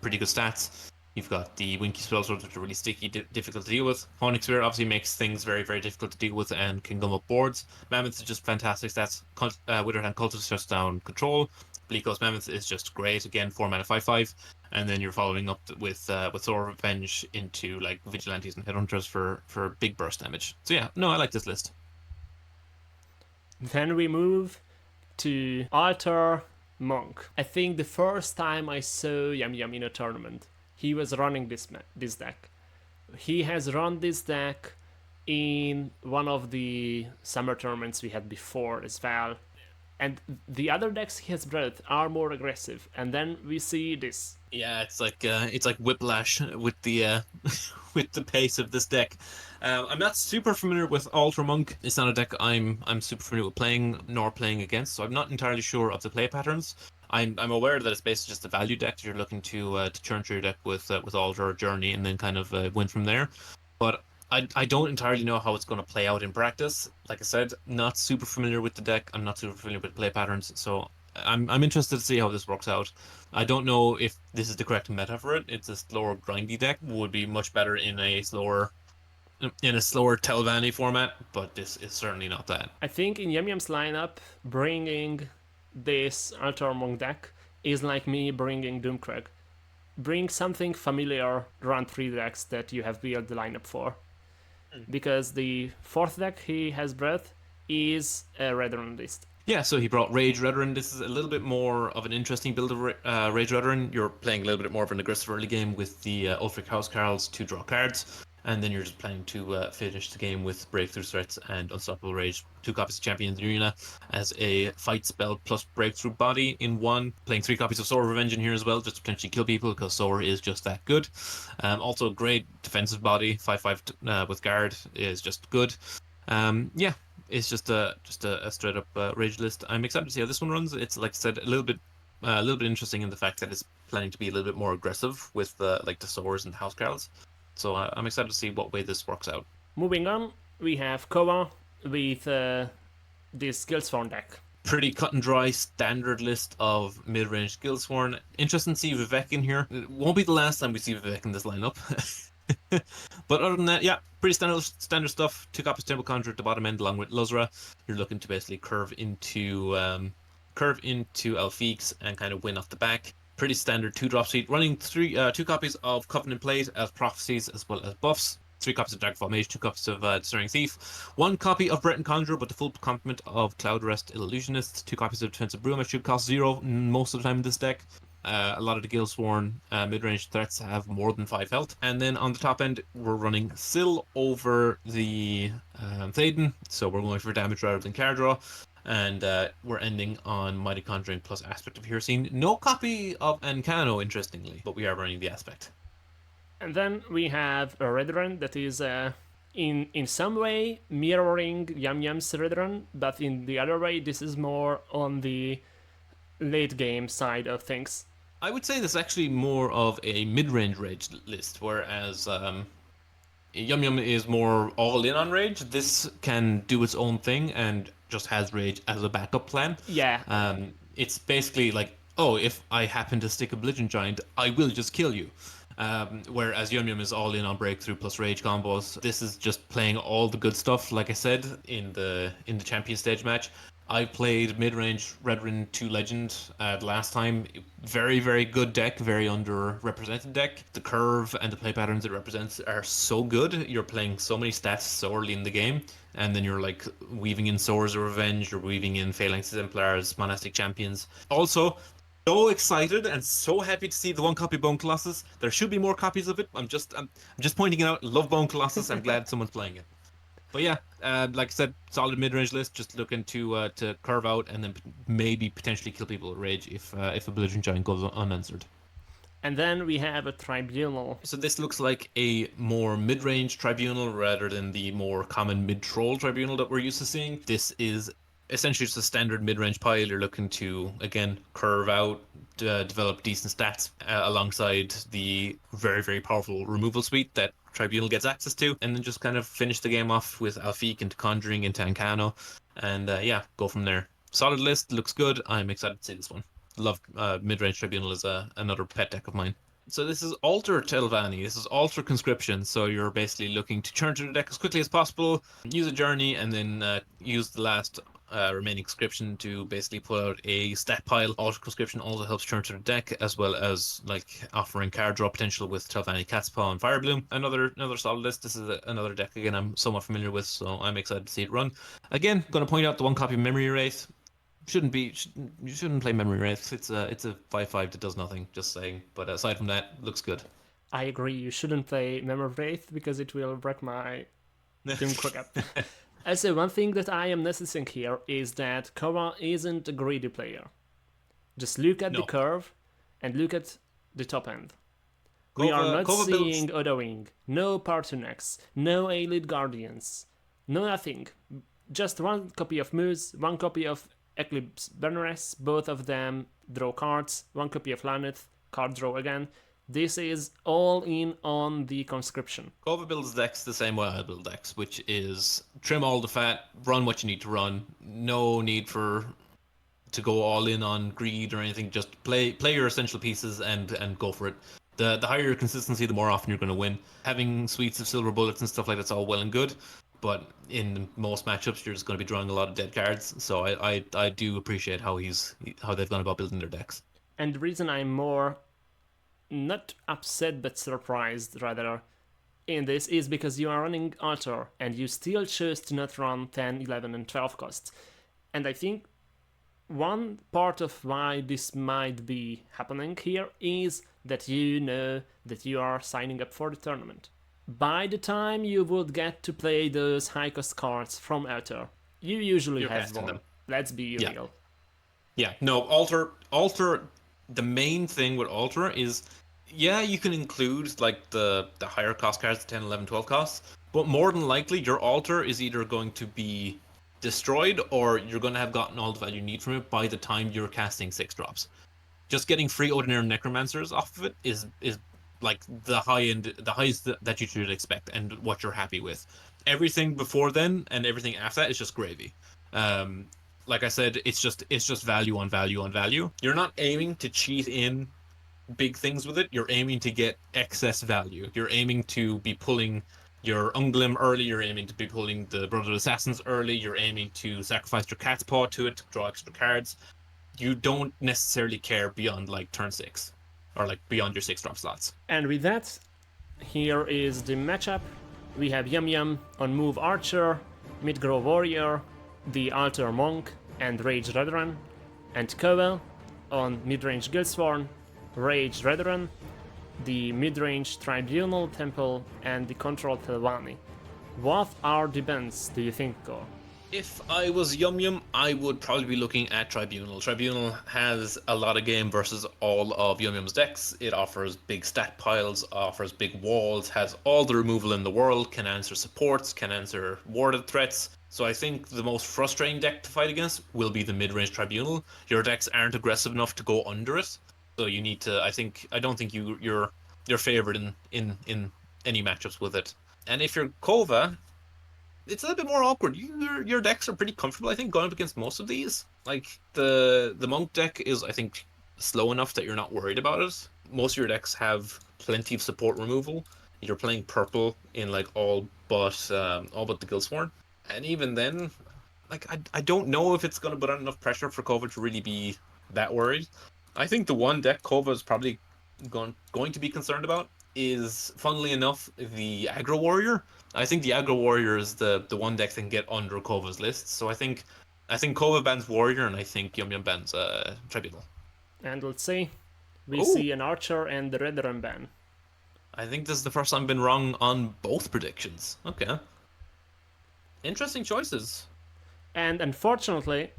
Pretty good stats. You've got the Winky Spellswords, which are really sticky, difficult to deal with. Haunting Spear obviously makes things very, very difficult to deal with and can gum up boards. Mammoth is just fantastic stats. Witherhand Cultist shuts down control. Bleak Ghost Mammoth is just great. Again, 4 mana 5/5. And then you're following up with Thor Revenge into like Vigilantes and Headhunters for big burst damage. So yeah, no, I like this list. Then we move to Altar Monk. I think the first time I saw Yum Yum in a tournament, he was running this deck. He has run this deck in one of the summer tournaments we had before as well. And the other decks he has brought are more aggressive. And then we see this. Yeah, it's like whiplash with the with the pace of this deck. I'm not super familiar with Altar Monk. It's not a deck I'm super familiar with playing nor playing against, so I'm not entirely sure of the play patterns. I'm aware that it's basically just a value deck. You're looking to churn through your deck with Altar or Journey and then kind of win from there. But I don't entirely know how it's going to play out in practice. Like I said, not super familiar with the deck. I'm not super familiar with play patterns, so I'm interested to see how this works out. I don't know if this is the correct meta for it. It's a slower grindy deck. Would be much better in a slower Telvanni format, but this is certainly not that. I think in Yum Yum's lineup, bringing this Altar Monk deck is like me bringing Doomcrag. Bring something familiar run 3 decks that you have built the lineup for. Because the 4th deck he has brought is a Redrun list. Yeah, so he brought Rage Redrun. This is a little bit more of an interesting build of Rage Redrun. You're playing a little bit more of an aggressive early game with the Ulfric Housecarls to draw cards. And then you're just planning to finish the game with Breakthrough Threats and Unstoppable Rage. 2 copies of Champion in the Arena as a fight spell plus Breakthrough Body in 1. Playing 3 copies of Soar Revenge in here as well, just to potentially kill people because Soar is just that good. Also, great defensive body. 5/5 with Guard is just good. Yeah, it's just a straight up Rage list. I'm excited to see how this one runs. It's, like I said, a little bit interesting in the fact that it's planning to be a little bit more aggressive with like the Soars and the Housecarls. So I'm excited to see what way this works out. Moving on, we have Koa with this Guildsworn deck. Pretty cut and dry standard list of mid-range Guildsworn. Interesting to see Vivek in here. It won't be the last time we see Vivek in this lineup. But other than that, yeah, pretty standard stuff. 2 copies Temple Conjure at the bottom end along with Luzra. You're looking to basically curve into Alfiques and kind of win off the back. Pretty standard 2-drop suite, running 2 copies of Covenant Plate as prophecies as well as buffs. 3 copies of Daggerfall Mage, 2 copies of Discerning Thief, 1 copy of Breton Conjurer, but the full complement of Cloud Rest Illusionist, 2 copies of Defensive Broom, which should cost 0 most of the time in this deck. A lot of the Guildsworn mid-range threats have more than 5 health. And then on the top end, we're running Syl over the Thaden, so we're going for damage rather than card draw. And we're ending on Mighty Conjuring plus Aspect of Hircine. No copy of Ancano, interestingly, but we are running the Aspect. And then we have a Redrun that is in some way mirroring Yum Yum's red run, but in the other way, this is more on the late game side of things. I would say this is actually more of a mid-range rage list, whereas Yum Yum is more all in on rage. This can do its own thing and just has rage as a backup plan. Yeah. It's basically like, oh, if I happen to stick a Belligerent Giant, I will just kill you. Whereas Yum Yum is all in on breakthrough plus rage combos. This is just playing all the good stuff, like I said in the champion stage match. I played mid-range Red Rin 2 Legend the last time. Very, very good deck, very underrepresented deck. The curve and the play patterns it represents are so good. You're playing so many stats so early in the game, and then you're like weaving in Swords of Revenge, you're weaving in Phalanx Exemplars, Monastic Champions. Also, so excited and so happy to see the one copy Bone Colossus. There should be more copies of it. I'm just pointing it out. Love Bone Colossus. I'm glad someone's playing it. But yeah, like I said, solid mid-range list. Just looking to curve out and then maybe potentially kill people with rage if a Belligerent Giant goes unanswered. And then we have a Tribunal. So this looks like a more mid-range Tribunal rather than the more common mid-troll Tribunal that we're used to seeing. This is essentially just a standard mid-range pile. You're looking to, again, curve out, develop decent stats alongside the very, very powerful removal suite that Tribunal gets access to, and then just kind of finish the game off with Alfiq into Conjuring into Ancano, and yeah, go from there. Solid list, looks good. I'm excited to see this one. Love mid-range Tribunal is another pet deck of mine. So this is Alter Telvanni. This is Alter Conscription. So you're basically looking to churn through the deck as quickly as possible, use a journey, and then use the last remaining conscription to basically pull out a stat pile. Alter Conscription also helps churn through the deck, as well as like offering card draw potential with Telvanni Catspaw and Firebloom. Another solid list. This is another deck again I'm somewhat familiar with, so I'm excited to see it run. Again, going to point out the one copy Memory Wraith. You shouldn't play Memory Wraith. It's a 5/5 that does nothing. Just saying. But aside from that, looks good. I agree. You shouldn't play Memory Wraith because it will wreck my Doom Quick-Up. Also, one thing that I am noticing here is that Kova isn't a greedy player. Just look at the curve and look at the top end. We are not seeing Odoing, no Partunax, no Elite Guardians, no nothing. Just one copy of Moose, one copy of Eclipse Banneress, both of them draw cards, one copy of Laneth, card draw again. This is all in on the conscription. Kova builds decks the same way I build decks, which is trim all the fat, run what you need to run. No need to go all in on greed or anything. Just play your essential pieces and go for it. The higher your consistency, the more often you're going to win. Having suites of silver bullets and stuff like that's all well and good, but in most matchups you're just going to be drawing a lot of dead cards. So I do appreciate how they've gone about building their decks. And the reason I'm more not upset but surprised rather in this is because you are running Altar and you still choose to not run 10, 11 and 12 costs. And I think one part of why this might be happening here is that you know that you are signing up for the tournament. By the time you would get to play those high cost cards from Altar, you usually have won. Them. Let's be real. Yeah, no, Altar, the main thing with Altar is, yeah, you can include like the higher cost cards, 10, 11, 12 costs, but more than likely your Altar is either going to be destroyed or you're going to have gotten all the value you need from it by the time you're casting 6 drops. Just getting free Ordinary Necromancers off of it is like the highest that you should expect and what you're happy with. Everything before then and everything after that is just gravy. Like I said, it's just value on value on value. You're not aiming to cheat in big things with it. You're aiming to get excess value. You're aiming to be pulling your Unglim early. You're aiming to be pulling the Brotherhood Assassins early. You're aiming to sacrifice your Cat's Paw to it to draw extra cards. You don't necessarily care beyond like turn 6 or like beyond your 6 drop slots. And with that, here is the matchup. We have Yum Yum on move Archer, Midgrow Warrior, the Altar Monk, and Rage Redrun, and Kova on midrange Guildsworn, Rage Redrun, the midrange Tribunal Temple, and the Control Telvanni. What are the bans, do you think, Go? If I was Yum Yum, I would probably be looking at Tribunal. Tribunal has a lot of game versus all of Yum Yum's decks. It offers big stat piles, offers big walls, has all the removal in the world, can answer supports, can answer warded threats. So I think the most frustrating deck to fight against will be the mid-range Tribunal. Your decks aren't aggressive enough to go under it, so you need to. I don't think you're favored in any matchups with it. And if you're Kova, it's a little bit more awkward. Your decks are pretty comfortable, I think, going up against most of these. Like the monk deck is, I think, slow enough that you're not worried about it. Most of your decks have plenty of support removal. You're playing purple in like all but the Guildsworn, and even then, like I don't know if it's going to put on enough pressure for Kova to really be that worried. I think the one deck Kova is probably going to be concerned about is, funnily enough, the Aggro Warrior. I think the Aggro Warrior is the one deck that can get under Kova's list. So I think Kova bans Warrior, and I think Yum Yum bans Tribunal. And let's see. We Ooh. see an Archer and the Red Rum ban. I think this is the first time I've been wrong on both predictions. Okay. Interesting choices. And unfortunately,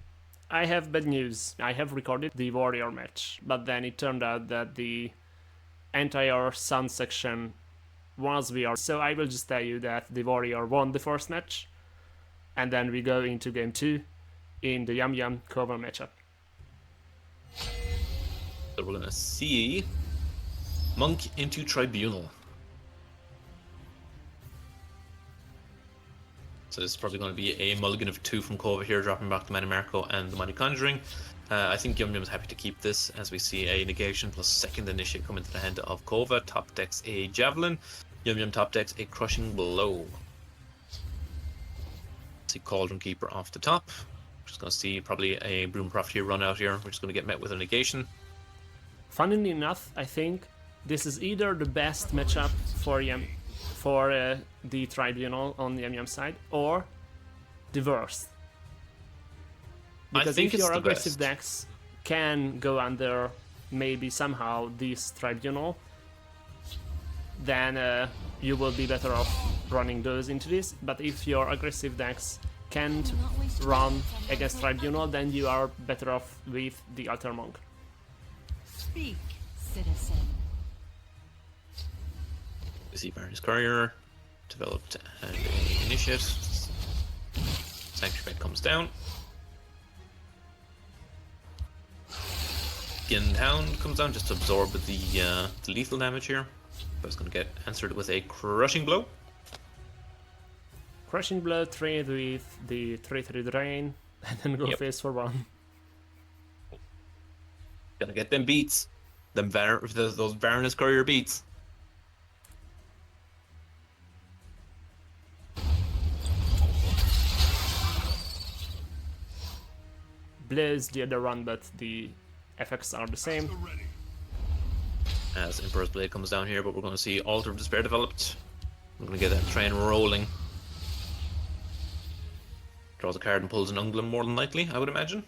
I have bad news. I have recorded the Warrior match, but then it turned out that the entire sound section was VR. So I will just tell you that the Warrior won the first match, and then we go into game 2 in the Yum Yum Kova matchup. So we're gonna see Monk into Tribunal. So this is probably going to be a mulligan of 2 from Kova here, dropping back the Mana Marco and the Money Conjuring. I think Yum Yum is happy to keep this, as we see a negation plus second initiate come into the hand of Kova. Top decks a Javelin. Yum Yum top decks a Crushing Blow. See Cauldron Keeper off the top. We're just going to see probably a Broom Profiteer run out here. We're just going to get met with a negation. Funnily enough, I think this is either the best matchup for the Tribunal on the Yum Yum side, or the worst. Because if your aggressive decks can go under maybe somehow this Tribunal, then you will be better off running those into this. But if your aggressive decks can't run against Tribunal, then you are better off with the Altar Monk. Speak, citizen. We see Baron's Courier developed and initiate. Sanctuary comes down. Skin Hound comes down just to absorb the lethal damage here. But it's going to get answered with a Crushing Blow. Crushing Blow, trade with the 3/3 Drain, and then go face for 1. Gonna get them beats. Those Baroness Courier beats. Blaze the other one, but the effects are the same. As Emperor's Blade comes down here, but we're going to see Altar of Despair developed. We're going to get that train rolling. Draws a card and pulls an Unglim, more than likely, I would imagine.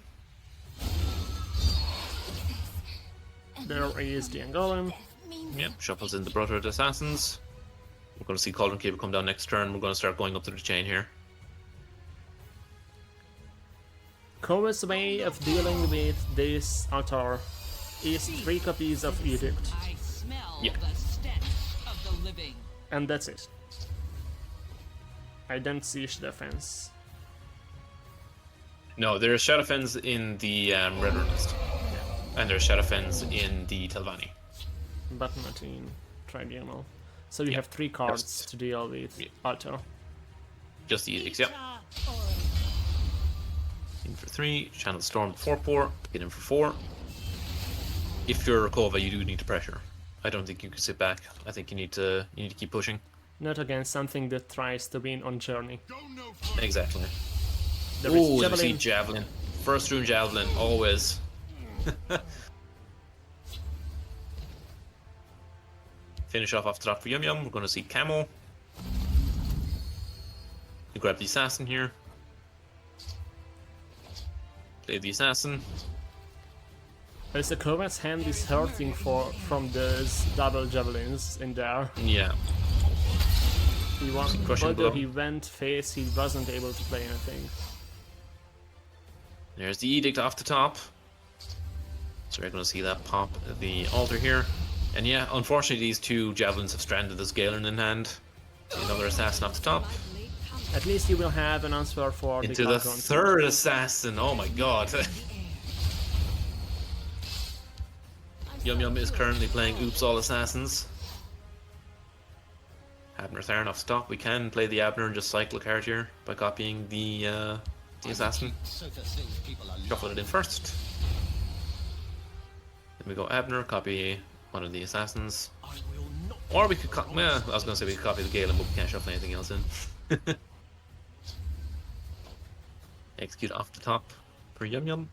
There is the Golem. Yep, shuffles in the Brotherhood Assassins. We're going to see Cauldron Keeper come down next turn. We're going to start going up to the chain here. Kova's way of dealing with this altar is 3 copies of Edict, I smell Yeah. the stench of the living. and that's it. I don't see defense. No, there's Shadowfens in the Red list. And there's Shadowfens in the Telvanni. But not in Tribunal. So you have 3 cards to deal with altar. Just the edicts, yep. In for 3, Channel Storm 4/4, get in for 4. If you're Kova, you do need to pressure. I don't think you can sit back. I think you need to keep pushing. Not against something that tries to win on Journey. Exactly. There is Oh, we see Javelin. Javelin. First rune Javelin, always. Finish off the top for Yum Yum. We're going to see Camo. You grab the Assassin here. Play the Assassin. Also, Kova's hand is hurting from those double Javelins in there. Yeah. He won, Crushing although Blow. he went face, he wasn't able to play anything. There's the edict off the top. So we're going to see that pop the altar here. And yeah, unfortunately these two javelins have stranded this Galen in hand. Another assassin off the top. At least you will have an answer for Into the the Cargon. third assassin. Oh my god. Yum Yum is currently playing Oops All Assassins. Abner Theron off stock. We can play the Abner and just cycle a card here by copying the assassin. Shuffle it in first. Then we go Abner, copy one of the assassins. Or we could well, I was going to say we could copy the Galen, but we can't shuffle anything else in. Execute off the top for Yum Yum.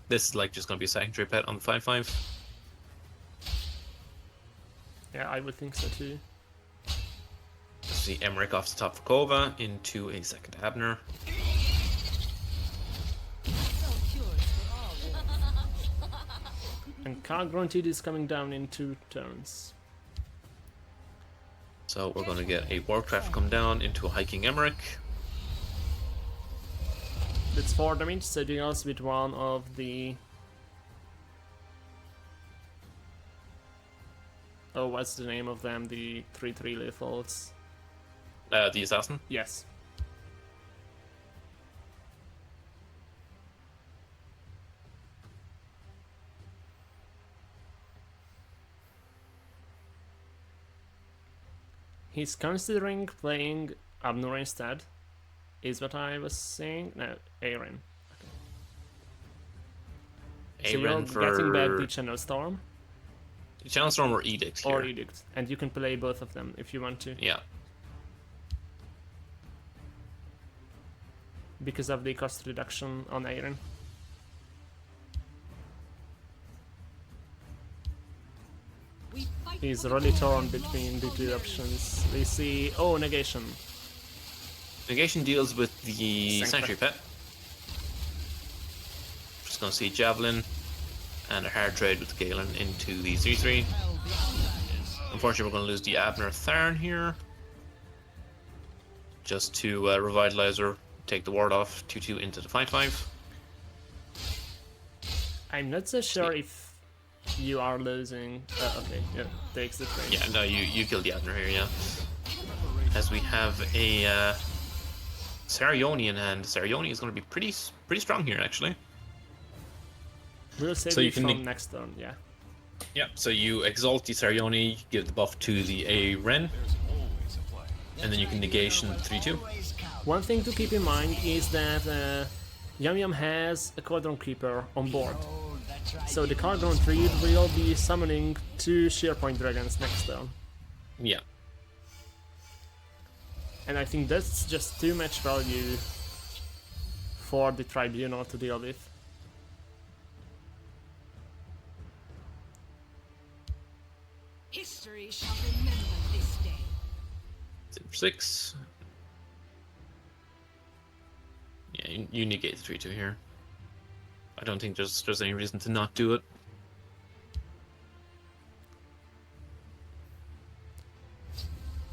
This is like just going to be a secondary pet on the 5/5. Yeah, I would think so too. See Emmerich off the top for Kova into a second Abner. And Cargrunted is coming down in 2 turns. So we're going to get a Warcraft come down into a Hiking Emmerich. That's 4 damage, so deals with one of the... Oh, what's the name of them? The 3/3 lethals. The assassin. Yes. He's considering playing Abnur instead, is what I was saying. No, Aaron. Okay. So you're getting back the Channel Storm? Channel Storm or Edict here. Or Edict, and you can play both of them if you want to. Yeah. Because of the cost reduction on Aaron. He's really torn between the 2 options. We see... Oh, Negation. Negation deals with the Sanctuary Pet. Just gonna see Javelin and a hard trade with Galen into the 3/3. Unfortunately, we're gonna lose the Abner Tharn here. Just to Revitalizer, take the ward off, 2/2 into the 5/5. I'm not so sure if you are losing... okay, yeah, takes the trade. Yeah, no, you killed the Abner here, yeah. As we have a Sarioni in hand. Sarioni is going to be pretty strong here, actually. We'll save So it you can from next turn, yeah. Yeah, so you exalt the Sarioni, give the buff to the A Ren, and then you can negation 3/2. One thing to keep in mind is that Yum Yum has a Quadrant Creeper on board. So the Quadrant Reed will be summoning 2 Shearpoint Dragons next turn. Yeah. And I think that's just too much value for the Tribunal to deal with. History shall remember this day. 6. Yeah, you negate the 3/2 here. I don't think there's any reason to not do it.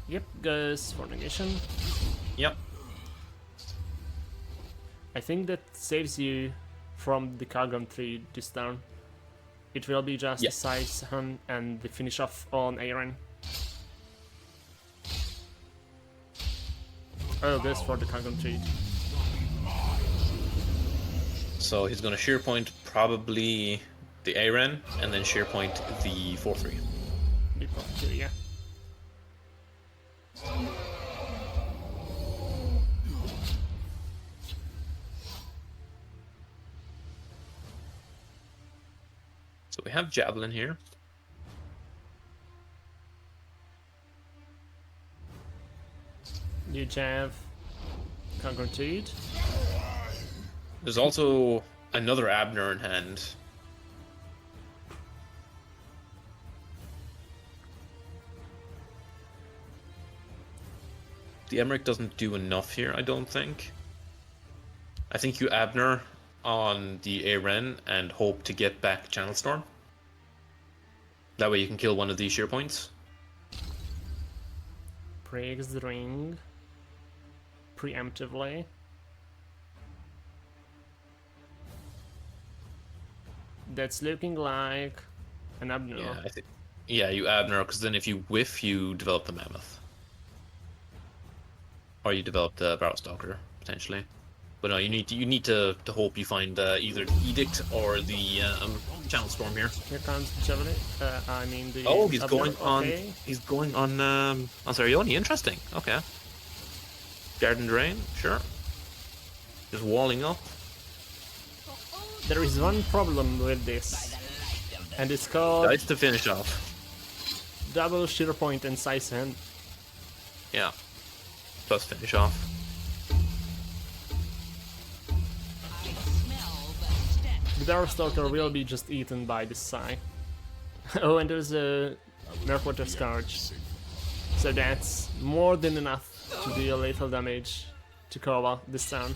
Yep, goes for negation. Yep. I think that saves you from the Cargon 3 this turn. It will be just a size hunt and the finish off on Aaron. Oh, goes for the Cargon 3. So he's going to shear point probably the Aren and then shear point the 4/3. Bit of 2, yeah. So we have Javelin here. You have Cargon 3. There's also another Abner in hand. The Emmerich doesn't do enough here, I don't think. I think you Abner on the Aren and hope to get back Channel Storm. That way you can kill one of these shear points. Breaks the ring. Preemptively. That's looking like an Abner. Yeah, I think. Yeah, you Abner, because then if you whiff, you develop the Mammoth. Or you develop the Barrow Stalker, potentially. But no, you need to hope you find either the Edict or the Channel Storm here. Here comes Javelin. I mean the. Oh, he's Abner. going on. Okay. He's going on. On Sarioni. Interesting. Okay. Garden Drain. Sure. Just walling up. There is one problem with this, and it's called Dice to finish off. double shear point and size hand. Yeah. Plus finish off. The Barrow Stalker will be just eaten by this Psy. Oh, and there's a Merkwater Scourge. So that's more than enough to deal lethal damage to Kova this turn.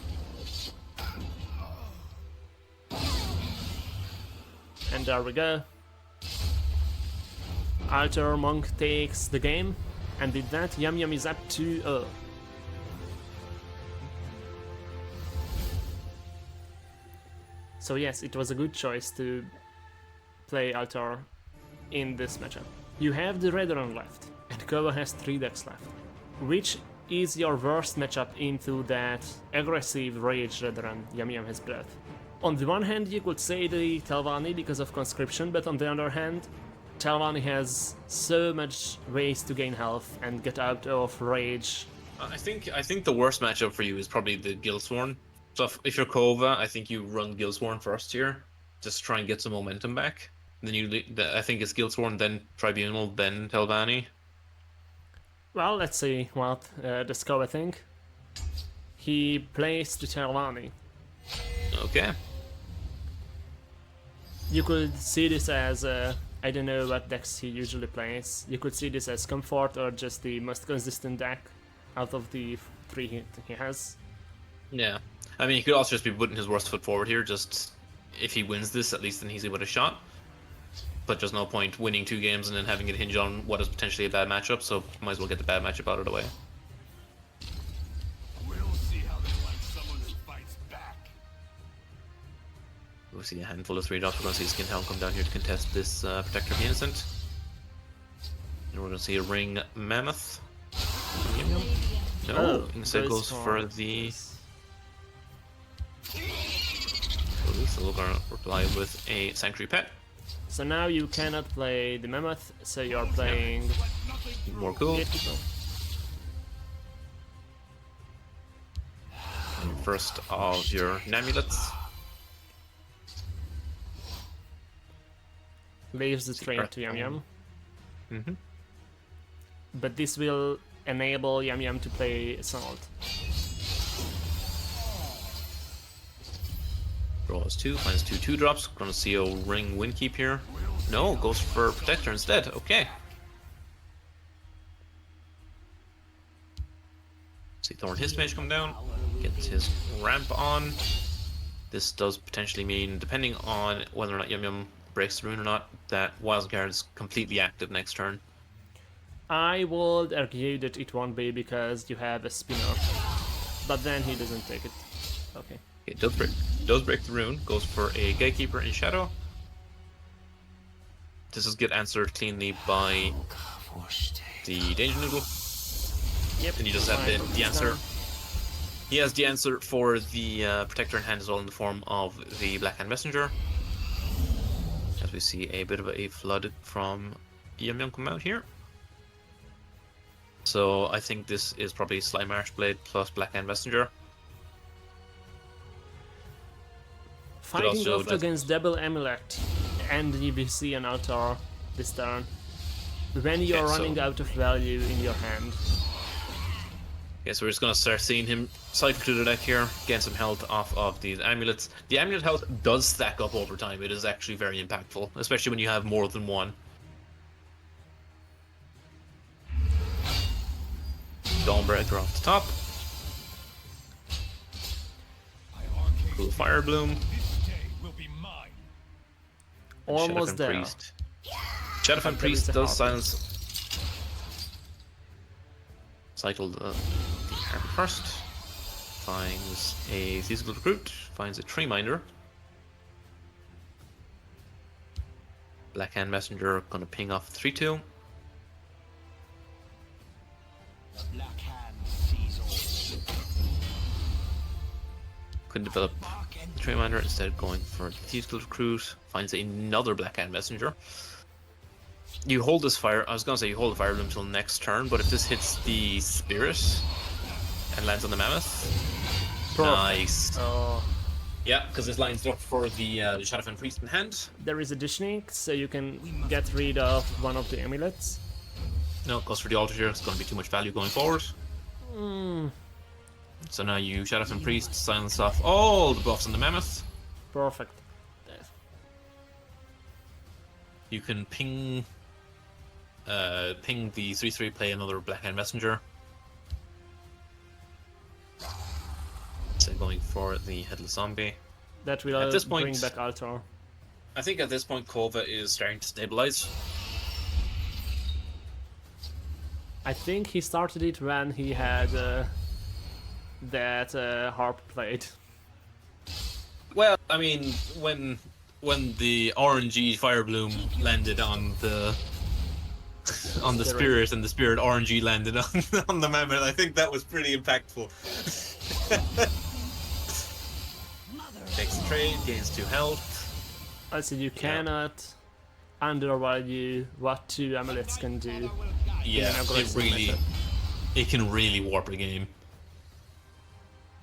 And there we go. Alter Monk takes the game, and with that, Yum Yum is up 2-0. So yes, it was a good choice to play Altar in this matchup. You have the Redron left, and Kova has 3 decks left. Which is your worst matchup into that aggressive Rage Redron Yum Yum has brought? On the one hand, you could say the Telvanni because of conscription, but on the other hand, Telvanni has so much ways to gain health and get out of Rage. I think the worst matchup for you is probably the Guildsworn. So if you're Kova, I think you run Guildsworn first here, just try and get some momentum back. Then I think it's Guildsworn, then Tribunal, then Telvanni. Well, let's see what the Skova think. He plays the Telvanni. Okay. You could see this as, I don't know what decks he usually plays. You could see this as Comfort or just the most consistent deck out of the 3 he has. Yeah. I mean, he could also just be putting his worst foot forward here, just if he wins this, at least then he's able to shot. But there's no point winning 2 games and then having it hinge on what is potentially a bad matchup, so might as well get the bad matchup out of the way. We'll see how they like someone who fights back. We'll see a handful of 3 drops. We're going to see Skin Helm come down here to contest this Protector of the Innocent. And we're going to see a Ring Mammoth. No, instead goes for the... So we're going to reply with a Sanctuary Pet. So now you cannot play the Mammoth, so you're playing More cool. Gatekeeper. First of your Namulets. Leaves the train to Yum Yum. Mm-hmm. But this will enable Yum Yum to play Assault. Draws 2, finds 2 2-drops. Gonna see a Ring Windkeep here. No, goes for Protector instead. Okay. See Thorn His Mage come down. Gets his ramp on. This does potentially mean, depending on whether or not Yum Yum breaks the rune or not, that Wildguard's completely active next turn. I would argue that it won't be because you have a spinner. But then he doesn't take it. Okay. It does break the rune, goes for a Gatekeeper in Shadow. This is get answered cleanly by the Danger Noodle. Yep. And he does have the answer. He has the answer for the Protector in hand as well in the form of the Blackhand Messenger. As we see a bit of a flood from Yum Yum come out here. So I think this is probably Slime Marshblade plus Blackhand Messenger. Fighting also off against Double Amulet and EBC and Altar this turn. When you're running out of value in your hand. Okay, so we're just going to start seeing him cycle through the deck here, gain some health off of these amulets. The amulet health does stack up over time. It is actually very impactful, especially when you have more than one. Dawnbreaker off the top. Cool Fire Bloom. Almost there. Priest. Shadowfen Priest does silence. Cycle the army first. Finds a Seasonal Recruit. Finds a Tree Minder. Black Hand Messenger gonna ping off 3/2. The Black Hand sees all. Couldn't develop the Train Miner, instead going for the Thieves Guild Recruit. Finds another Black Hand Messenger. You hold this fire. I was gonna say you hold the Fire Bloom until next turn, but if this hits the Spirit and lands on the Mammoth, nice. Oh, Yeah, because this lines up for the Shadowfen Priest in hand. there is additioning, so you can get rid of one of the amulets. No, it goes for the altar here. It's going to be too much value going forward. So now you Shadowfen Priest, silence off all the buffs on the Mammoth. Perfect. You can ping the 3/3, play another Black Hand Messenger. So going for the Headless Zombie. That will At this point- bring back Altor. I think at this point Kova is starting to stabilize. I think he started it when he had that harp played. Well, I mean, when the RNG Fire Bloom landed on the Spirit and the Spirit RNG landed on the Mammoth, I think that was pretty impactful. Takes the trade, gains 2 health. Also, you cannot undervalue what 2 amulets can do. Yeah, an it aggressive really, method. it can really warp a game.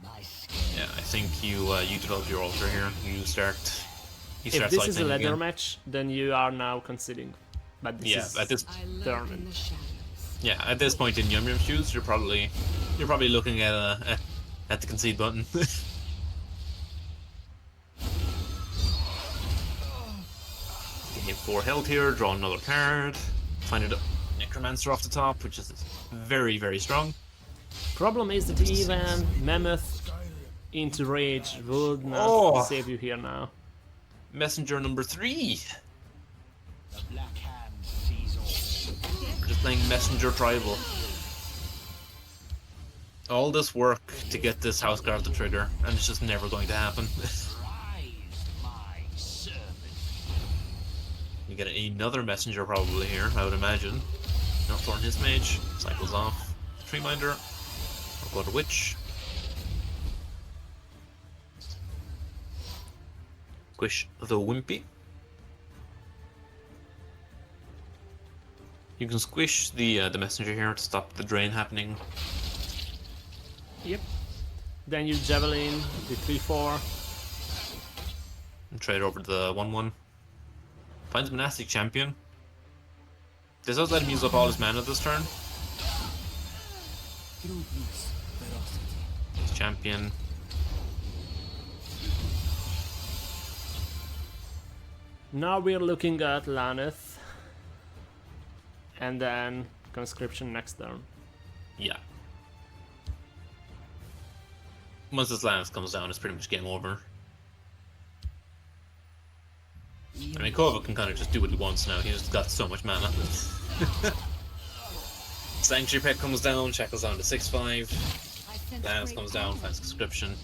My skin. Yeah, I think you develop your altar here. You start If this is a cycling ladder again. match, then you are now conceding. But this Yeah, is at this I lurk Tournament. in the shadows. yeah at this point in Yum Yum shoes, you're probably looking at the concede button. Gain 4 health here. Draw another card. Find a Necromancer off the top, which is very, very strong. problem is that even Mammoth into Rage would not Oh. save you here now. Messenger number 3. The Black Hand sees all. We're just playing Messenger Tribal. All this work to get this House Guard to trigger, and it's just never going to happen. Rise, my servant. You get another Messenger probably here, I would imagine. Not Thorn his mage. Cycles off. Tree Minder. Or go to Witch. Squish the Wimpy. You can squish the Messenger here to stop the drain happening. Yep. Then you Javelin, the 3/4. And trade over to the 1/1. Finds Monastic Champion. This does let him use up all his mana this turn. His champion. Now we're looking at Laneth. And then Conscription next turn. Yeah. Once this Lannis comes down, it's pretty much game over. I mean, Kova can kind of just do what he wants now. He's just got so much mana. Sanctuary Pet comes down, Shackles down to 6/5. I sense Lannis great comes down, power. finds Conscription.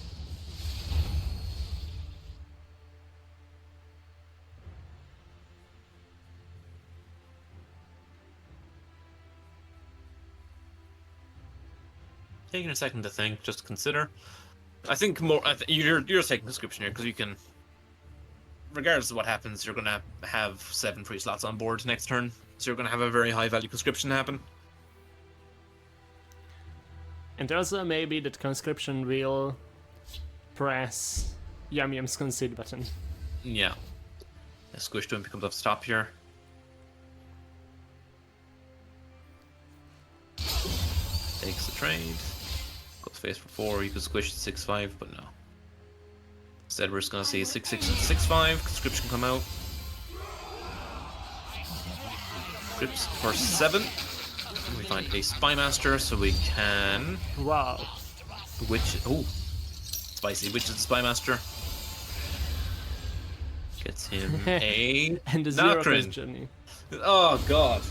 Taking a second to think, just consider. I think more. You're taking Conscription here because you can. Regardless of what happens, you're gonna have 7 free slots on board next turn, so you're gonna have a very high value Conscription happen. And also maybe that Conscription will press Yum Yum's concede button. Yeah. A Squish to him becomes off the top here. Takes the trade. Goes face for 4. You could squish the 6/5, but no. Instead, we're just gonna see 6/6 and 6/5. Conscription come out. Scripts for 7. And we find a Spymaster, so we can. Wow. Witch. Oh, spicy. Witch is the Spymaster. Gets him a And the zero Nocturne. question. Oh god.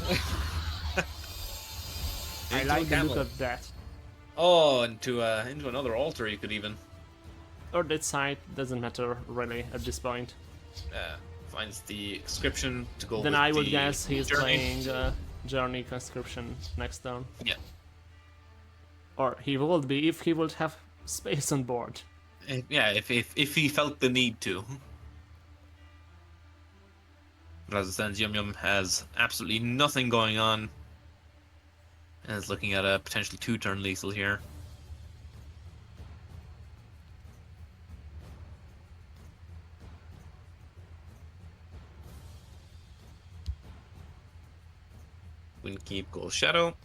I Into like a the look camel. of that. Oh, into another altar you could even. Or that side doesn't matter really at this point. finds the conscription to go Then with I would the guess he's journey. playing Journey Conscription next turn. Yeah. Or he would be if he would have space on board. Yeah, if he felt the need to. But as it stands, Yum Yum has absolutely nothing going on. And is looking at a potential 2-turn lethal here. Windkeep goes Shadow.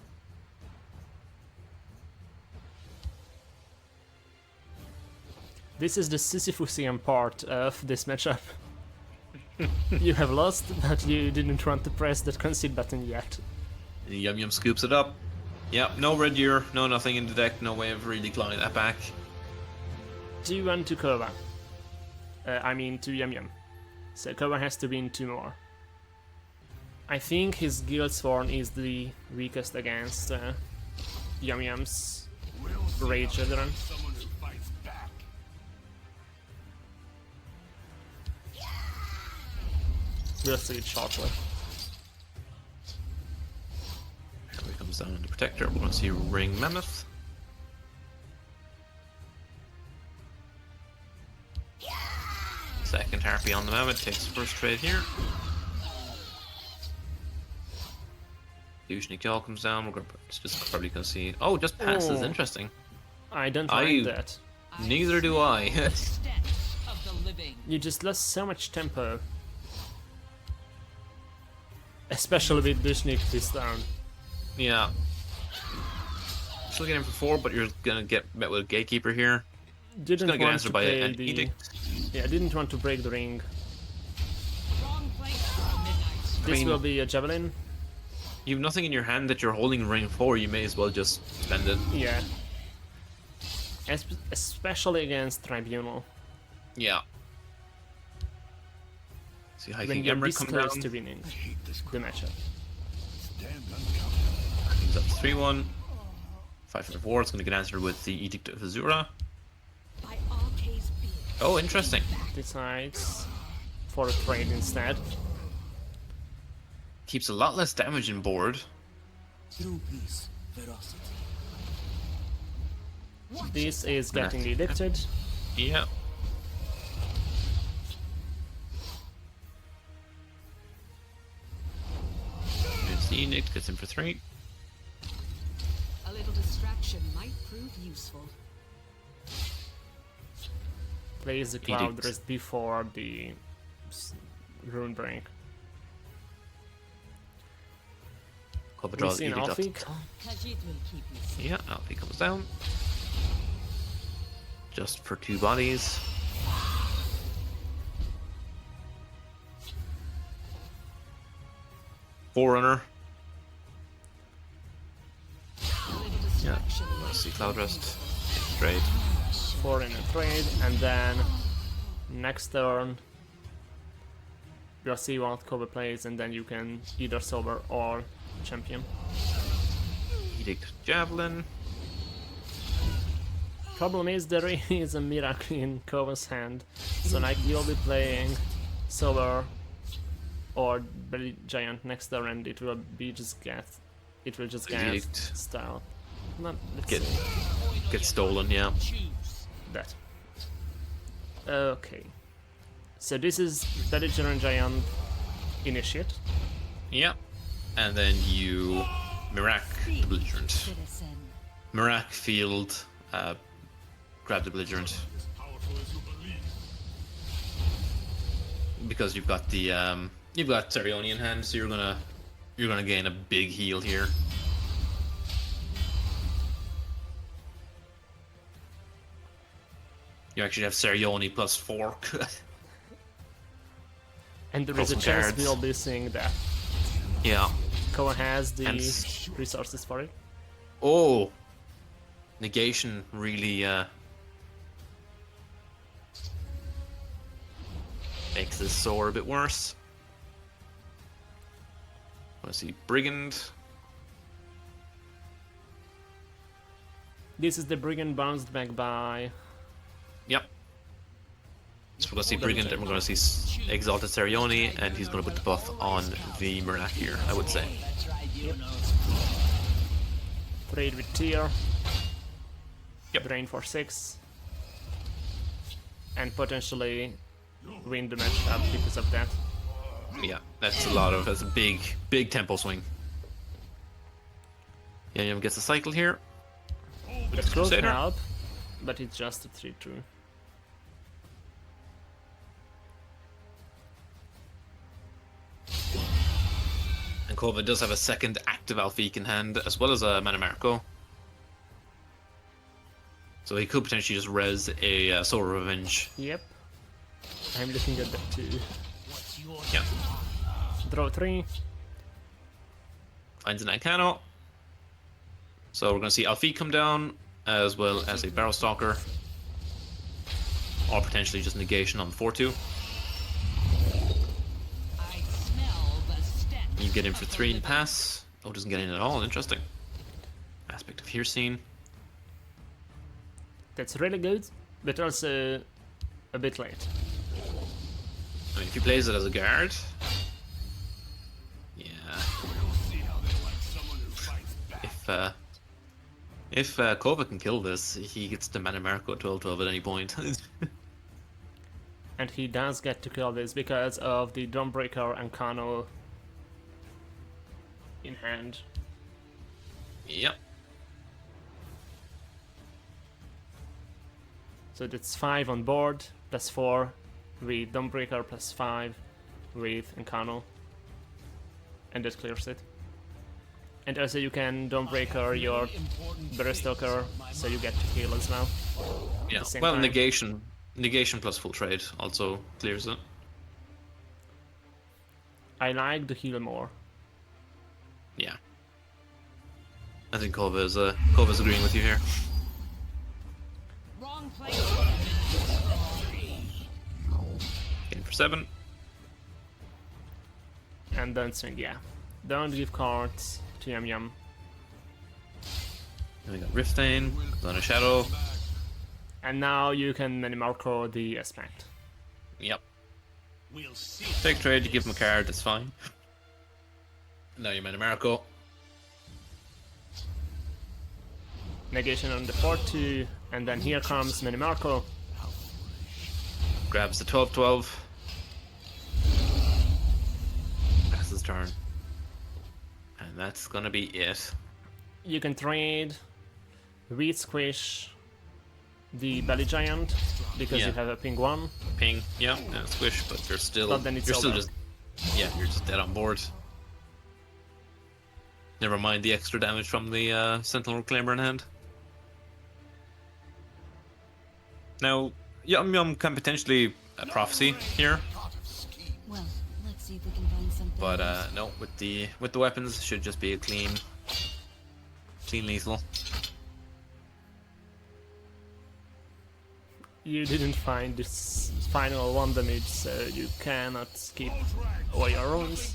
This is the Sisyphusian part of this matchup. You have lost, but you didn't want to press that concede button yet. Yum Yum scoops it up. Yep, no red gear, no nothing in the deck, no way of really clawing that back. 2-1 to Kova. I mean to Yum Yum. So Kova has to win 2 more. I think his Guildsworn is the weakest against Yum Yum's Rage Veteran. Someone who fights back. We'll see it shortly. Here he comes down in the Protector. We're going to see Ring Mammoth. Second Harpy on the Mammoth takes the first trade here. Douche Nickel comes down. We're going to just probably going to see. Oh, just passes. Oh. Interesting. I don't like that. Neither do I. Stench of the living. You just lost so much tempo. Especially with Dushnik this turn. Yeah. Still getting for 4, but you're going to get met with a Gatekeeper here. Didn't gonna get want answered to by play an the... Edict. Yeah, didn't want to break the ring. Wrong place for midnight. This mean- will be a Javelin. You have nothing in your hand that you're holding ring for, you may as well just spend it. Yeah. Especially against Tribunal. Yeah. See how you When can you're Emmerich this come close down. to winning I hate this the matchup. damn uncomfortable. He's up 3-1. 5-4. It's going to get answered with the Edict of Azura. By Arcade's beard. Oh, interesting. Decides for a trade instead. Keeps a lot less damage in board. True peace, ferocity. This is getting edicted. Yeah. There's the Edict, gets him for 3. A little distraction might prove useful. Plays the Edict. Cloud Rest before the Rune Break. Cover We draws see an Edict off the Alfie. top. Khajiit will keep you safe. Yeah, Alfie comes down. Just for 2 bodies. Forerunner. A little Yeah. distraction might Let's see prove Cloud Rest. useful. Trade. 4 in a trade, and then next turn you'll see what cover plays, and then you can either sober or champion. Edict Javelin. Problem is there is a miracle in Kova's hand, so like you'll be playing sober or Belly Giant next turn, and it will be just get Edict. style. Not let's Get see get stolen, yeah. Choose. that. Okay. So this is Belly Giant Initiate. Yeah. And then you Mirac the Belligerent. Citizen. Mirac Field, grab the Belligerent. As powerful as you believe. Because you've got the you've got Serioni in hand, so you're gonna gain a big heal here. You actually have Serioni plus 4. And there Draw is a some chance cards. we'll be seeing that. Yeah. Koa has the Hence- resources for it. Oh, negation really makes this sore a bit worse. Want to see Brigand? This is the Brigand bounced back by... Yep. So we're gonna see Double Brigand, check. and we're gonna see Exalted Serioni, and he's going to put the buff on the Murloc here, I would say. Trade with tier. Yep. Drain for 6. And potentially win the matchup because of that. Yeah, that's a big tempo swing. Yum gets a cycle here. That could Crusader. help, but it's just a 3-2. And Kova does have a second active Alfiq in hand, as well as a Mana Marco. So he could potentially just res a Soul Revenge. Yep. I'm looking at that too. Yeah. Draw 3. Finds an Icano. So we're going to see Alfiq come down, as well as a Barrow Stalker. Or potentially just negation on the 4-2. I smell the stench. You get in for 3 and pass. Oh, doesn't get in at all. Interesting. Aspect of Hearseen. That's really good, but also a bit late. I mean, if he plays it as a guard... Yeah. If Kova can kill this, he gets the Mana Marco 12-12 at any point. And he does get to kill this because of the Dawnbreaker and Kano in hand. Yep. So that's 5 on board, plus 4 with Dawnbreaker, plus 5 with Encano. And that clears it. And also you can Dawnbreaker your Berserker, so you get to heal as well. Yeah. the same Well, time. negation plus full trade also clears it. I like the heal more. Yeah. I think Kova's agreeing with you here. Wrong place. In for 7. And then swing, yeah. Don't give cards to Yum Yum. Then we got Riftain, on a Shadow. And now you can Minimarco the aspect. Yep. We'll see. Take trade, you give him a card, that's fine. Now you Mana Marco. Negation on the 4-2, and then here comes Minimarco. Grabs the 12-12. Passes turn. And that's gonna be it. You can trade Weed Squish the Belly Giant because Yeah. you have a ping 1. Ping, yeah, squish, but you're still But then it's you're still over. just you're just dead on board. Never mind the extra damage from the Sentinel Reclaimer in hand. Now, Yum Yum can potentially a prophecy here, Well, let's see if we can find something. but no, with the weapons should just be a clean lethal. You didn't find this final 1 damage, so you cannot skip all your runes.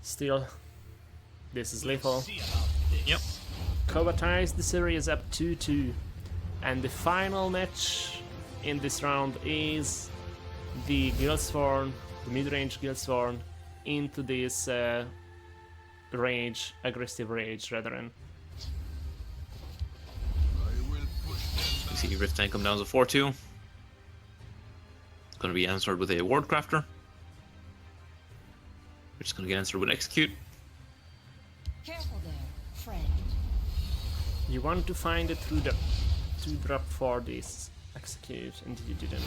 Still, this is lethal. Yep. Kova ties the series up 2-2. And the final match in this round is the Guildsworn, the mid-range Guildsworn, into this rage, aggressive rage, rather than. You see Riftain come down as a 4-2. It's going to be answered with a Wardcrafter, which is going to get answered with Execute. Careful there, friend. You want to find it through the 2-drop for this execute, and you didn't.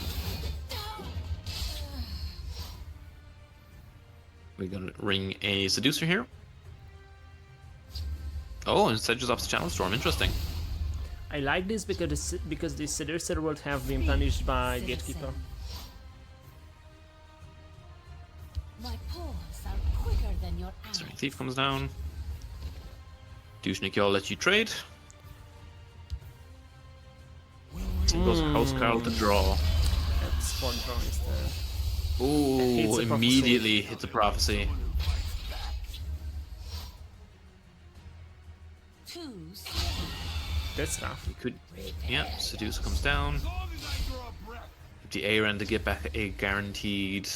We're going to ring a Seducer here. Oh, instead just ups the Channel Storm. Interesting. I like this because the Seducer would have been punished by Citizen. Gatekeeper. My paws are quicker than your Stirring eyes. Thief comes down. Douche Nick, let you trade. And goes House Carl to draw. That's 4 draw instead. Ooh, Hits a prophecy. immediately hits a prophecy. Twos. That's rough. He could, yeah, Seduce comes down. the Aaron to get back a guaranteed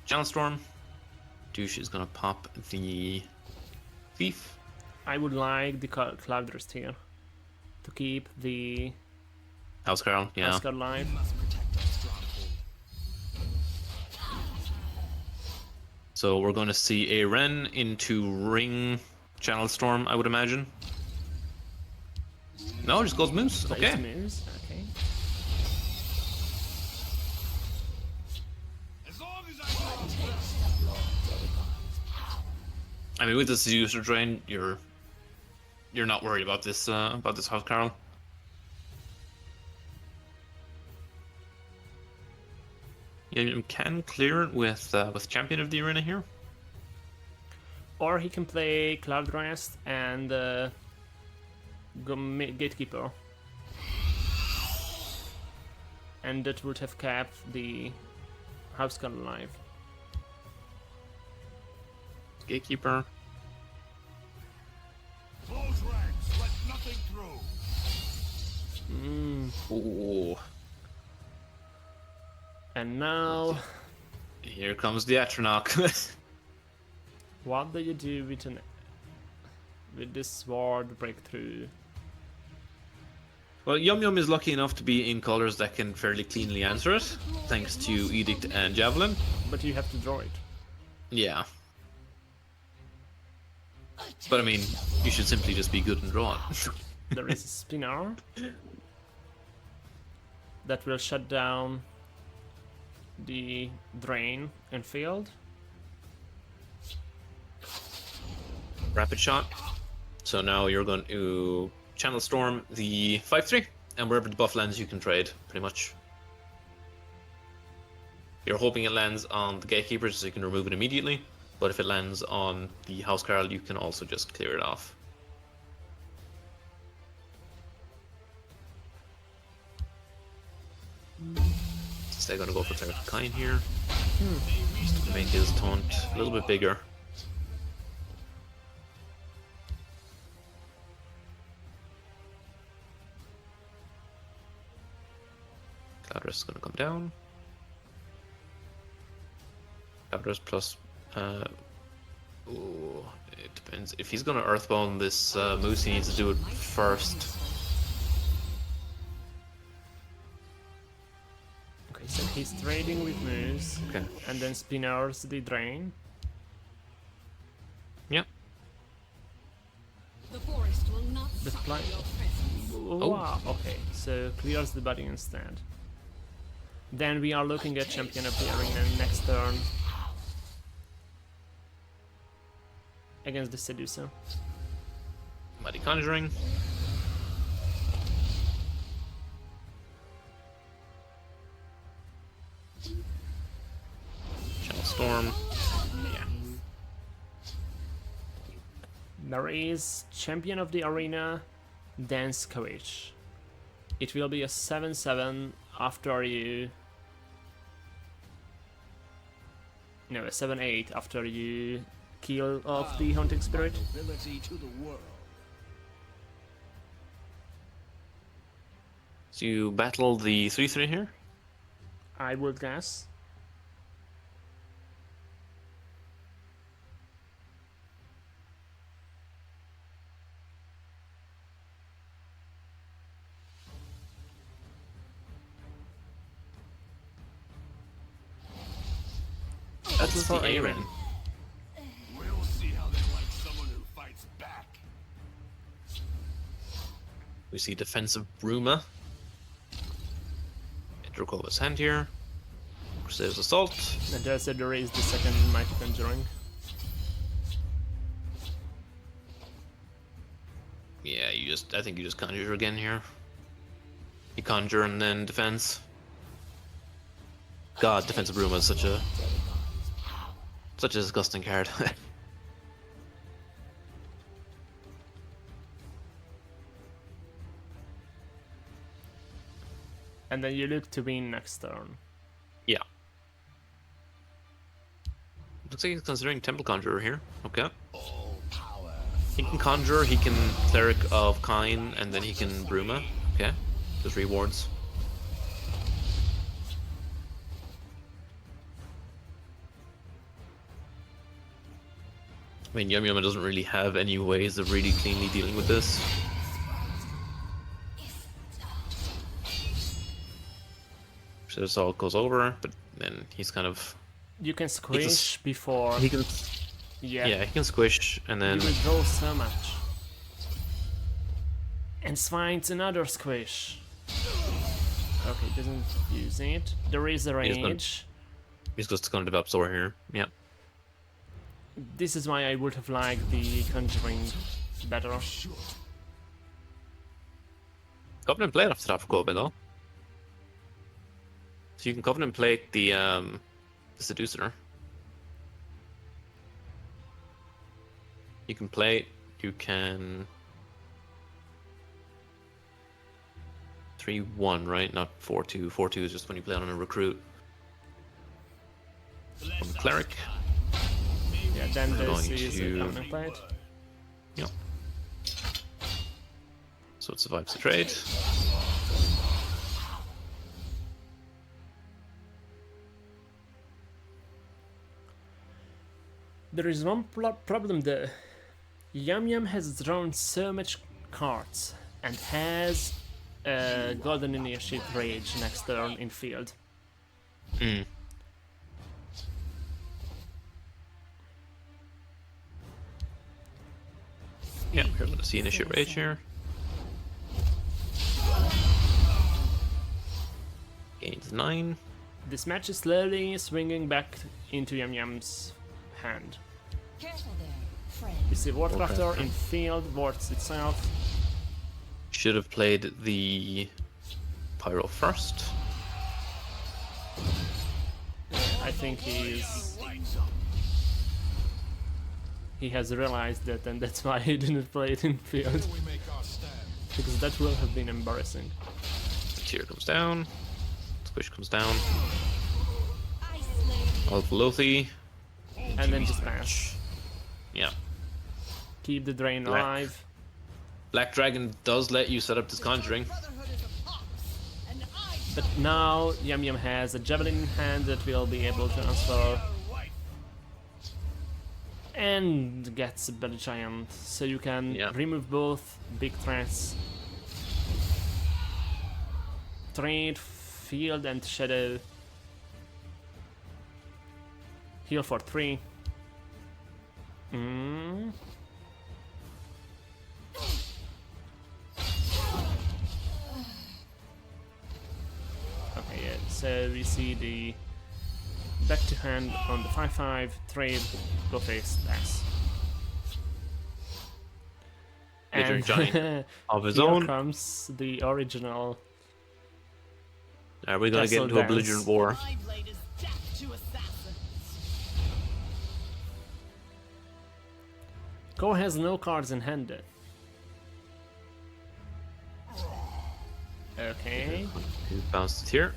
Channel Storm. Douche is gonna pop the Thief. I would like the Cloudrest here to keep the Housecarl, yeah. Oscar alive. Must protect our stronghold. So we're going to see a Ren into Ring Channel Storm, I would imagine. No, just goes Moose. Plays Okay. Moose. Okay. As long as I I mean, with this user drain, you're not worried about this Housecarl. Yeah, you can clear it with Champion of the Arena here. Or he can play Cloudrest and Gatekeeper. And that would have kept the Housecarl alive. Gatekeeper. close ranks, let nothing through. Ooh. And now, Here comes the Atronach. what do you do with this sword breakthrough? Well, Yum Yum is lucky enough to be in colors that can fairly cleanly answer it, thanks to Edict and Javelin. But you have to draw it. Yeah. But I mean, you should simply just be good and draw it. There is a spinner that will shut down the drain and field. Rapid shot. So now you're going to Channel Storm the 5/3, and wherever the buff lands, you can trade, pretty much. You're hoping it lands on the Gatekeeper so you can remove it immediately, but if it lands on the Housecarl, you can also just clear it off. They're going to go for Cleric of Kine here. To make his taunt a little bit bigger. Cloudrest is going to come down. Cloudrest plus... ooh, it depends. If he's going to Earthbound this Moose, he needs to do it first. Okay, so he's trading with Moose, Okay. and then spinners the drain. Yep. The forest will not The suffer plant. your presence. Oh. Wow, okay, so clears the body instead. Then we are looking at Champion of the Arena next turn. Against the Seducer. Mighty Conjuring. Channel Storm. Yeah. There is Champion of the Arena, then CVH. It will be a 7/7 after you... No, a 7/8 after you kill off the Hunting Spirit. Ability to the world. So you battle the 3/3 here? I would guess. That's for the Aaron. Aaron. We'll see how they like someone who fights back. We see Defensive Bruma. Drogova's hand here. Crusader's Assault. And there is the second Mighty Conjuring. Yeah, I think you just conjure again here. You conjure and then defense. God, Defensive Bruma is such a disgusting card. And then you look to win next turn. Yeah. Looks like he's considering Temple Conjurer here. Okay. He can Conjure, he can Cleric of Kine, and then he can Bruma. Okay. Just rewards. mean, Yum Yum doesn't really have any ways of really cleanly dealing with this. So this all goes over, but then he's kind of... You can squish before. He can... Yeah. Yeah, he can squish, and then... You withdraw so much. And finds another squish. Okay, doesn't use it. There is a range. He's just going to develop Soar here. Yeah. This is why I would have liked the Conjuring better. Covenant Blade off the top of Kobe though. So you can Covenant Blade the Seducer. You can play. You can 3-1, right? Not 4-2. 4-2 is just when you play on a recruit. From Cleric. Yeah, then I'm this going is to- a Covenant Blade. Yep. So it survives the trade. There is one problem though. Yum Yum has drawn so much cards and has a Golden Initiate Rage next turn in field. Mm. Yeah, we're going to see Initiate Rage here. Gains 9. This match is slowly swinging back into Yum Yum's hand. Careful there, friend. You see Wardcrafter Warcrafter. in field, wards itself. Should have played the Pyro first. I think he has realized that, and that's why he didn't play it in field. We make our stand. Because that will have been embarrassing. Tear comes down. Squish comes down. I slay Alpha Lothi. And then just pass. Yeah. Keep the drain Black. alive. Black Dragon does let you set up this Conjuring. But now Yum Yum has a Javelin in hand that will be able to transfer. And gets a Belly Giant. So you can Yeah. remove both big threats. Trade, field and shadow. Heal for 3. Okay, yeah, so we see the back to hand on the 5-5, trade, go face, pass. Glittering Giant of his here own. comes the original. Are we going to get Castle into a Dance. belligerent war? My blade is death to assassins. Ko has no cards in hand. Okay, Who bounced it here?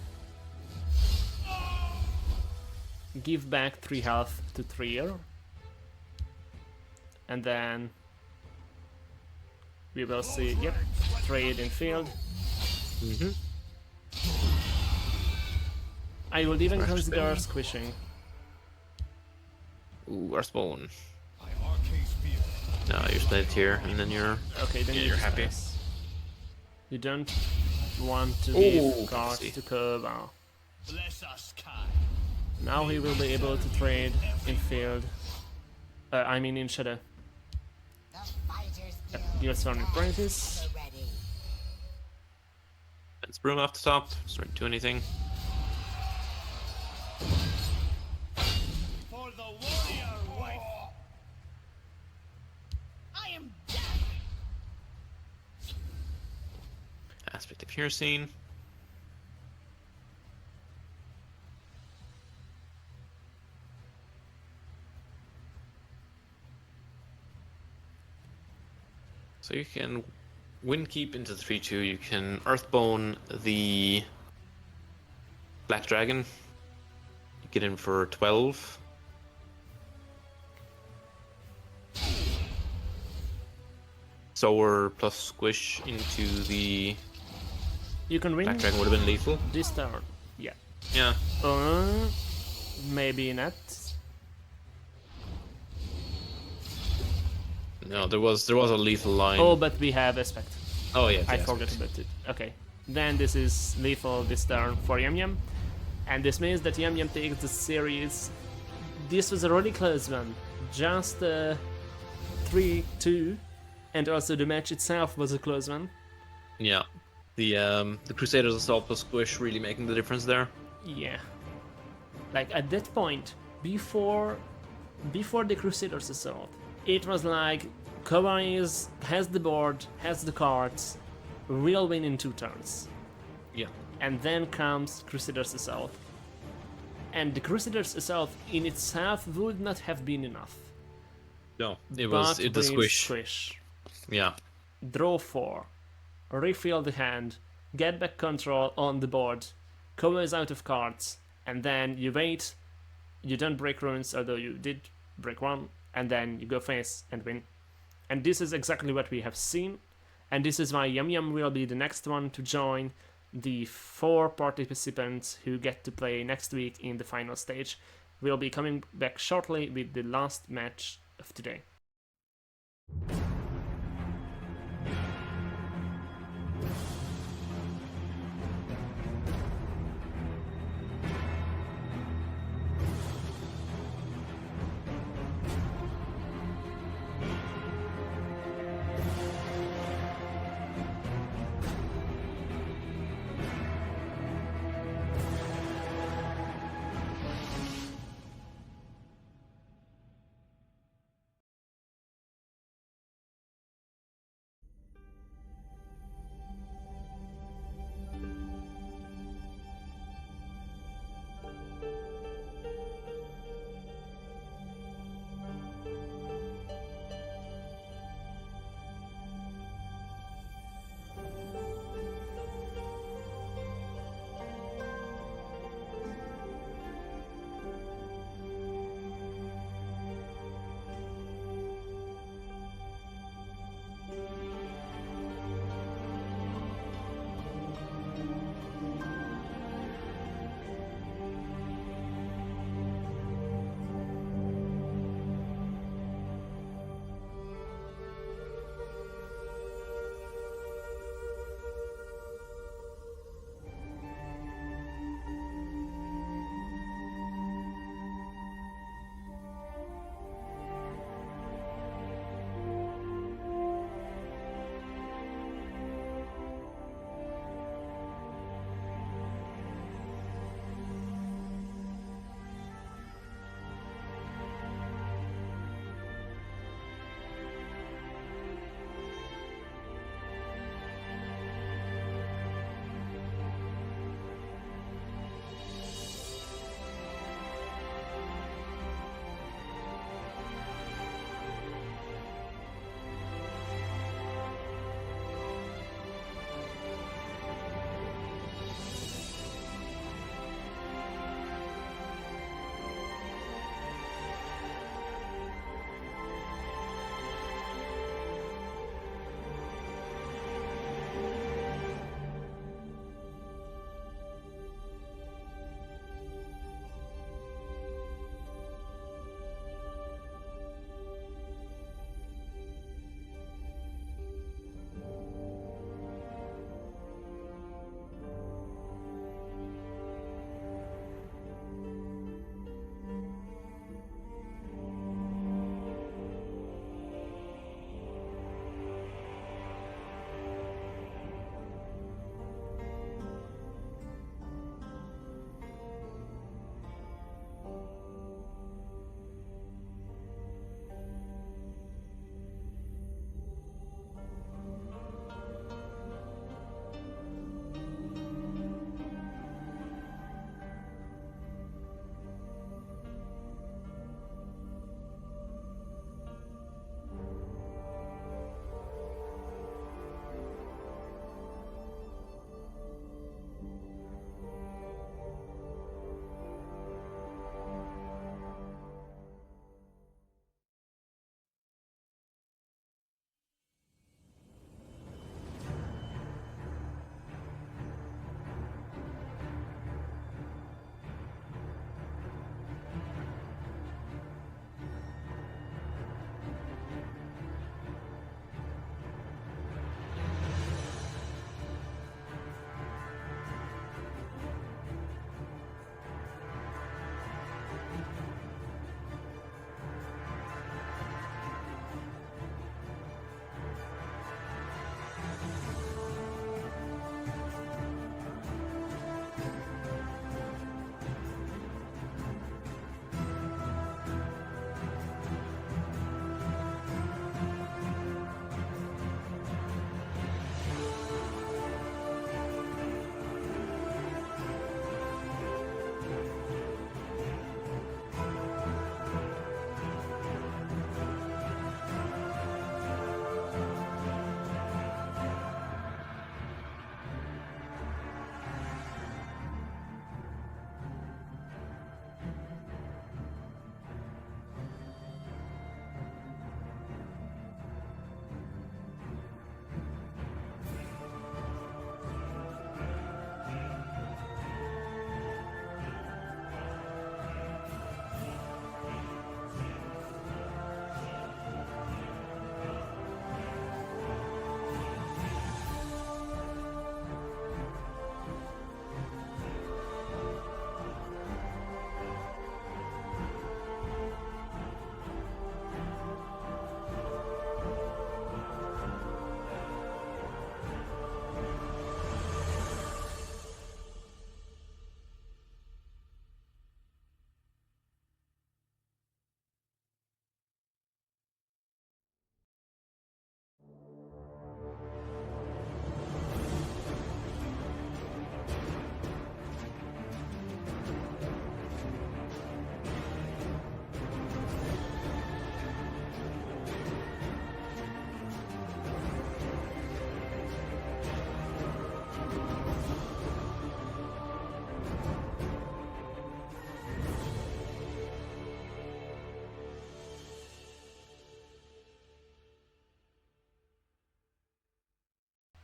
give back 3 health to Trier. And then we will see, yep, trade in field. I would even Fresh consider spin. squishing. Ooh, Earthbone. My arcane spear. No, you're split here, and then you're... Okay, then Yeah, you you're just happy. pass. You don't want to Ooh, give cards see. to Kerbal. Bless us, Kai. Now he will be able to trade in field. I mean in shadow. The fighter's Yep, guild deals one in practice. ready. It's Broom off the top. Doesn't do anything. For the warrior wife. I am death. Aspect of Piercing. So you can Windkeep into 3-2. You can Earthbone the Black Dragon. You get in for 12. Soar plus Squish into the You can win Black Dragon would have been lethal. this turn. Yeah. Yeah. Maybe not. No, there was a lethal line. Oh, but we have aspect. Oh yeah, I yes, forgot about it. Okay. Then this is lethal this turn for Yum Yum. And this means that Yum Yum takes the series. This was a really close one. Just 3-2. And also the match itself was a close one. Yeah. The Crusaders Assault plus Squish really making the difference there. Yeah. Like at that point, before the Crusaders Assault, it was like Kowa has the board, has the cards, will win in 2 turns. Yeah. And then comes Crusaders Assault. And the Crusaders Assault in itself would not have been enough. No, it But the with Squish. Yeah. Draw 4, refill the hand, get back control on the board, Kowa is out of cards, and then you wait, you don't break runes, although you did break 1, and then you go face and win. And this is exactly what we have seen, and this is why Yum Yum will be the next one to join the 4 participants who get to play next week in the final stage. We'll be coming back shortly with the last match of today.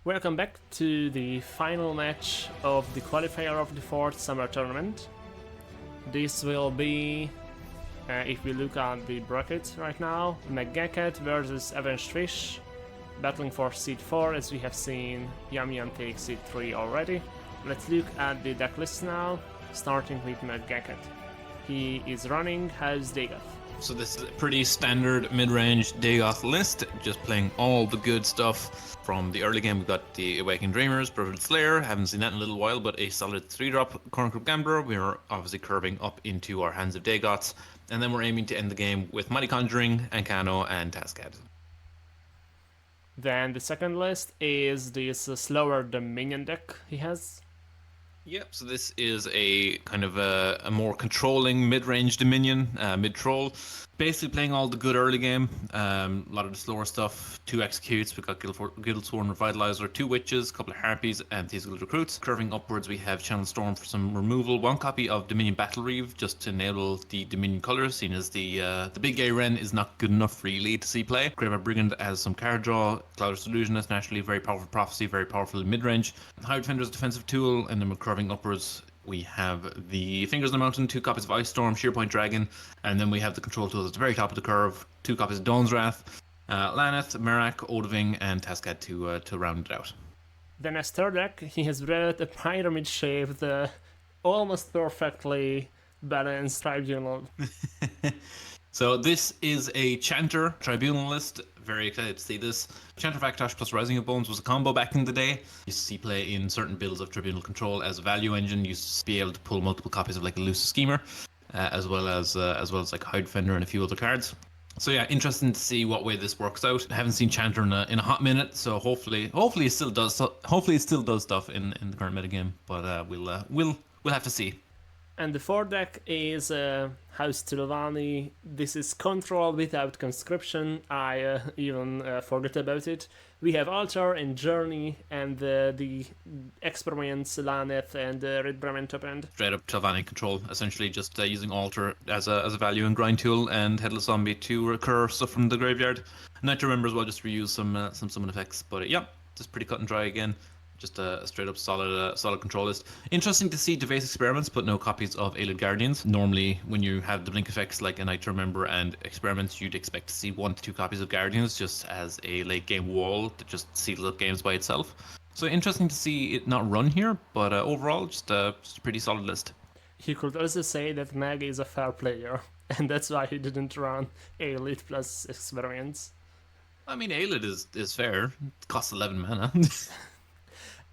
Welcome back to the final match of the qualifier of the 4th summer tournament. This will be, if we look at the bracket right now, McGacket versus Avenged Fish, battling for seed 4 as we have seen Yum Yum take seed 3 already. Let's look at the deck list now, starting with McGacket. He is running House Dagoth. So this is a pretty standard mid-range Dagoth list, just playing all the good stuff. From the early game, we've got the Awakened Dreamers, Brotherhood Slayer, haven't seen that in a little while, but a solid 3-drop Corncrop Gambler. We're obviously curving up into our Hands of Dagoths, and then we're aiming to end the game with Mighty Conjuring, Ankano, and Tascad. Then the second list is this slower Dominion deck he has. Yep, so this is a kind of a more controlling mid-range Dominion, mid-troll. Basically playing all the good early game, a lot of the slower stuff, 2 Executes, we've got Guildsworn Revitalizer, 2 Witches, a couple of Harpies, and Theatrical Recruits. Curving upwards, we have Channel Storm for some removal, 1 copy of Dominion Battle Reeve, just to enable the Dominion colours, seeing as the big gay Wren is not good enough really to see play. Graver Brigand as some card draw, Cloudless Illusionist, naturally very powerful Prophecy, very powerful in mid-range. High Defender's defensive tool, and then we're curving upwards. We have the Fingers on the Mountain, 2 copies of Ice Storm, Shearpoint Dragon, and then we have the control tools at the very top of the curve, 2 copies of Dawn's Wrath, Laneth, Merak, Odoving, and Tascad to round it out. Then as third deck, he has brought a pyramid-shaped, almost perfectly balanced tribunal. So this is a Chanter Tribunal list. Very excited to see this. Chanter Vaktosh plus Rising of Bones was a combo back in the day. You used to see play in certain builds of Tribunal Control as a value engine. You used to be able to pull multiple copies of like Elusive Schemer, as well as like High Defender and a few other cards. So yeah, interesting to see what way this works out. I haven't seen Chanter in a hot minute, so hopefully it still does stuff in the current metagame. But we'll have to see. And the fourth deck is House Tilvani. This is Control without Conscription. I even forgot about it. We have Altar and Journey and the Experiments, Laneth and Red Bremen top end. Straight up Tilvani control, essentially just using Altar as a value and grind tool, and Headless Zombie to recur stuff from the graveyard. Night Remember as well, just reuse some summon effects. But yeah, just pretty cut and dry again. Just a straight up solid control list. Interesting to see Device Experiments, but no copies of Aelid Guardians. Normally, when you have the blink effects like A Night to Remember and Experiments, you'd expect to see 1 to 2 copies of Guardians just as a late game wall that just seals up games by itself. So interesting to see it not run here, but overall, just a pretty solid list. You could also say that Mag is a fair player, and that's why he didn't run Aelid plus Experiments. I mean, Aelid is fair. It costs 11 mana.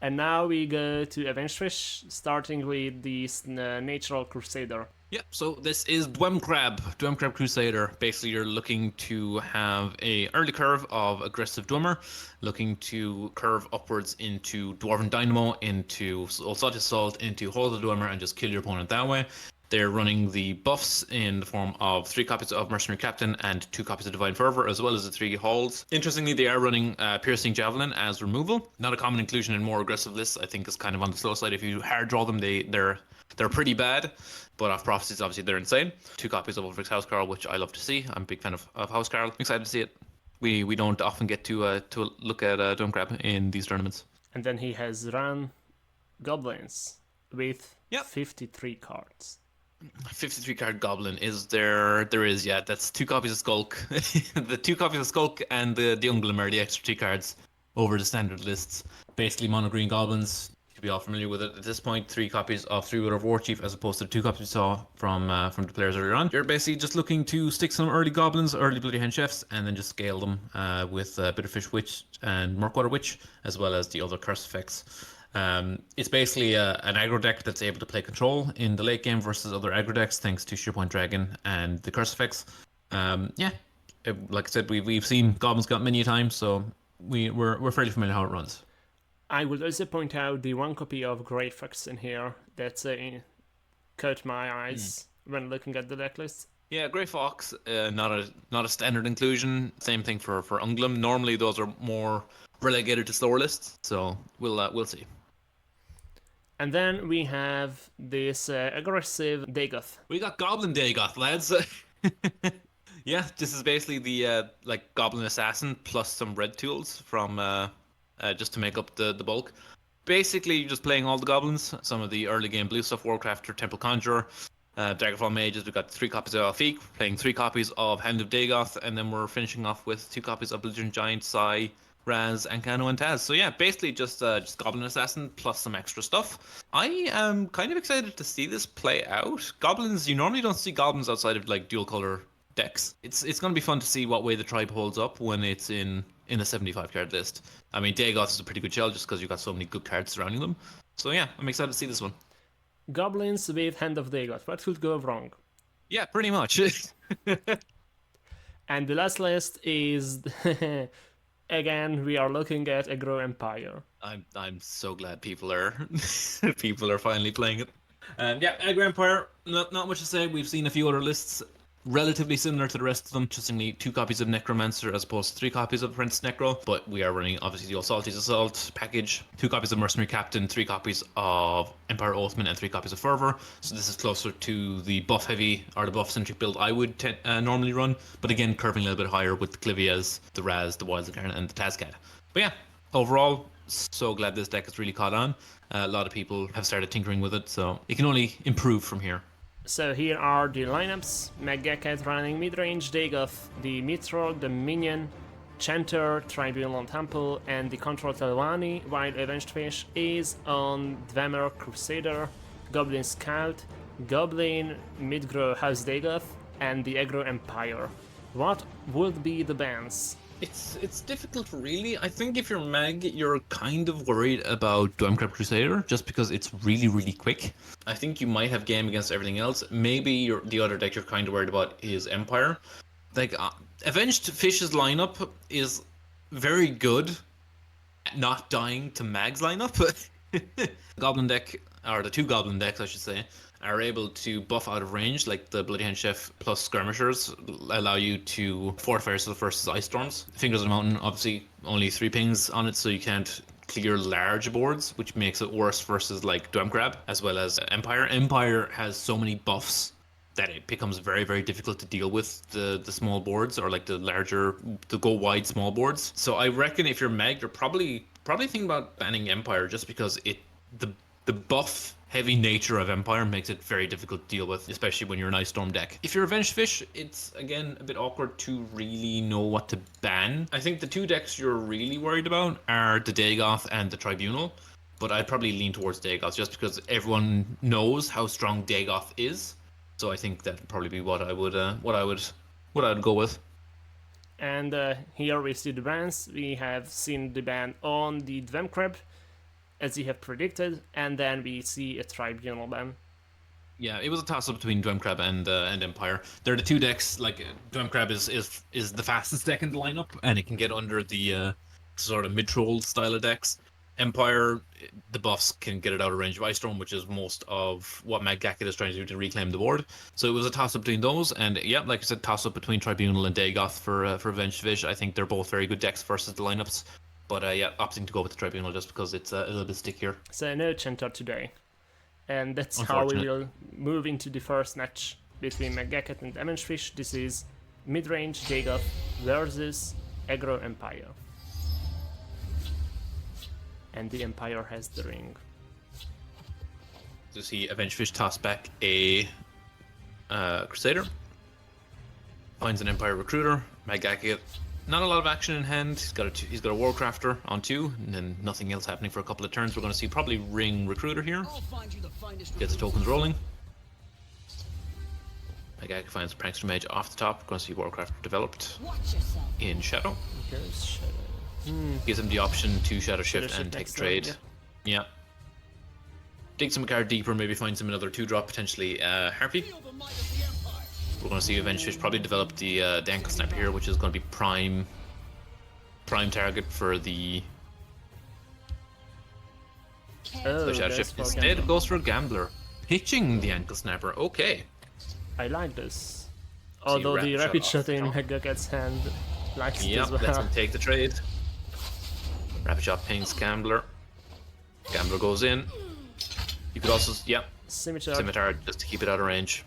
And now we go to Avenged Fish, starting with the Natural Crusader. Yep, so this is Dwemcrab Crusader. Basically, you're looking to have a early curve of aggressive Dwemer, looking to curve upwards into Dwarven Dynamo, into Assault Assault, into Hold the Dwemer, and just kill your opponent that way. They're running the buffs in the form of 3 copies of Mercenary Captain and 2 copies of Divine Fervor, as well as the 3 halls. Interestingly, they are running Piercing Javelin as removal. Not a common inclusion in more aggressive lists. I think is kind of on the slow side. If you hard draw them, they're pretty bad. But off Prophecies, obviously, they're insane. 2 copies of Ulfric's Housecarl, which I love to see. I'm a big fan of Housecarl. Excited to see it. We don't often get to look at Dwemcrab in these tournaments. And then he has run Goblins with 53 cards. 53 card Goblin is there is, yeah, that's 2 copies of Skulk. The 2 copies of Skulk and the Unglim are the extra 3 cards over the standard lists. Basically mono green Goblins, you should be all familiar with it at this point. 3 copies of 3-Wheeler of Warchief as opposed to the 2 copies we saw from the players earlier on. You're basically just looking to stick some early Goblins, early Bloody Hand Chefs, and then just scale them with Bitterfish Witch and Murkwater Witch, as well as the other curse effects. It's basically an aggro deck that's able to play control in the late game versus other aggro decks, thanks to Shearpoint Dragon and the curse effects. Like I said, we've seen Goblins got many a time, so we're fairly familiar how it runs. I would also point out the 1 copy of Great Fox in here that's caught my eyes when looking at the deck list. Yeah, Grey Fox, not a standard inclusion. Same thing for Unglim. Normally those are more relegated to slower lists, so we'll see. And then we have this aggressive Dagoth. We got Goblin Dagoth, lads. Yeah, this is basically the like Goblin Assassin plus some red tools from just to make up the bulk. Basically, you're just playing all the goblins. Some of the early game blue stuff: Warcrafter, Temple Conjurer, Daggerfall Mages. We've got 3 copies of Alfiq, playing 3 copies of Hand of Dagoth, and then we're finishing off with 2 copies of Belligerent Giant, Sai, Raz, Ankano, and Taz. So yeah, basically just Goblin Assassin plus some extra stuff. I am kind of excited to see this play out. Goblins, you normally don't see goblins outside of like dual color decks. It's going to be fun to see what way the tribe holds up when it's in a 75 card list. I mean, Dagoth is a pretty good shell just because you've got so many good cards surrounding them. So yeah, I'm excited to see this one. Goblins with Hand of Dagoth. What could go wrong? Yeah, pretty much. And the last list is again we are looking at Aggro Empire. I'm so glad people are finally playing it. Yeah, Aggro Empire. Not much to say. We've seen a few other lists relatively similar to the rest of them. Interestingly, 2 copies of Necromancer as opposed to 3 copies of Apprentice Necro. But we are running obviously the Assaulties Assault package, 2 copies of Mercenary Captain, 3 copies of Empire Oathman, and 3 copies of Fervor. So this is closer to the buff heavy or the buff centric build I would normally run. But again, curving a little bit higher with the Clivias, the Raz, the Wilds Incarnate, and the Tazcat. But yeah, overall, so glad this deck has really caught on. A lot of people have started tinkering with it, so it can only improve from here. So here are the lineups. McGacket running midrange, Dagoth, the Mithril, the Minion, Chanter, Tribunal Temple, and the Control Telvanni, while Avenged Fish is on Dwemer Crusader, Goblin Scout, Goblin, Midgrow House Dagoth, and the Aggro Empire. What would be the bans? It's difficult, really. I think if you're Mag, you're kind of worried about Dwemer Crusader, just because it's really, really quick. I think you might have game against everything else. Maybe the other deck you're kind of worried about is Empire. Like, Avenged Fish's lineup is very good at not dying to Mag's lineup. Goblin deck, or the 2 Goblin decks, I should say, are able to buff out of range, like the Bloody Hand Chef plus Skirmishers allow you to fortify yourself versus Ice Storms. Fingers of the Mountain, obviously only 3 pings on it, so you can't clear large boards, which makes it worse versus like Dwemkrab, as well as Empire. Empire has so many buffs that it becomes very, very difficult to deal with the small boards, or like the go wide small boards. So I reckon if you're Meg, you're probably thinking about banning Empire, just because the buff heavy nature of Empire makes it very difficult to deal with, especially when you're an Ice Storm deck. If you're Avenged Fish, it's again a bit awkward to really know what to ban. I think the 2 decks you're really worried about are the Dagoth and the Tribunal, but I'd probably lean towards Dagoth just because everyone knows how strong Dagoth is. So I think that'd probably be what I would go with. And here we see the bans. We have seen the ban on the Dwemkrab, as you have predicted, and then we see a Tribunal ban. Yeah, it was a toss-up between Dwemkrab and Empire. They're the 2 decks. Like, Dwemkrab is the fastest deck in the lineup, and it can get under the sort of mid-troll style of decks. Empire, the buffs can get it out of range of Ice Storm, which is most of what McGacket is trying to do to reclaim the board. So it was a toss-up between those, and yeah, like I said, toss-up between Tribunal and Dagoth for Avenged Fish. I think they're both very good decks versus the lineups. But yeah, opting to go with the Tribunal just because it's a little bit stickier. So no Chanter today. And that's how we will move into the first match between McGacket and Avenged Fish. This is midrange Dagoth versus Aggro Empire. And the Empire has the ring. So see Avenged Fish toss back a Crusader. Finds an Empire Recruiter. McGacket, not a lot of action in hand. He's got a Warcrafter on 2, and then nothing else happening for a couple of turns. We're going to see probably ring Recruiter here. Gets the tokens rolling. McGacket finds Prankster Mage off the top. We're going to see Warcrafter developed in Shadow. Here's Shadow. Gives him the option to Shadow Shift and take a trade. Yeah. Digs him a card deeper, maybe finds him another 2-drop, potentially Harpy. We're going to see Avenged Fish probably develop the Ankle Snap here, which is going to be prime target for the Shadow Shift. Instead, it goes for a Gambler, pitching the Ankle Snapper. Okay. I like this. Although the Rapid Shot in McGacket's hand likes it as well. Lets him take the trade. Rapid Shot pings Gambler. Gambler goes in. You could also, Scimitar just to keep it out of range.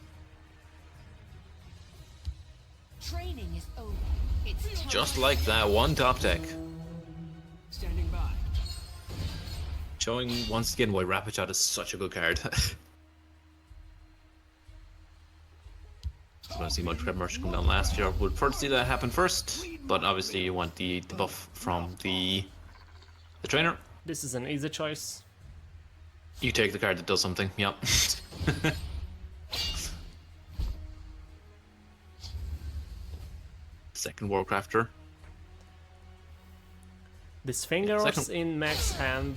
Training is over. It's time. Just like that, 1 top deck. Standing by. Showing once again why Rapid Shot is such a good card. I'm going to see my Merch come down last year. Would prefer to see that happen first, but obviously you want the buff from the trainer. This is an easy choice. You take the card that does something, yep. Second Warcrafter. This fingers in Mac's hand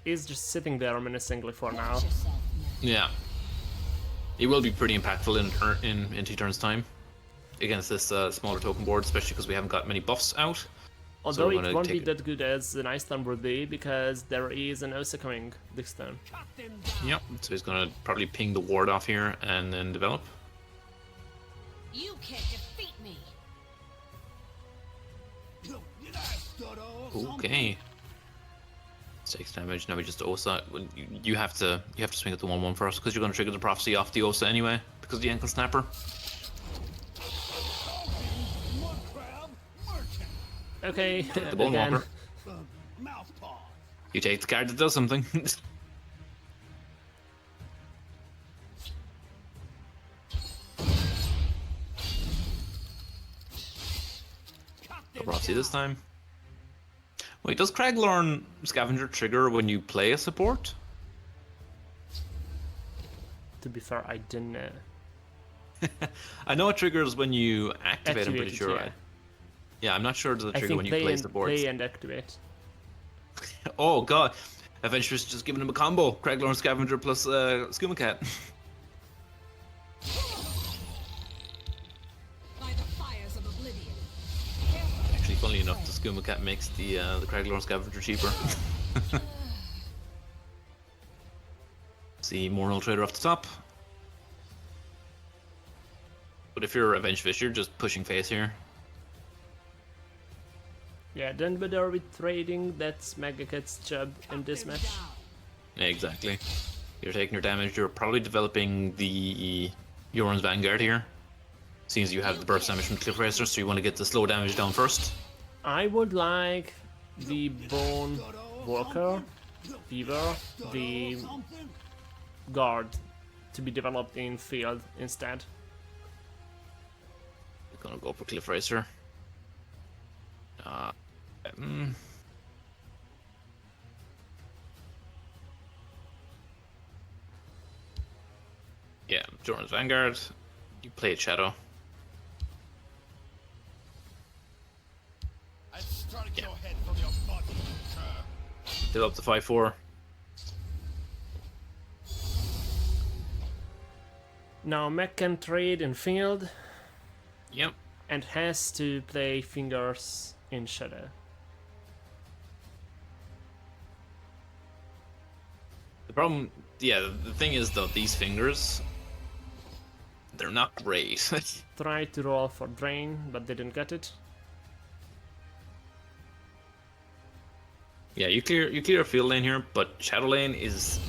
is just sitting there menacingly for now. Yeah. It will be pretty impactful in 2 turns time against this smaller token board, especially because we haven't got many buffs out. Although it won't be that good as the Nice Turn would be, because there is an Osa coming this turn. Yep, so he's going to probably ping the ward off here and then develop. You can't defeat me. Okay. 6 damage. Now we just Osa. You have to swing at the 1/1 first because you're going to trigger the prophecy off the Osa anyway because of the ankle snapper. Okay, The Bone again. Walker. You take the card that does something. No prophecy this time. Wait, does Craglorn Scavenger trigger when you play a support? To be fair, I didn't know. I know it triggers when you activate, I'm pretty sure. Yeah. Yeah, I'm not sure does it I trigger think when you play supports. play and activate. Oh god, Adventurous just giving him a combo. Craglorn Scavenger plus Skooma Cat. By the fires of oblivion. Actually, funnily enough, the Skooma Cat makes the Craglorn Scavenger cheaper. See, Moral Trader off the top. But if you're Avenge Fish, you're just pushing face here. Yeah, don't bother with trading, that's Megacat's job in this match. Yeah, exactly. You're taking your damage, you're probably developing the Yoren's Vanguard here. Seems you have the burst damage from Cliff Racer, so you want to get the slow damage down first. I would like the Bone Walker, Fever, the Guard to be developed in field instead. We're gonna go for Cliff Racer. Yeah, Jordan's Vanguard. You play it Shadow. I strike your head from your body, cur. Develop the 5/4. Now Meg can trade in field Yep. and has to play fingers in shadow. The problem, yeah, the thing is though, these fingers, they're not great. Tried to roll for drain, but didn't get it. Yeah, you clear a field lane here, but Shadow lane is,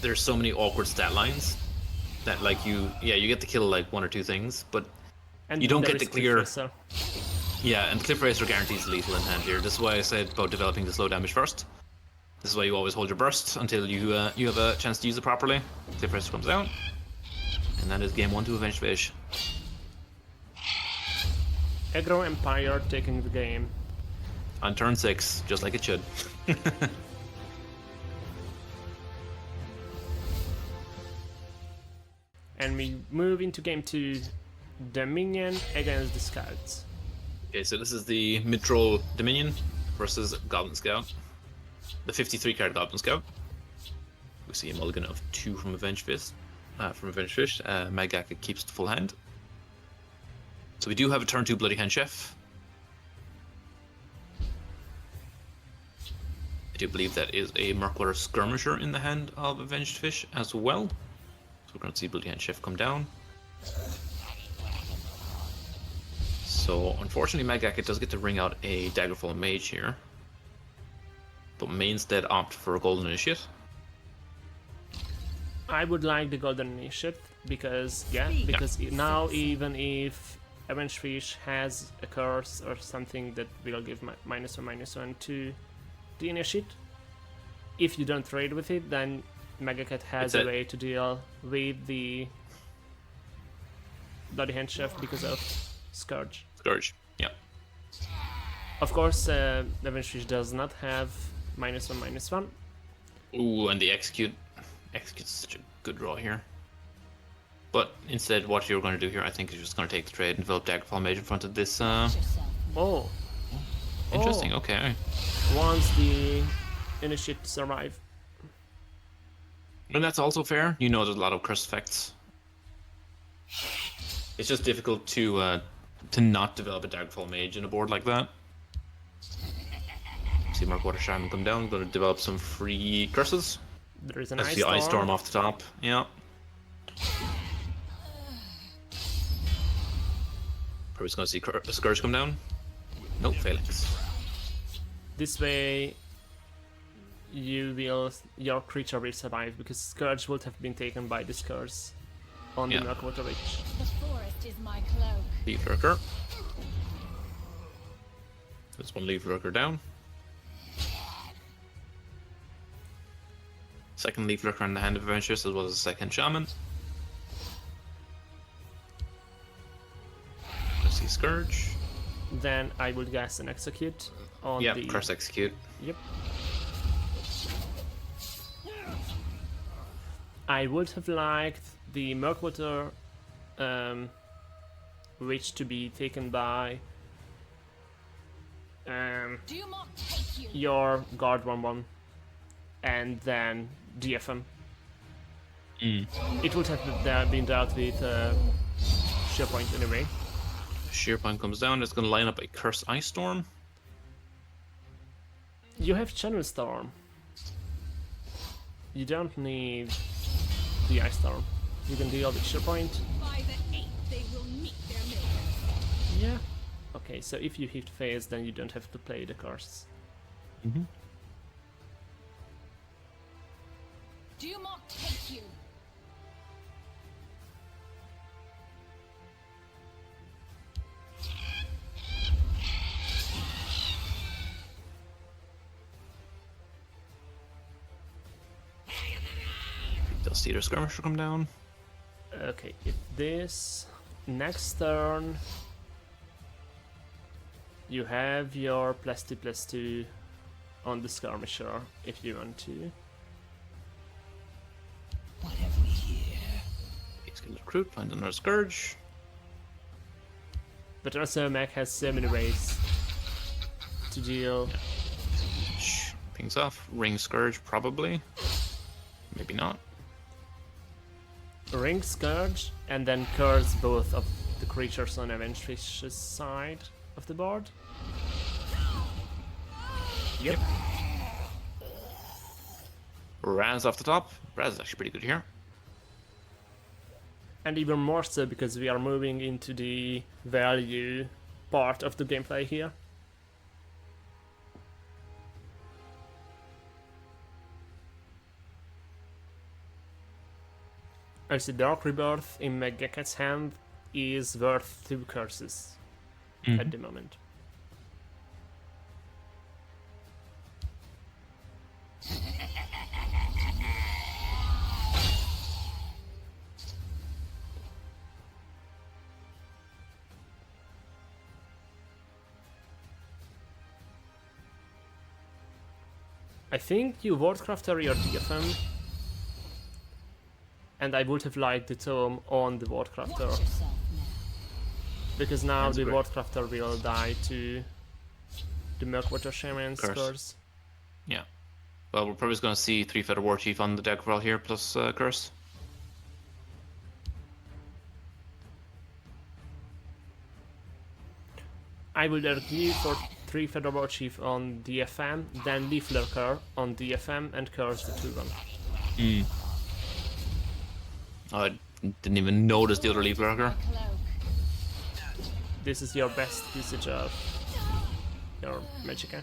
there's so many awkward stat lines that like you get to kill like 1 or 2 things, but And you don't there get to is clear. Cliff Racer. Yeah, and Cliff Racer guarantees lethal in hand here. This is why I said about developing the slow damage first. This is why you always hold your burst until you have a chance to use it properly. Cliff Racer comes out, and that is game 1 to Avenged Fish. Aggro Empire taking the game. On turn 6, just like it should. And we move into game 2, Dominion against the Scouts. Okay, so this is the mid-troll Dominion versus Goblin Scout. The 53 card Goblin Scout. We see a mulligan of 2 from Avenged Fish. Magaka keeps the full hand. So we do have a turn 2 Bloody Hand Chef. I do believe that is a Murkwater Skirmisher in the hand of Avenged Fish as well. So we're going to see Bloody Hand Chef come down. So unfortunately Magaka does get to ring out a Daggerfall Mage here. But may instead opt for a Golden Initiate. I would like the Golden Initiate because now even if Avenged Fish has a curse or something that will give -1/-1 to the Initiate, if you don't trade with it, then Megacat has a way to deal with the Bloody Hand Chef because of Scourge. Scourge, yeah. Of course, Avenge does not have -1/-1. Ooh, and the execute. Execute's such a good draw here. But instead, what you're going to do here, I think, is just going to take the trade and develop Daggerfall Mage in front of this. Oh. Interesting. Oh. Okay. Once the initiate survive. And that's also fair. You know, there's a lot of curse effects. It's just difficult to not develop a Daggerfall Mage in a board like that. See Murkwater Shaman come down. Going to develop some free curses. There is an I see Ice Storm off the top. Yeah. Probably going to see a Scourge come down. Nope, Phalanx. This way, your creature will survive because Scourge would have been taken by this curse on the Murkwater Witch. The forest is my cloak. Leaf Lurker. There's one Leaf Lurker down. Second Leaf Lurker in the Hand of Adventurous, as well as a second Shaman. Let's see Scourge. Then I would guess an Execute on the... Curse Execute. Yep. I would have liked the Murkwater Witch to be taken by Do not take you. your Guard 1/1 and then DFM. It would have been dealt with SharePoint anyway. SharePoint comes down, it's going to line up a Curse Ice Storm. You have Channel Storm. You don't need the Ice Storm. You can deal with SharePoint. By the 8th, they will meet their maker. Yeah. Okay, so if you hit phase, then you don't have to play the curse. Do not take you. Dusty Eater Skirmisher come down. Okay, if this next turn you have your +2/+2 on the Skirmisher if you want to. What have we here? He's going to recruit, find another Scourge. But also Mac has so many ways to deal. Pings off. Ring Scourge, probably. Maybe not. Ring Scourge and then curse both of the creatures on Avengefish's side of the board. Yep. Raz off the top. Raz is actually pretty good here. And even more so because we are moving into the value part of the gameplay here. I see Dark Rebirth in Megacat's hand is worth 2 curses at the moment. I think you Wardcrafter your DFM, and I would have liked the tome on the Wardcrafter, Watch yourself now. because now That's the great. Wardcrafter will die to the Murkwater Shaman's curse. Yeah. Well, we're probably going to see 3-Feather Warchief on the deck roll here, plus Curse. I would argue for 3-Feather Warchief on DFM, then Leaf Lurker on DFM and curse the 2-1. I didn't even notice the other Leaf Lurker. Cloak. This is your best usage of your Magicka.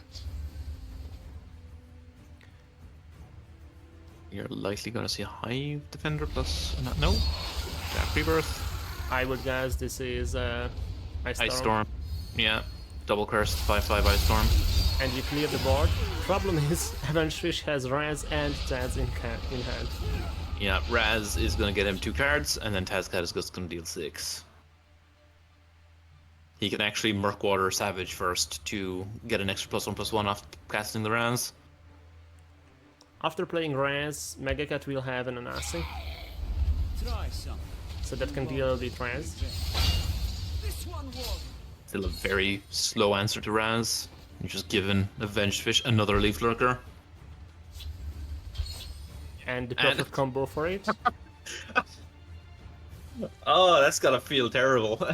You're likely going to see a Hive Defender plus... No? Dark Rebirth. I would guess this is Ice Storm. Ice Storm. Yeah. Double Cursed, 5/5 Ice Storm. and you clear the board. Problem is, Avenge has Raz and Taz in hand. Yeah, Raz is going to get him 2 cards, and then Tazcat is just going to deal 6. He can actually Murkwater Savage first to get an extra +1/+1 off casting the Raz. After playing Raz, Megacat will have an Anasi, Try some. so that can deal with Raz. This one won. Still a very slow answer to Raz. You're just giving Avenged Fish another Leaf Lurker. And the perfect combo for it. Oh, that's gotta feel terrible.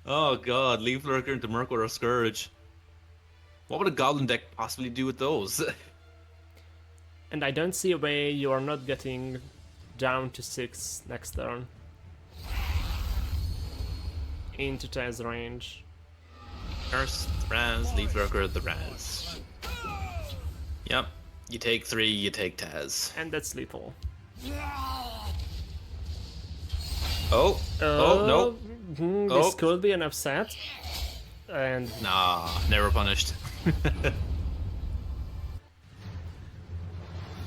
Oh god, Leaf Lurker into Murkwater Scourge. What would a Goblin deck possibly do with those? And I don't see a way you are not getting down to 6 next turn. Into Taz range. Curse, the Raz, Leaf Lurker, the Raz. Yep, you take 3, you take Taz. And that's lethal. Oh, no. This could be an upset. And Nah, never punished.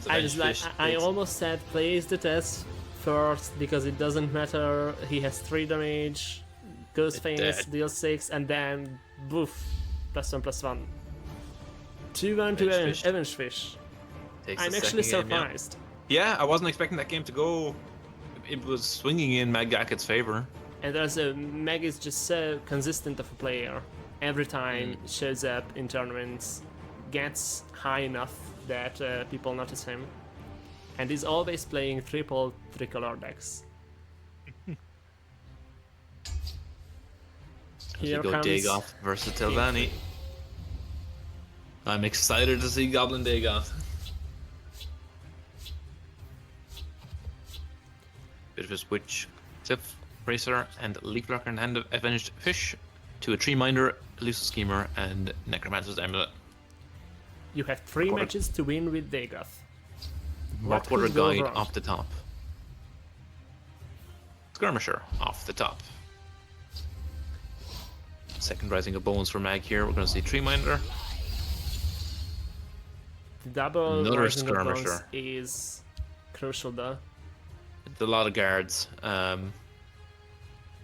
I was like, I almost said place the Taz first because it doesn't matter. He has 3 damage, goes face, deals 6, and then boof, +1/+1. 2-1 to Avenge Fish. I'm actually surprised. Yeah, I wasn't expecting that game to go. It was swinging in Magdaket's favor. And also, Meg is just so consistent of a player. Every time shows up in tournaments, gets high enough that people notice him. And he's always playing triple tricolor decks. Here go comes Dagoth versus Telvanni. I'm excited to see Goblin Dagoth. Bit of a switch. Sif, Racer, and Leaf Lurker in hand of Avenged Fish to a Tree Minder, Elusive Schemer, and Necromancer's Amulet. You have 3 matches to win with Dagoth. What Murkwater could go Guide wrong? off the top. Skirmisher off the top. Second Rising of Bones for Mag here. We're going to see Tree Minder. The double Another Rising of Bones Skirmisher. is crucial though. It's a lot of guards.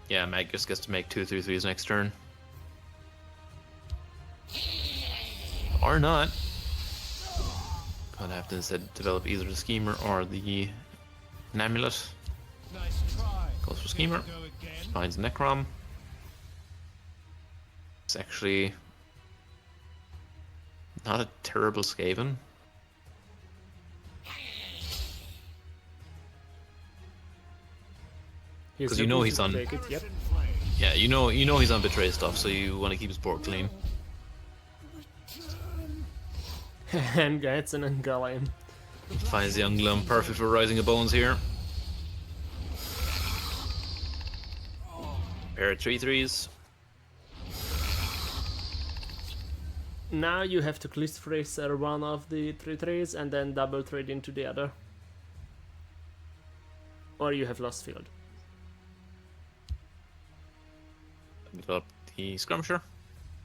Yeah, Mag just gets to make 2 3/3s next turn. Or not. Gonna have to instead develop either the Schemer or the Amulet. Nice try. Goes for Schemer. Go again. Finds Necrom. It's actually not a terrible Skaven. Because you know he's on. Take it, yep. Yeah, you know he's on Betray stuff, so you want to keep his board clean. And gets an Ungoliant. Finds the Unglum, perfect for Rising of Bones here. Pair of 3/3s. Now you have to Cliff Fraser one of the 3/3s and then double trade into the other. Or you have lost field. Develop the Skirmisher.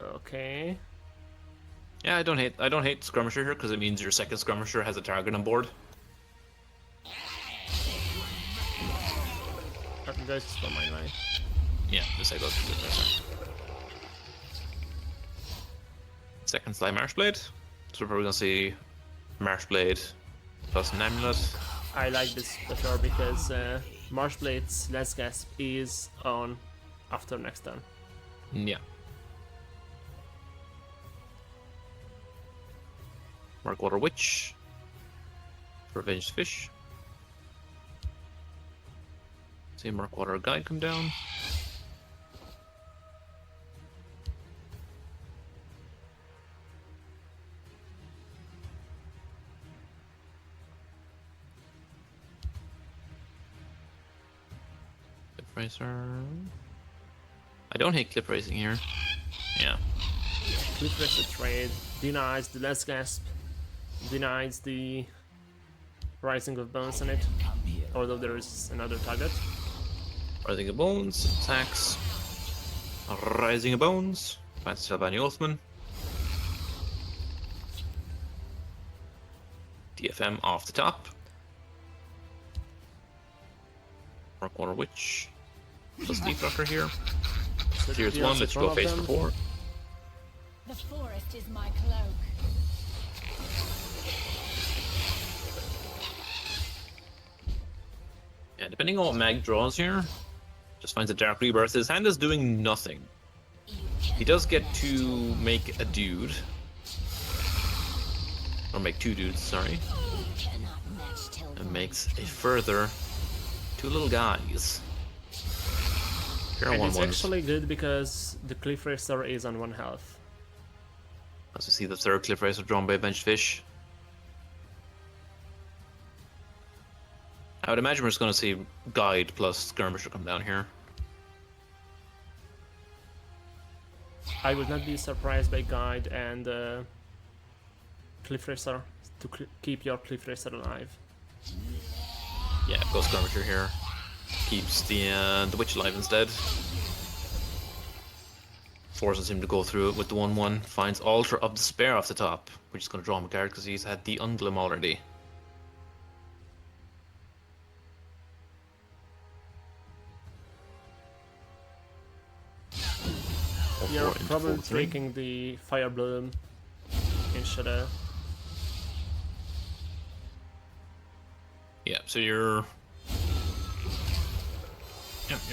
Okay. Yeah, I don't hate Skirmisher here because it means your second Skirmisher has a target on board. That goes for my line. Yeah, this I go to the first. Second Sly Marshblade. So we're probably gonna see Marshblade plus an Amulet. I like this better because Marshblade's Last Gasp is on after next turn. Yeah. Murkwater Witch. Revenged Fish. See Murkwater Guide come down. Clip Racer. I don't hate Clip Racing here. Yeah. Cliff Racer trade denies the Last Gasp, denies the Rising of Bones on it, although there is another target. Rising of Bones, attacks. Rising of Bones. Fancy Albani Oathman. DFM off the top. Rock Water Witch. Plus Leaf Rocker here. So Here's the one, answer let's for go all of face for them. 4. The forest is my cloak. Yeah, depending on what Mag draws here, just finds a Dark Rebirth. His hand is doing nothing. He does get to make a dude. Or make 2 dudes, sorry. Cannot match till And makes a further 2 little guys. Here are And it's 1/1s. actually good because the Cliff Racer is on 1 health. As we see the 3rd Cliff Racer drawn by a Benched Fish. I would imagine we're just going to see Guide plus Skirmisher come down here. I would not be surprised by Guide and Cliff Racer to keep your Cliff Racer alive. Yeah, go Skirmisher here. Keeps the Witch alive instead. Forces him to go through it with the 1/1. Finds Altar of Despair off the top. We're just going to draw him a card because he's had the Unglim already. You're 4 into probably 4/3. taking the Fire Bloom in Shadow. Yeah, so you're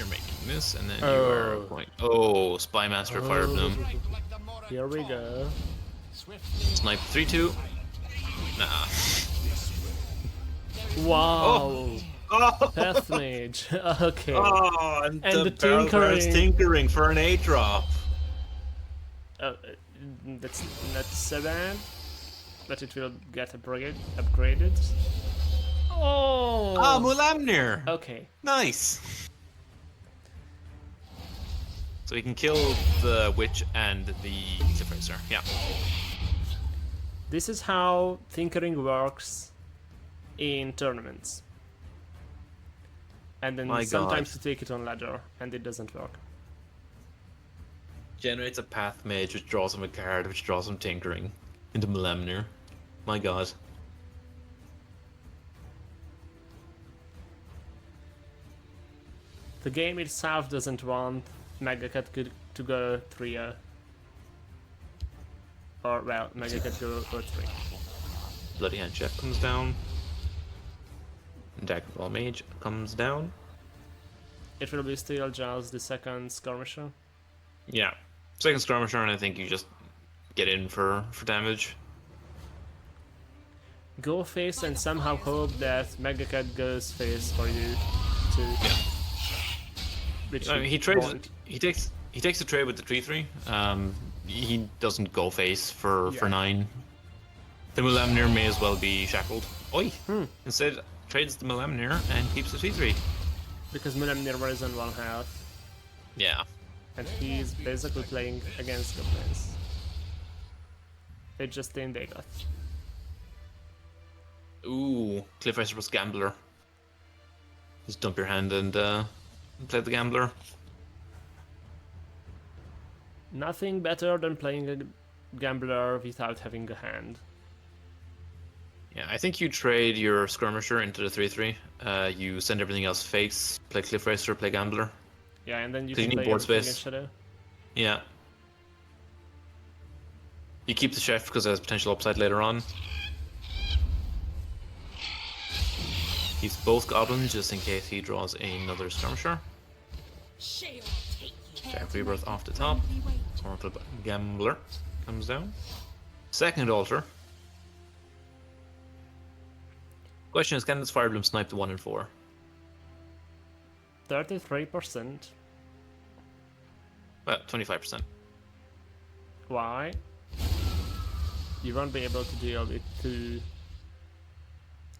making this, and then you Oh. are going. Oh, Spymaster Fire Bloom. Like the more Here we go. Snipe 3/2. Nah. Wow! Oh, Path Mage. Okay. oh and And the the Barrel Barrel's tinkering. tinkering for an 8-drop. That's not so bad. But it will get upgraded. Oh! Ah, Mulamnir. Okay. Nice. So he can kill the Witch and the Cliff Racer. Yeah. This is how Tinkering works in tournaments. And then My sometimes God. you take it on ladder and it doesn't work. Generates a Path Mage, which draws him a card, which draws him Tinkering into Mulamnir. My God. The game itself doesn't want Megacat to go 3-0. Or, well, Megacat go 3. Bloody Hand Chef comes down. Daggerfall Mage comes down. It will be still just the second Skirmisher. Yeah. Second Skirmisher, and I think you just get in for damage. Go face and somehow hope that Megacat goes face for you too. Yeah. Which I mean, he you trades. won't. He takes the trade with the 3/3. He doesn't go face for Yeah. 9. The Mulamnir may as well be shackled. Oi! Instead, trades the Mulamnir and keeps the 3/3. Because Mulamnir is on 1 health. Yeah. And he's basically playing against goblins. They just didn't they got. Ooh, Cliff Racer plus Gambler. Just dump your hand and play the Gambler. Nothing better than playing a gambler without having a hand. Yeah, I think you trade your Skirmisher into the 3/3. You send everything else face, play Cliff Racer, play Gambler. Yeah, and then you 'Cause can you need play board everything in space. Shadow. Yeah. You keep the Chef because it has potential upside later on. Keeps both Goblins just in case he draws another Skirmisher. Shale take you. Dark Rebirth off the top. Oracle Gambler comes down. Second Altar. Question is, can this Fire Bloom snipe the 1 and 4? 33%. Well, 25%. Why? You won't be able to deal with 2.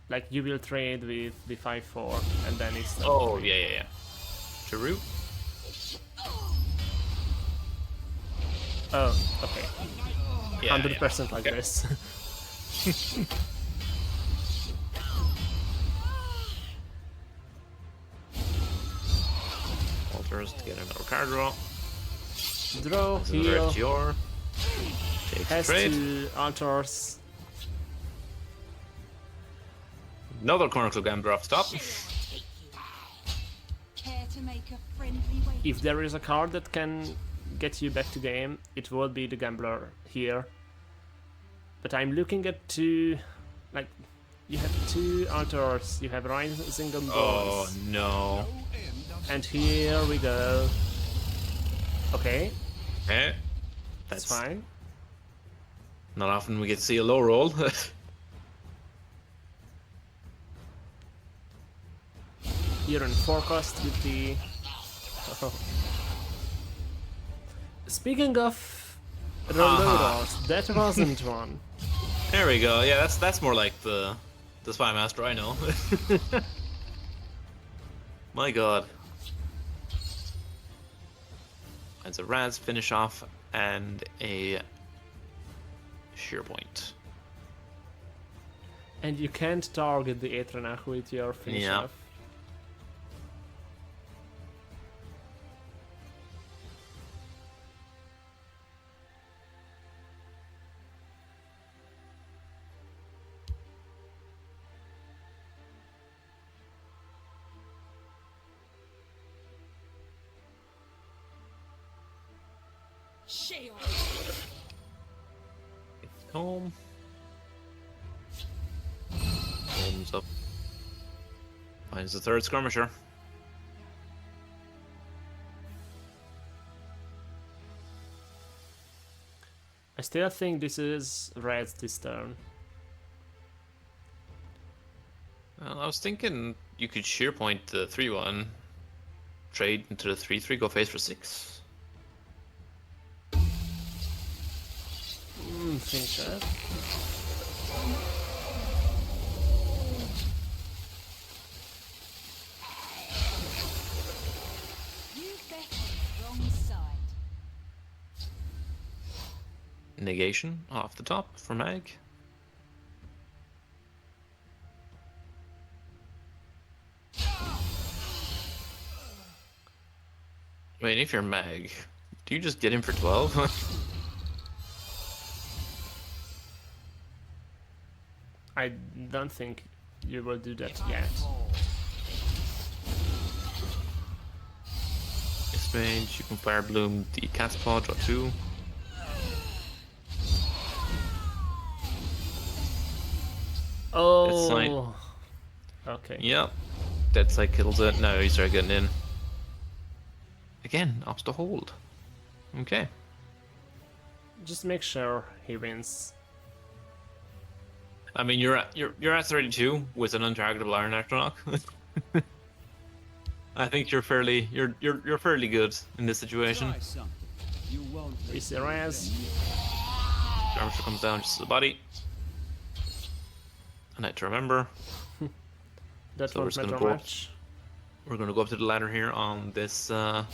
Like, you will trade with the 5-4, and then it's. Oh, yeah. Cheru. Oh, okay. Yeah, 100% like Okay. this. Altars to get another card draw. Draw, This is where heal, Tior takes a has trade. 2 altars. Another Chronicle Gambler off the top. Care to make a friendly way? If there is a card that can get you back to game, it will be the Gambler here. But I'm looking at 2, like, you have 2 altars, you have Rising and Oh Bones. no. And here we go. Okay, Eh? that's fine. Not often we get to see a low roll. You're in forecast with the... Speaking of Rolloros, that wasn't one. There we go. Yeah, that's more like the Spy Master I know. My god. It's a Raz finish off and a sheer point. And you can't target the Etranach with your finish Yeah. off. Shield. Home. Home's up. Finds the 3rd skirmisher. I still think this is red this turn. Well, I was thinking you could sheer point the 3-1, trade into the 3-3, go face for 6. Finish up. You bet on the wrong side. Negation off the top for Mag. Wait, if you're Mag, do you just get him for 12? I don't think you will do that yet. This range, you can Fire Bloom the Cat's Paw, draw 2. Oh, okay. Yep. Dead Sight kills it. Now you start getting in. Again, opts to hold. Okay. Just make sure he wins. I mean, you're at 32 with an untargetable Iron Actronach. I think you're fairly fairly good in this situation. Try something. You won't We see Raz. Skirmisher comes down just as a body. A Night to Remember. That So we're won't just gonna matter go up. much. We're going to go up to the ladder here on this on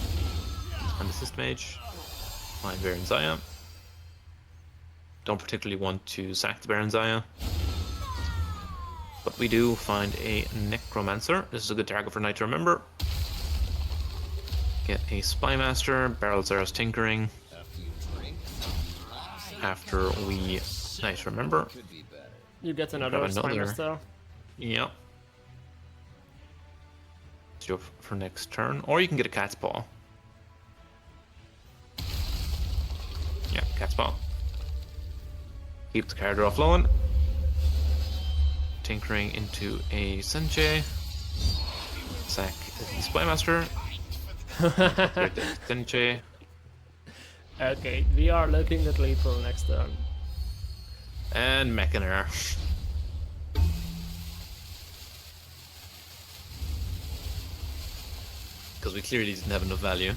the Assist Mage. Find Baron Zaya. Don't particularly want to sack the Baron Zaya. But we do find a Necromancer. This is a good target for Night to Remember. Get a Spy Master, Barrel Zara's Tinkering. After we Night to Remember. You get another Grab Spy another. Master. Yep. Let's do it for next turn. Or you can get a Cat's Paw. Yeah, Cat's Paw. Keep the card draw flowing. Tinkering into a Senche. Sack the Spy Master. Get the Senche. Okay, we are looking at lethal next turn. And Mechanair. Because we clearly didn't have enough value.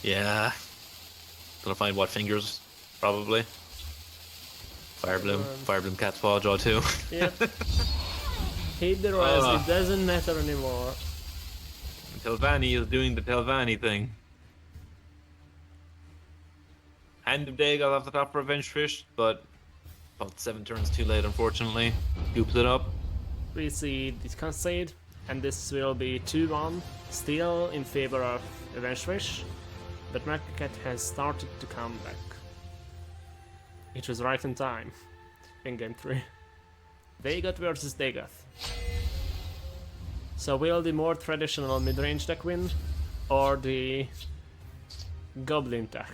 Yeah. Gonna find what fingers, probably. Fire Bloom, Cat's Paw, draw 2. Yep. Hit the Raz, it doesn't matter anymore. Telvanni is doing the Telvanni thing. Hand of Day got off the top for Revenge Fish, but about 7 turns too late, unfortunately. Scoops it up. We see this concede. And this will be 2-1, still in favor of Avenged, but Megacat has started to come back. It was right in time in game 3. Dagoth versus Dagoth. So will the more traditional mid-range deck win, or the Goblin deck?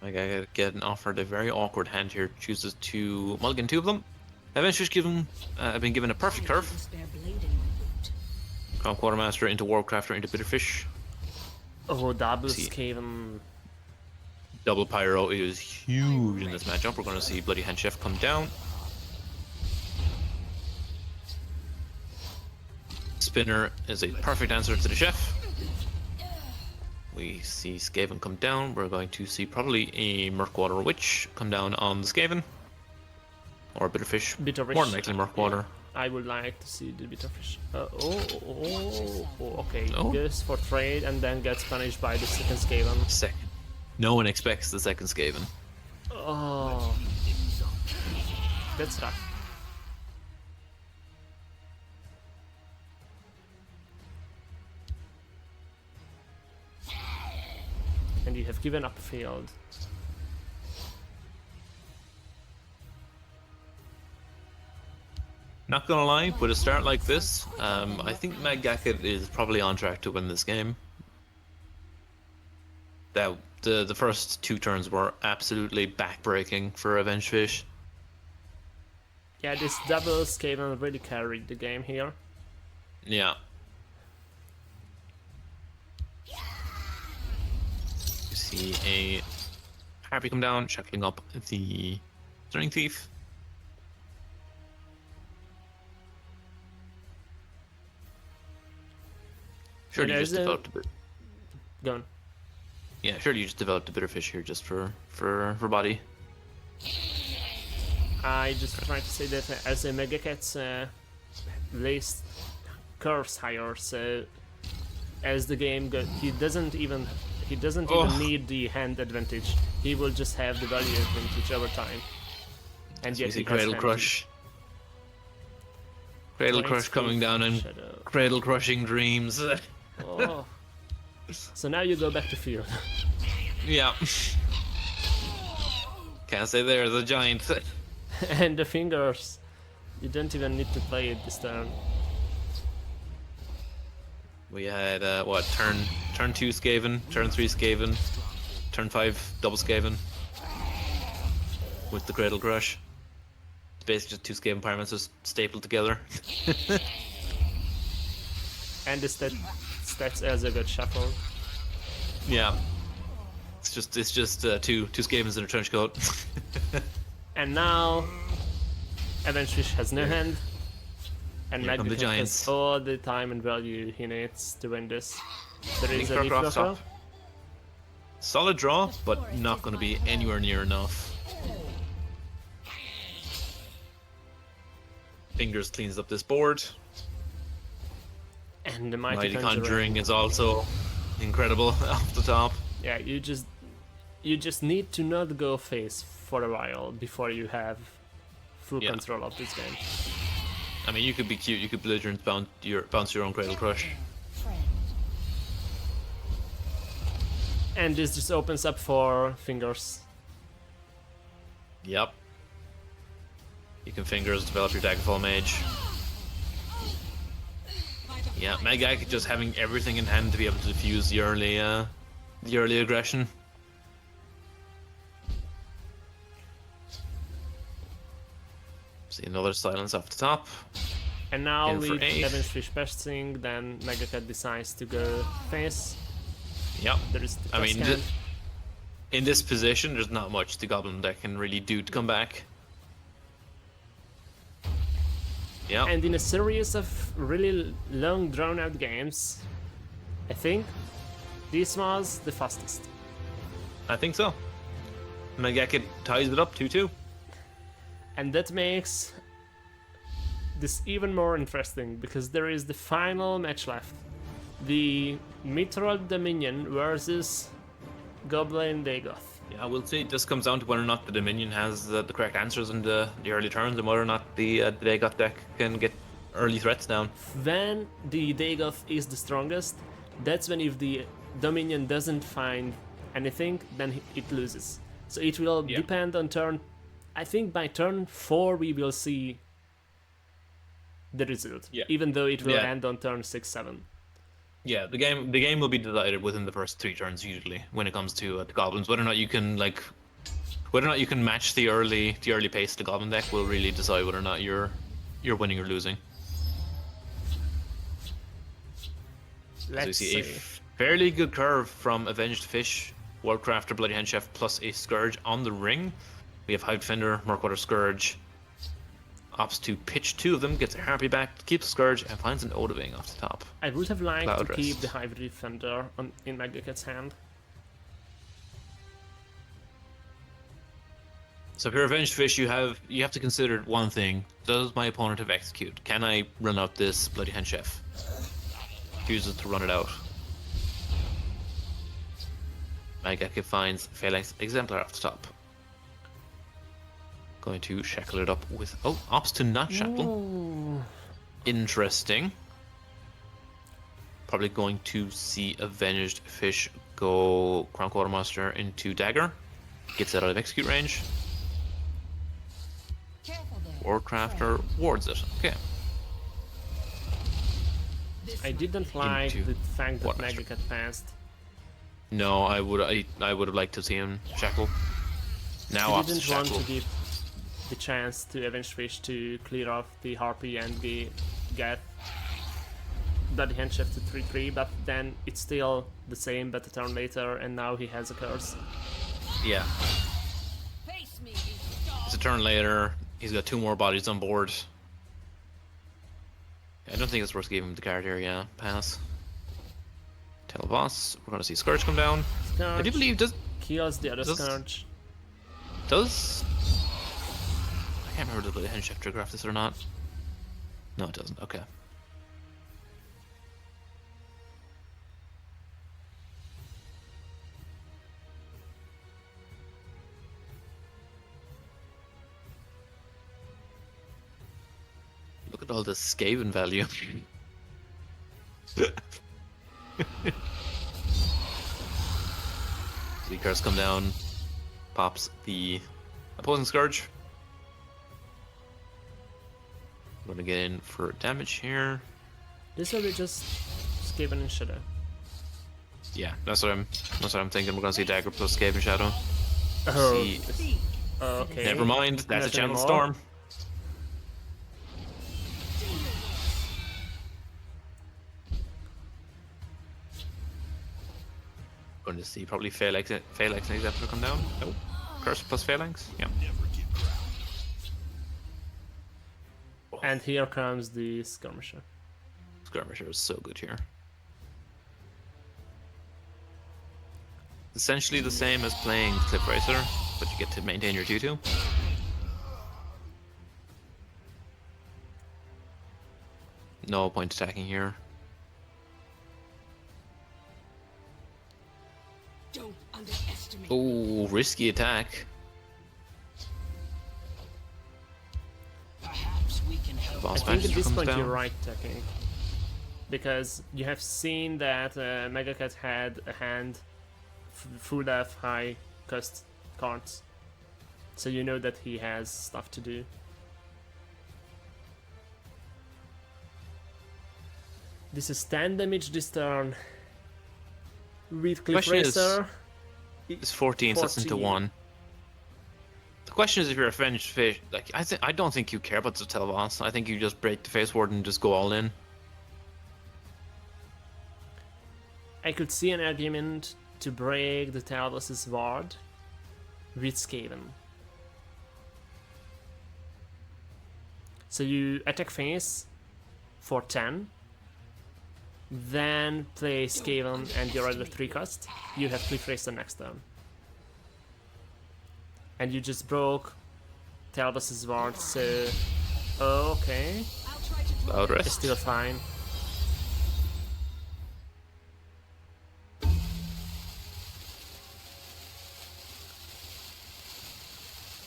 I get offered a very awkward hand here. Chooses to mulligan 2 of them. Eventually been given a perfect curve. Spare blade in my boot. Crown Quartermaster into Warcrafter into Bitterfish. Oh, double See. Skaven. Double Pyro is huge in this matchup. We're going to see Bloody Hand Chef come down. Spinner is a perfect answer to the Chef. We see Skaven come down. We're going to see probably a Murkwater Witch come down on the Skaven. Or a Bitterfish. Bitterfish. More than likely Murkwater. I would like to see the Bitterfish. Okay. Oh. Goes for trade and then gets punished by the second Skaven. Second. No one expects the second Skaven. Oh. That's tough. And you have given up a field. Not gonna lie, with a start like this, I think Megacat is probably on track to win this game. The first 2 turns were absolutely backbreaking for Avenged Fish. Yeah, this double Skaven really carried the game here. Yeah. You see a Harpy come down, shackling up the Stirring Thief. Surely you there's just a- developed a bit. Go on. Yeah, surely you just developed a Bitterfish here just for body. I just tried to say that as a Megacat's list curves higher, so as the game goes, he doesn't even need the hand advantage. He will just have the value advantage over time. And So yet you see he has Cradle hand Crush. Cradle Blades Crush coming down and Shadow. Cradle Crushing Dreams. Oh. So now you go back to field. Yeah. Can't say they're the giant. And the fingers. You don't even need to play it this turn. We had what, turn 2 Skaven, turn 3 Skaven, turn 5 double Skaven with the Cradle Crush. It's basically just 2 Skaven Pyromancers stapled together. And the stats as a good shuffle. Yeah. It's just two Skavens in a trench coat. And now Avenged Fish has no hand. And Here come the Magnificent giants. has all the time and value he needs to win this. There is a Leaf leaf Rock rocker. off. Solid draw, but not going to be anywhere near enough. Fingers cleans up this board. And the Mighty Mighty Conjuring is also incredible off the top. Yeah, you just need to not go face for a while before you have full Yeah. control of this game. I mean, you could be cute. You could belligerent bounce your own Cradle Crush. And this just opens up for fingers. Yep. You can fingers develop your Daggerfall Mage. Yeah, Megak just having everything in hand to be able to defuse the early aggression. See another silence off the top. And now In for with 8. Avenged Fish besting, then Megacat decides to go face. Yep. There is the I mean, Tuscan. in this position, there's not much the Goblin deck can really do to come back. Yeah. And in a series of really long drawn out games, I think this was the fastest. I think so. Megak ties it up 2-2. And that makes this even more interesting because there is the final match left. The Mithril Dominion versus Goblin Dagoth Yeah, I will say this comes down to whether or not the Dominion has the correct answers in the early turns, and whether or not the Dagoth deck can get early threats down. When the Dagoth is the strongest, that's when if the Dominion doesn't find anything, then it loses. So it will depend on turn. I think by turn 4 we will see the result, even though it will end on turn 6, 7. Yeah, the game will be decided within the first 3 turns usually when it comes to the goblins. Whether or not you can match the early pace of the goblin deck will really decide whether or not you're winning or losing. As we see a fairly good curve from Avenged Fish, Worldcrafter, Bloody Hand Chef, plus a Scourge on the ring. We have Hive Defender, Murkwater Scourge. Opts to pitch 2 of them, gets a Harpy back, keeps Scourge, and finds an Odahwing off the top. I would have liked Cloud to keep Rest. the Hive Defender in Magicat's hand. So if you're Avenged Fish, you have to consider one thing. Does my opponent have Execute? Can I run out this Bloody Hand Chef? Chooses to run it out. Magicka finds Phalanx Exemplar off the top. Going to shackle it up with... Oh, opts to not shackle. Ooh. Interesting. Probably going to see Avenged Fish go Crown Quartermaster into Dagger. Gets it out of execute range. Careful there. Warcrafter wards it. Okay. I didn't like Into the fact that Quartermaster. Magicat passed. No, I would have liked to see him shackle. Now I opts to didn't want shackle. to give the chance to Avenged Fish to clear off the Harpy and get Bloody Hand Chef to 3-3, but then it's still the same but a turn later, and now he has a curse. Yeah. Face me, It's a turn later. He's got 2 more bodies on board. I don't think it's worth giving him the card here. Yeah, pass. Tell boss. We're gonna see Scourge come down. Scourge I do believe kills the other does- Scourge. does. I can't remember the Hand Chef trigger off this or not. No, it doesn't. Okay. Look at all the Skaven value. The cards come down, pops the opposing Scourge. I'm gonna get in for damage here. This will be just Skaven and Shadow. Yeah, that's what I'm thinking. We're gonna see Dagger plus Skaven Shadow. Oh, See, okay. never mind. That's a Not Channel anymore. Storm. Going to see probably Phalanx and Exemplar come down. Nope. Curse plus Phalanx. Yeah. And here comes the Skirmisher. Skirmisher is so good here. Essentially the same as playing Cliff Racer, but you get to maintain your 2-2. No point attacking here. don't underestimate. Oh, risky attack. Perhaps we can help. Boss I think at Master this comes point down. you're right, Technique. Because you have seen that Megacat had a hand full of high cost cards. So you know that he has stuff to do. This is 10 damage this turn. With Cliff Question is- Racer. It's 14, so that's into 14. 1. The question is if you're a Avenged Fish, like I don't think you care about the Teleboss. I think you just break the Face Ward and just go all in. I could see an argument to break the Talbot's ward with Skaven. So you attack face for 10, then play Skaven and you're at the 3 cost. You have Cliff Racer next turn. And you just broke Talbot's ward, so okay, I'll try to draw Cloud it's Rest. still fine.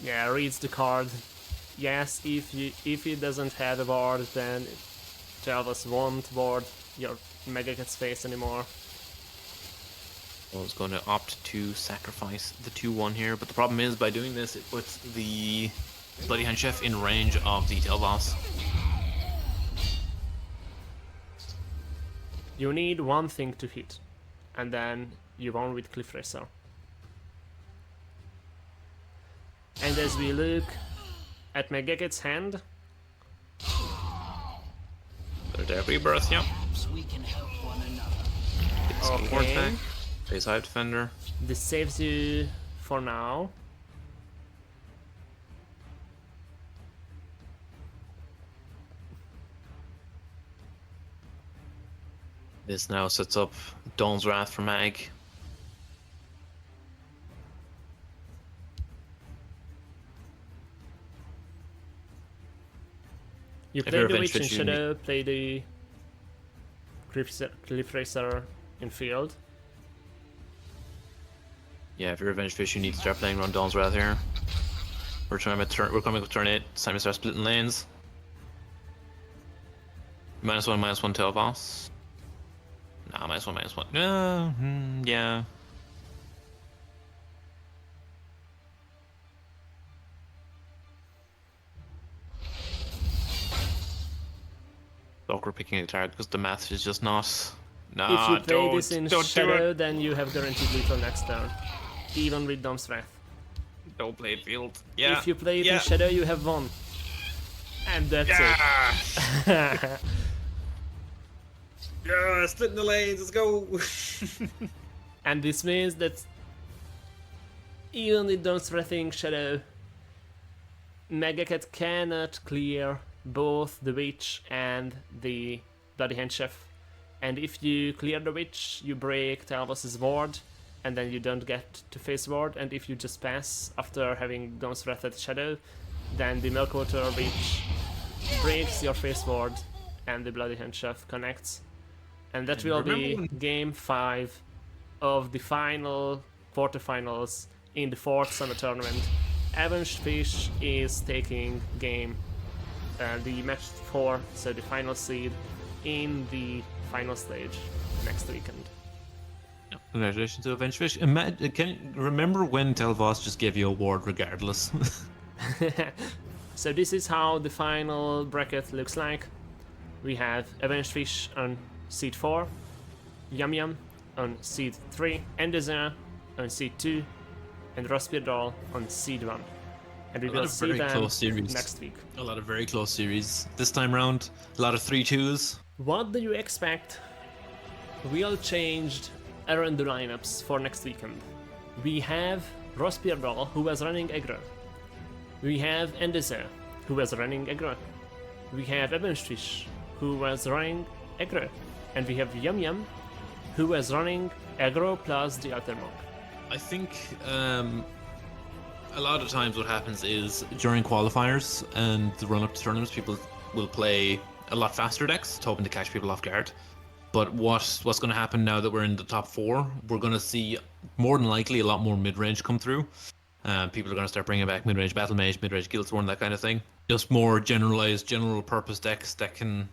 Yeah, reads the card. Yes, if he doesn't have a ward, then Telvos won't ward your Mega Cat's face anymore. I was going to opt to sacrifice the 2-1 here, but the problem is by doing this, it puts the Bloody Hand Chef in range of the tail boss. You need one thing to hit, and then you won with Cliff Racer. And as we look at Megaket's hand, Got a rebirth, yeah. Perhaps we can help one another. It's okay, back. Face Hive Defender. this saves you for now. This now sets up Dawn's Wrath for Mag. You If play you're the Avenged Witch in Fish, you need- Shadow, play the Cliff Racer in field. Yeah, if you're Avenged Fish, you need to start playing around Dawn's Wrath here. We're coming with turn 8. It's time to start splitting lanes. -1/-1 tail boss. Nah, -1/-1. Yeah. Awkward picking a target because the math is just not. Nah, If you play don't, this in don't do Shadow, it. then you have guaranteed lethal next turn, even with Dom's Wrath. Don't play it field. Yeah. If you play it yeah. in Shadow, you have won. And that's Yeah. it. Yeah, splitting the lanes. Let's go. And this means that even with Dom's Wrathing Shadow, Megacat cannot clear both the Witch and the Bloody Hand Chef. And if you clear the Witch, you break Talvos's ward, and then you don't get to face ward. And if you just pass after having Dom's Wrath at Shadow, then the Milkwater Witch breaks your face ward, and the Bloody Hand Chef connects. And that will be game 5 of the final quarterfinals in the 4th summer tournament. Avenged Fish is taking the match 4, so the final seed, in the final stage next weekend. Congratulations to Avenged Fish. Can you remember when Telvos just gave you a award regardless? So this is how the final bracket looks like. We have Avenged Fish on seed 4, Yum Yum on seed 3, Endezer on seed 2, and Rospierdal on seed 1. And we A lot will of see very them close series. next week. A lot of very close series. This time round, a lot of 3-2s. What do you expect will change around the lineups for next weekend? We have Rospierdal, who was running aggro. We have Endezer, who was running aggro. We have Avenged Fish, who was running aggro. And we have Yum Yum, who was running aggro plus the Alter Monk. I think a lot of times what happens is during qualifiers and the run up to tournaments, people will play a lot faster decks, hoping to catch people off guard. But what's going to happen now that we're in the top 4? We're going to see more than likely a lot more mid range come through. People are going to start bringing back mid range Battle Mage, mid range Guildsworn, that kind of thing. Just more generalized, general purpose decks that can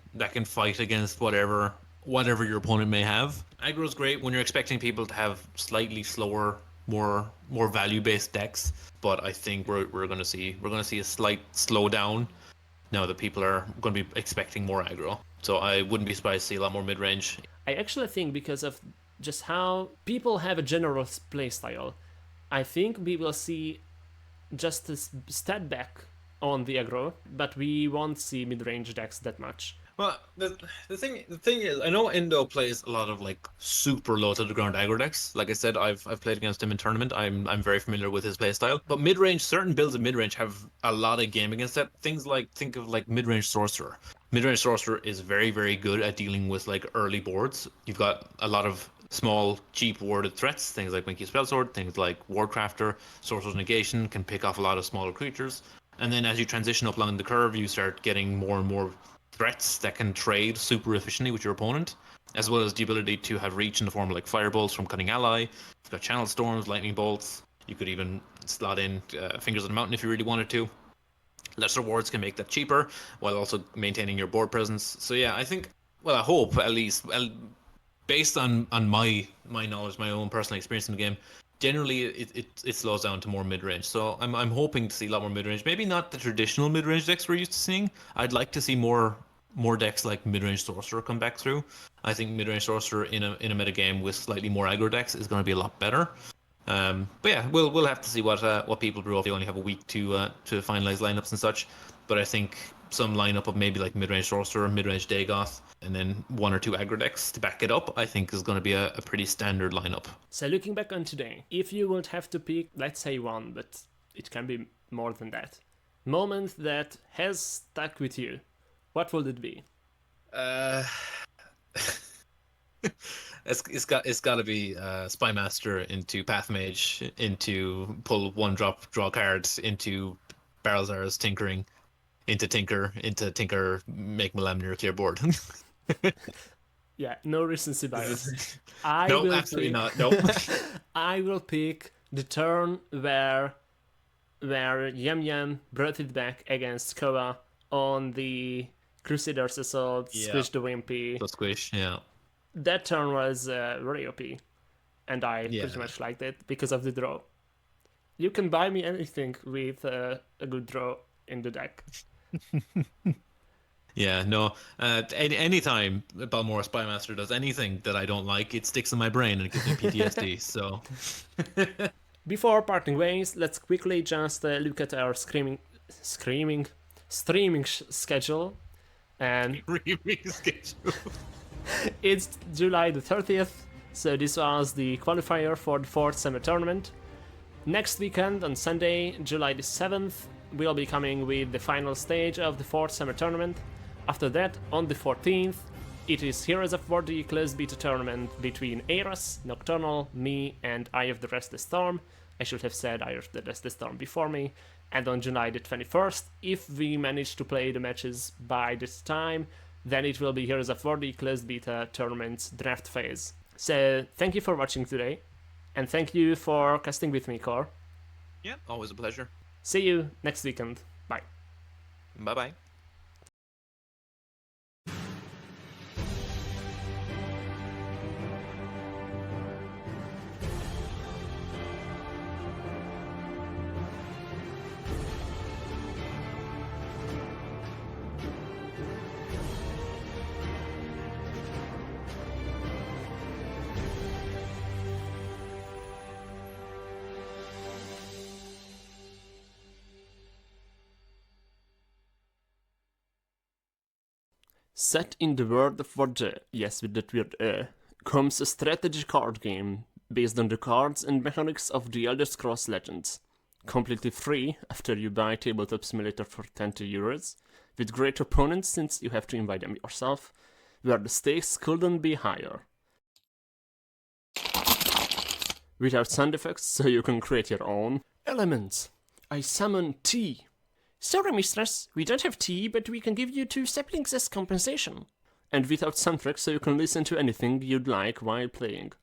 fight against whatever your opponent may have. Aggro's great when you're expecting people to have slightly slower, more value based decks. But I think we're going to see a slight slowdown now that people are going to be expecting more aggro. So I wouldn't be surprised to see a lot more mid range. I actually think because of just how people have a generous playstyle, I think we will see just a step back on the aggro, but we won't see mid-range decks that much. Well, the thing is, I know Indo plays a lot of like super low to the ground aggro decks. Like I said, I've played against him in tournament. I'm very familiar with his playstyle. But mid range, certain builds of mid range have a lot of game against that. Think of like mid range sorcerer. Mid range sorcerer is very very good at dealing with like early boards. You've got a lot of small cheap warded threats, things like Winky Spellsword, things like Wardcrafter, Sorcerer's Negation can pick off a lot of smaller creatures. And then as you transition up along the curve, you start getting more and more threats that can trade super efficiently with your opponent, as well as the ability to have reach in the form of like firebolts from Cunning Ally. You've got Channel Storms, Lightning Bolts, You could even slot in Fingers of the Mountain if you really wanted to. Lesser wards can make that cheaper while also maintaining your board presence. So yeah, I think, well, I hope at least, based on my knowledge, my own personal experience in the game, generally it slows down to more mid-range. So I'm hoping to see a lot more mid-range. Maybe not the traditional mid-range decks we're used to seeing. I'd like to see more decks like mid-range Sorcerer come back through. I think mid-range Sorcerer in a meta game with slightly more aggro decks is going to be a lot better. But yeah, we'll have to see what people brew up. They only have a week to finalize lineups and such. But I think some lineup of maybe like mid-range Sorcerer, mid-range Dagoth, and then 1 or 2 aggro decks to back it up, I think is going to be a pretty standard lineup. So looking back on today, if you would have to pick, let's say one, but it can be more than that, moment that has stuck with you, what would it be? It's got to be Spymaster into Pathmage, into pull 1-drop, draw cards, into Barrelzar's Tinkering, into Tinker, make Malamnir clear board. Yeah, no recency bias. No, absolutely not. No. I will pick the turn where Yum Yum brought it back against Koa on the Crusader's Assault, Squish the Wimpy. So Squish, yeah. That turn was very OP, and I pretty much liked it because of the draw. You can buy me anything with a good draw in the deck. Yeah, no. Anytime Balmora Spymaster does anything that I don't like, it sticks in my brain and it gives me PTSD. So, before parting ways, let's quickly just look at our streaming schedule. And it's July the 30th, so this was the qualifier for the 4th summer tournament. Next weekend on Sunday, July the 7th, we'll be coming with the final stage of the 4th summer tournament. After that, on the 14th, it is Heroes of War the closed beta tournament between Eros, Nocturnal, me, and Eye of the Restless Storm. I should have said Eye of the Restless Storm before me. And on July the 21st, if we manage to play the matches by this time, then it will be Heroes of War the closed beta tournament's draft phase. So, thank you for watching today, and thank you for casting with me, Core. yeah, always a pleasure. See you next weekend. Bye. Bye-bye. Set in the world of Warja, yes with that weird comes a strategy card game based on the cards and mechanics of the Elder Scrolls Legends. Completely free after you buy Tabletop Simulator for 20 euros, with great opponents since you have to invite them yourself, where the stakes couldn't be higher. Without sound effects, so you can create your own. Elements. I summon tea. Sorry, mistress, we don't have tea, but we can give you 2 saplings as compensation. And without soundtrack, so you can listen to anything you'd like while playing.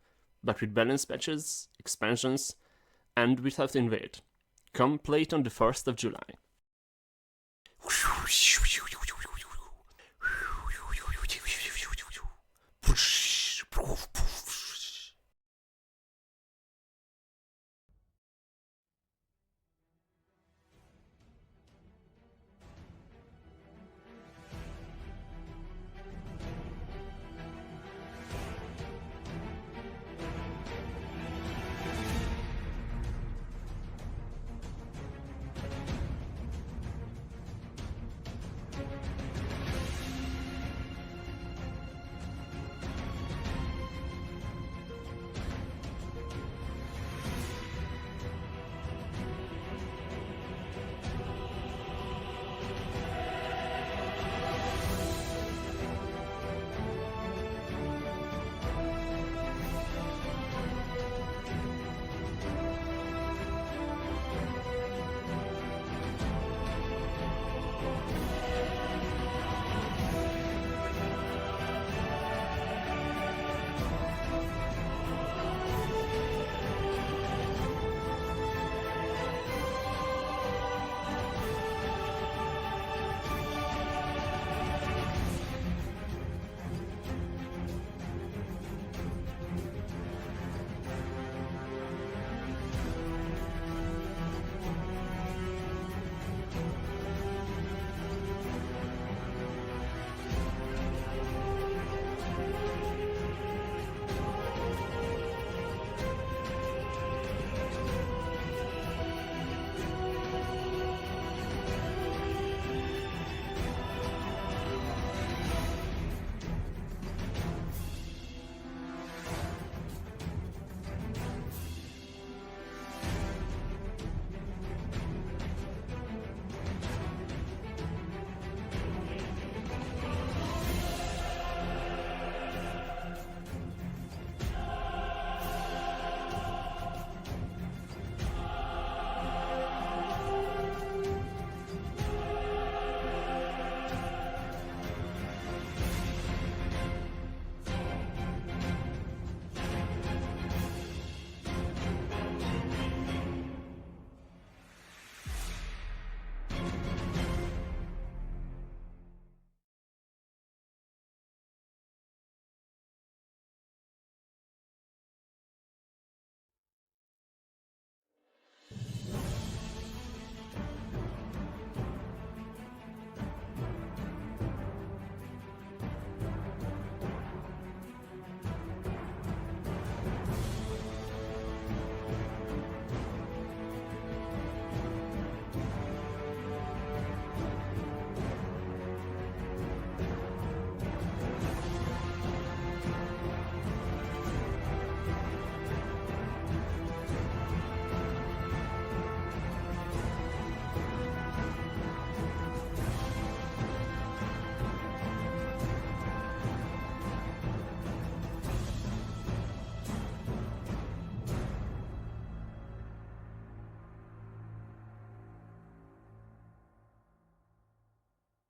But with balance patches, expansions, and without invade. Come play it on the 1st of July.